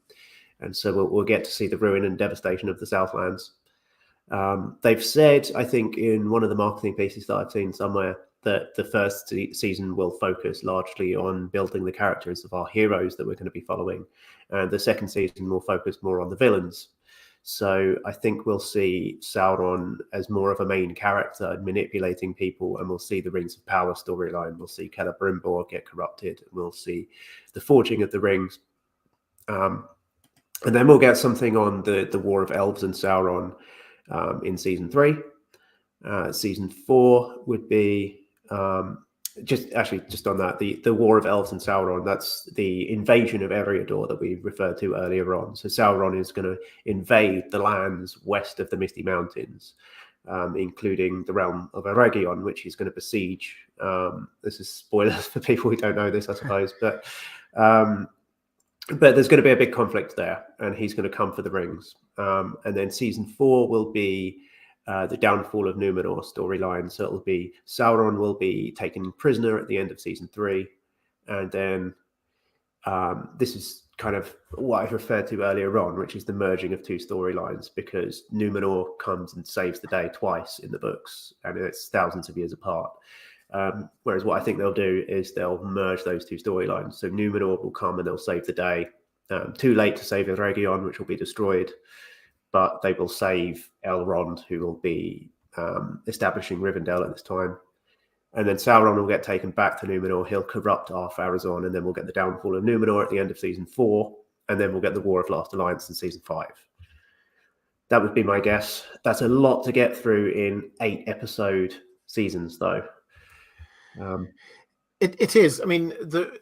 so we'll get to see the ruin and devastation of the Southlands. They've said, I think, in one of the marketing pieces that I've seen somewhere, that the first season will focus largely on building the characters of our heroes that we're going to be following. And the second season will focus more on the villains. So I think we'll see Sauron as more of a main character manipulating people, and we'll see the Rings of Power storyline. We'll see Celebrimbor get corrupted, and we'll see the forging of the rings. And then we'll get something on the War of Elves and Sauron in season 3. Season 4 would be just on that, the War of Elves and Sauron. That's the invasion of Eriador that we referred to earlier on. So Sauron is going to invade the lands west of the Misty Mountains, including the realm of Eregion, which he's going to besiege. This is spoilers for people who don't know this, I suppose, but there's going to be a big conflict there, and he's going to come for the rings. And then season 4 will be the downfall of Numenor storyline. So it'll be Sauron will be taken prisoner at the end of season 3, and then this is kind of what I referred to earlier on, which is the merging of two storylines, because Numenor comes and saves the day twice in the books, and it's thousands of years apart. Whereas what I think they'll do is they'll merge those two storylines. So Numenor will come and they'll save the day. Too late to save Eregion, which will be destroyed, but they will save Elrond, who will be establishing Rivendell at this time. And then Sauron will get taken back to Numenor. He'll corrupt Ar-Pharazôn, and then we'll get the downfall of Numenor at the end of season 4, and then we'll get the War of Last Alliance in season 5. That would be my guess. That's a lot to get through in 8-episode seasons, though. It is. I mean, the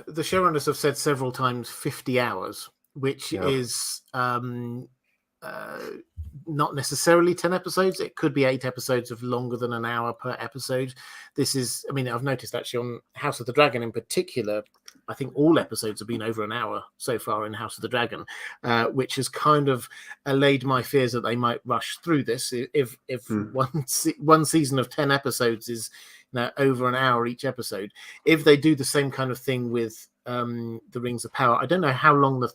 showrunners have said several times 50 hours, which is not necessarily 10 episodes. It could be 8 episodes of longer than an hour per episode. This is, I mean, I've noticed actually on House of the Dragon in particular, I think all episodes have been over an hour so far in House of the Dragon, which has kind of allayed my fears that they might rush through this. If one season of 10 episodes is over an hour each episode, if they do the same kind of thing with the Rings of Power, I don't know how long the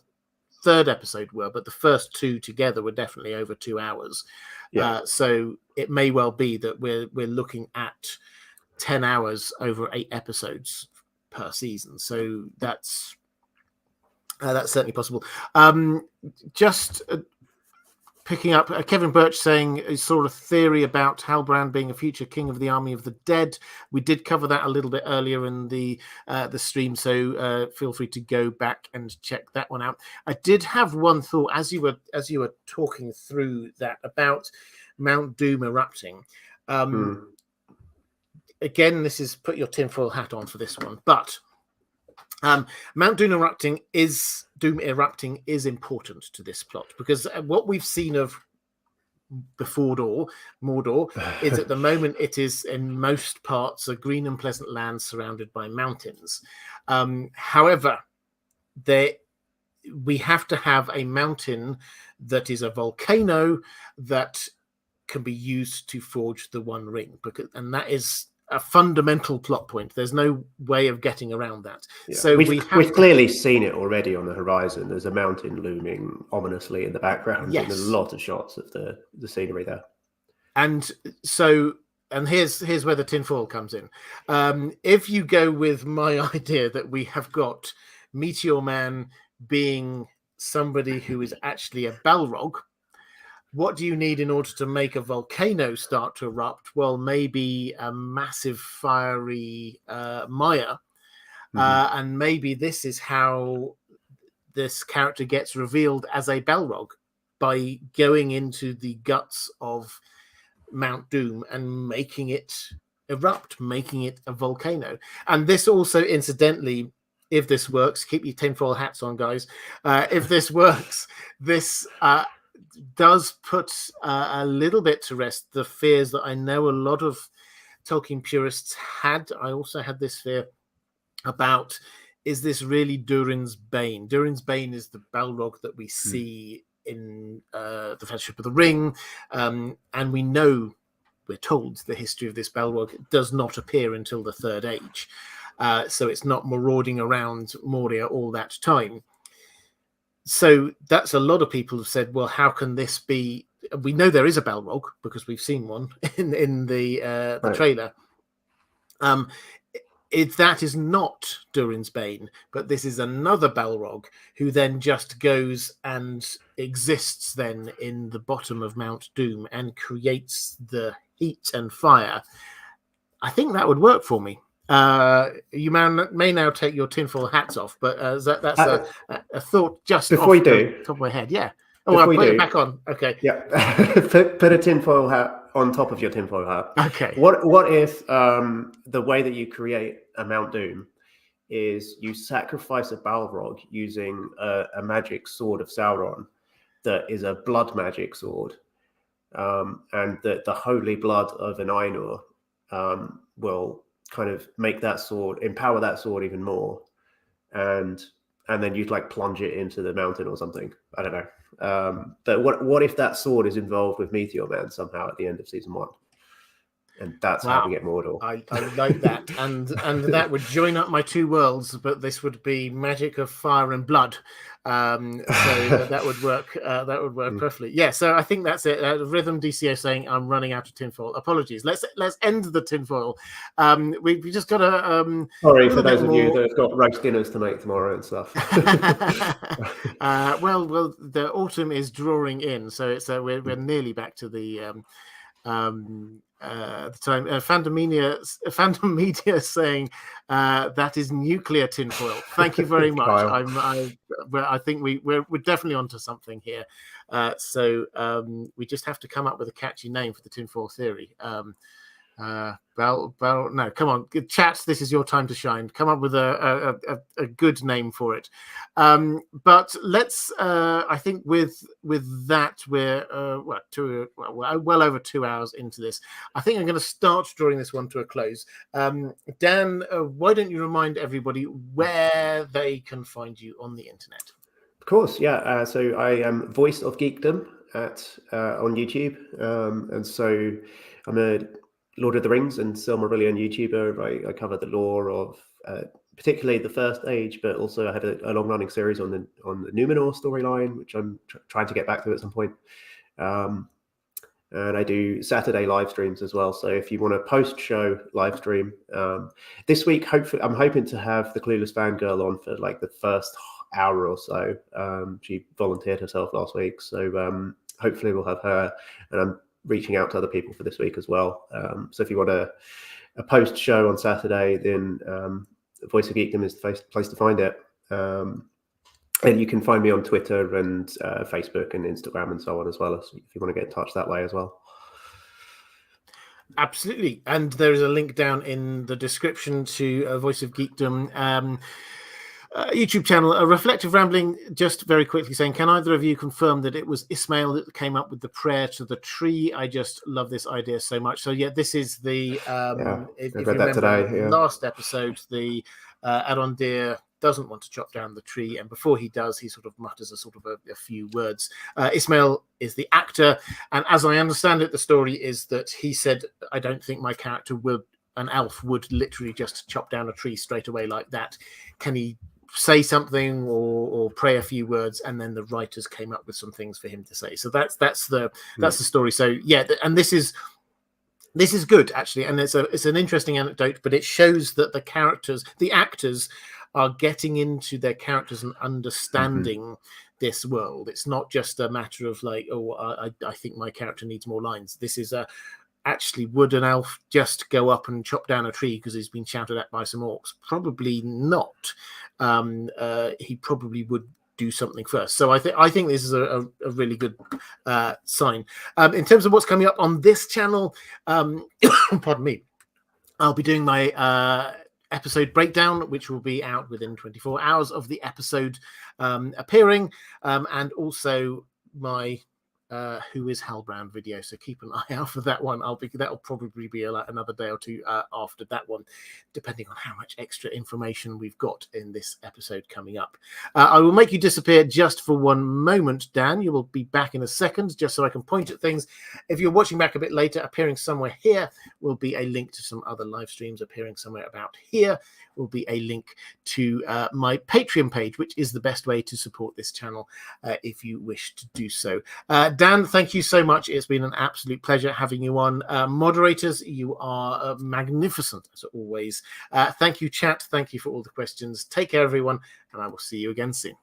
third episode were, but the first 2 together were definitely over 2 hours. So it may well be that we're looking at 10 hours over 8 episodes per season. So that's certainly possible. Just picking up Kevin Birch saying a sort of theory about Halbrand being a future king of the army of the dead. We did cover that a little bit earlier in the stream, so feel free to go back and check that one out. I did have one thought as you were talking through that about Mount Doom erupting. Again, this is put your tinfoil hat on for this one, but Mount Doom erupting is important to this plot, because what we've seen of before Mordor is at the moment it is in most parts a green and pleasant land surrounded by mountains. However, we have to have a mountain that is a volcano that can be used to forge the One Ring, and that is a fundamental plot point. There's no way of getting around that. So we've clearly seen it already on the horizon. There's a mountain looming ominously in the background, and a lot of shots of the scenery there. And here's where the tinfoil comes in. If you go with my idea that we have got Meteor Man being somebody who is actually a Balrog, what do you need in order to make a volcano start to erupt? Well, maybe a massive fiery mire. And maybe this is how this character gets revealed as a Balrog, by going into the guts of Mount Doom and making it erupt, making it a volcano. And this also, incidentally, if this works, keep your tinfoil hats on, guys. If this works, this does put a little bit to rest the fears that I know a lot of Tolkien purists had. I also had this fear about, is this really Durin's Bane? Durin's Bane is the Balrog that we see in the Fellowship of the Ring, and we're told the history of this Balrog does not appear until the Third Age, so it's not marauding around Moria all that time. So that's a lot of people have said, well, how can this be? We know there is a Balrog because we've seen one in the trailer. that is not Durin's Bane, but this is another Balrog who then just goes and exists then in the bottom of Mount Doom and creates the heat and fire. I think that would work for me. You may now take your tinfoil hats off, but that's a thought just before off you do, the top of my head. Yeah. Oh, I'll put it back on. Okay. Yeah. put a tinfoil hat on top of your tinfoil hat. Okay. What if the way that you create a Mount Doom is you sacrifice a Balrog using a magic sword of Sauron that is a blood magic sword, and that the holy blood of an Ainur will kind of make that sword, empower that sword even more, and then you'd like plunge it into the mountain or something. I don't know. But what if that sword is involved with Meteor Man somehow at the end of season 1? And that's how we get Mordor. I like that, and that would join up my two worlds, but this would be magic of fire and blood. So that would work. That would work perfectly. Yeah. So I think that's it. Rhythm DCO saying I'm running out of tinfoil. Apologies. Let's end the tinfoil. We just got to. Sorry for those of you that have got roast dinners to make tomorrow and stuff. Well, the autumn is drawing in, so it's we're nearly back to the time. Phantom Media saying that is nuclear tinfoil. Thank you very much. I think we're definitely onto something here. So we just have to come up with a catchy name for the tinfoil theory. No, come on, chat. This is your time to shine. Come up with a good name for it. But let's. I think with that we're well over 2 hours into this. I think I'm going to start drawing this one to a close. Dan, why don't you remind everybody where they can find you on the internet? Of course, yeah. So I am Voice of Geekdom on YouTube, and so I'm a Lord of the Rings and Silmarillion YouTuber. I cover the lore of particularly the First Age, but also I had a long-running series on the Numenor storyline, which I'm trying to get back to at some point. And I do Saturday live streams as well. So if you want a post-show live stream, this week, hopefully, I'm hoping to have the Clueless Fangirl on for like the first hour or so. She volunteered herself last week, so hopefully we'll have her. And I'm reaching out to other people for this week as well. So if you want a post show on Saturday, then Voice of Geekdom is the place to find it. And you can find me on Twitter and Facebook and Instagram and so on as well, if you want to get in touch that way as well. Absolutely. And there is a link down in the description to Voice of Geekdom YouTube channel. A reflective rambling, just very quickly saying, can either of you confirm that it was Ismail that came up with the prayer to the tree? I just love this idea so much. So yeah, this is the if you remember today, last episode, the Arondir doesn't want to chop down the tree, and before he does, he sort of mutters a few words. Ismail is the actor, and as I understand it, the story is that he said, I don't think my character an elf would literally just chop down a tree straight away like that. Can he say something or pray a few words? And then the writers came up with some things for him to say. So that's the story. So yeah, and this is good actually, and it's an interesting anecdote, but it shows that the actors are getting into their characters and understanding this world. It's not just a matter of like, I think my character needs more lines. This is actually, would an elf just go up and chop down a tree because he's been shouted at by some orcs? Probably not. He probably would do something first. So I think this is a really good sign. In terms of what's coming up on this channel, pardon me, I'll be doing my episode breakdown, which will be out within 24 hours of the episode appearing, and also my Who is Halbrand video. So keep an eye out for that one. That'll probably be another day or two after that one, depending on how much extra information we've got in this episode coming up. I will make you disappear just for one moment, Dan. You will be back in a second, just so I can point at things. If you're watching back a bit later, appearing somewhere here will be a link to some other live streams. Appearing somewhere about here will be a link to my Patreon page, which is the best way to support this channel if you wish to do so. Dan, thank you so much. It's been an absolute pleasure having you on. Moderators, you are magnificent as always. Thank you, chat. Thank you for all the questions. Take care, everyone, and I will see you again soon.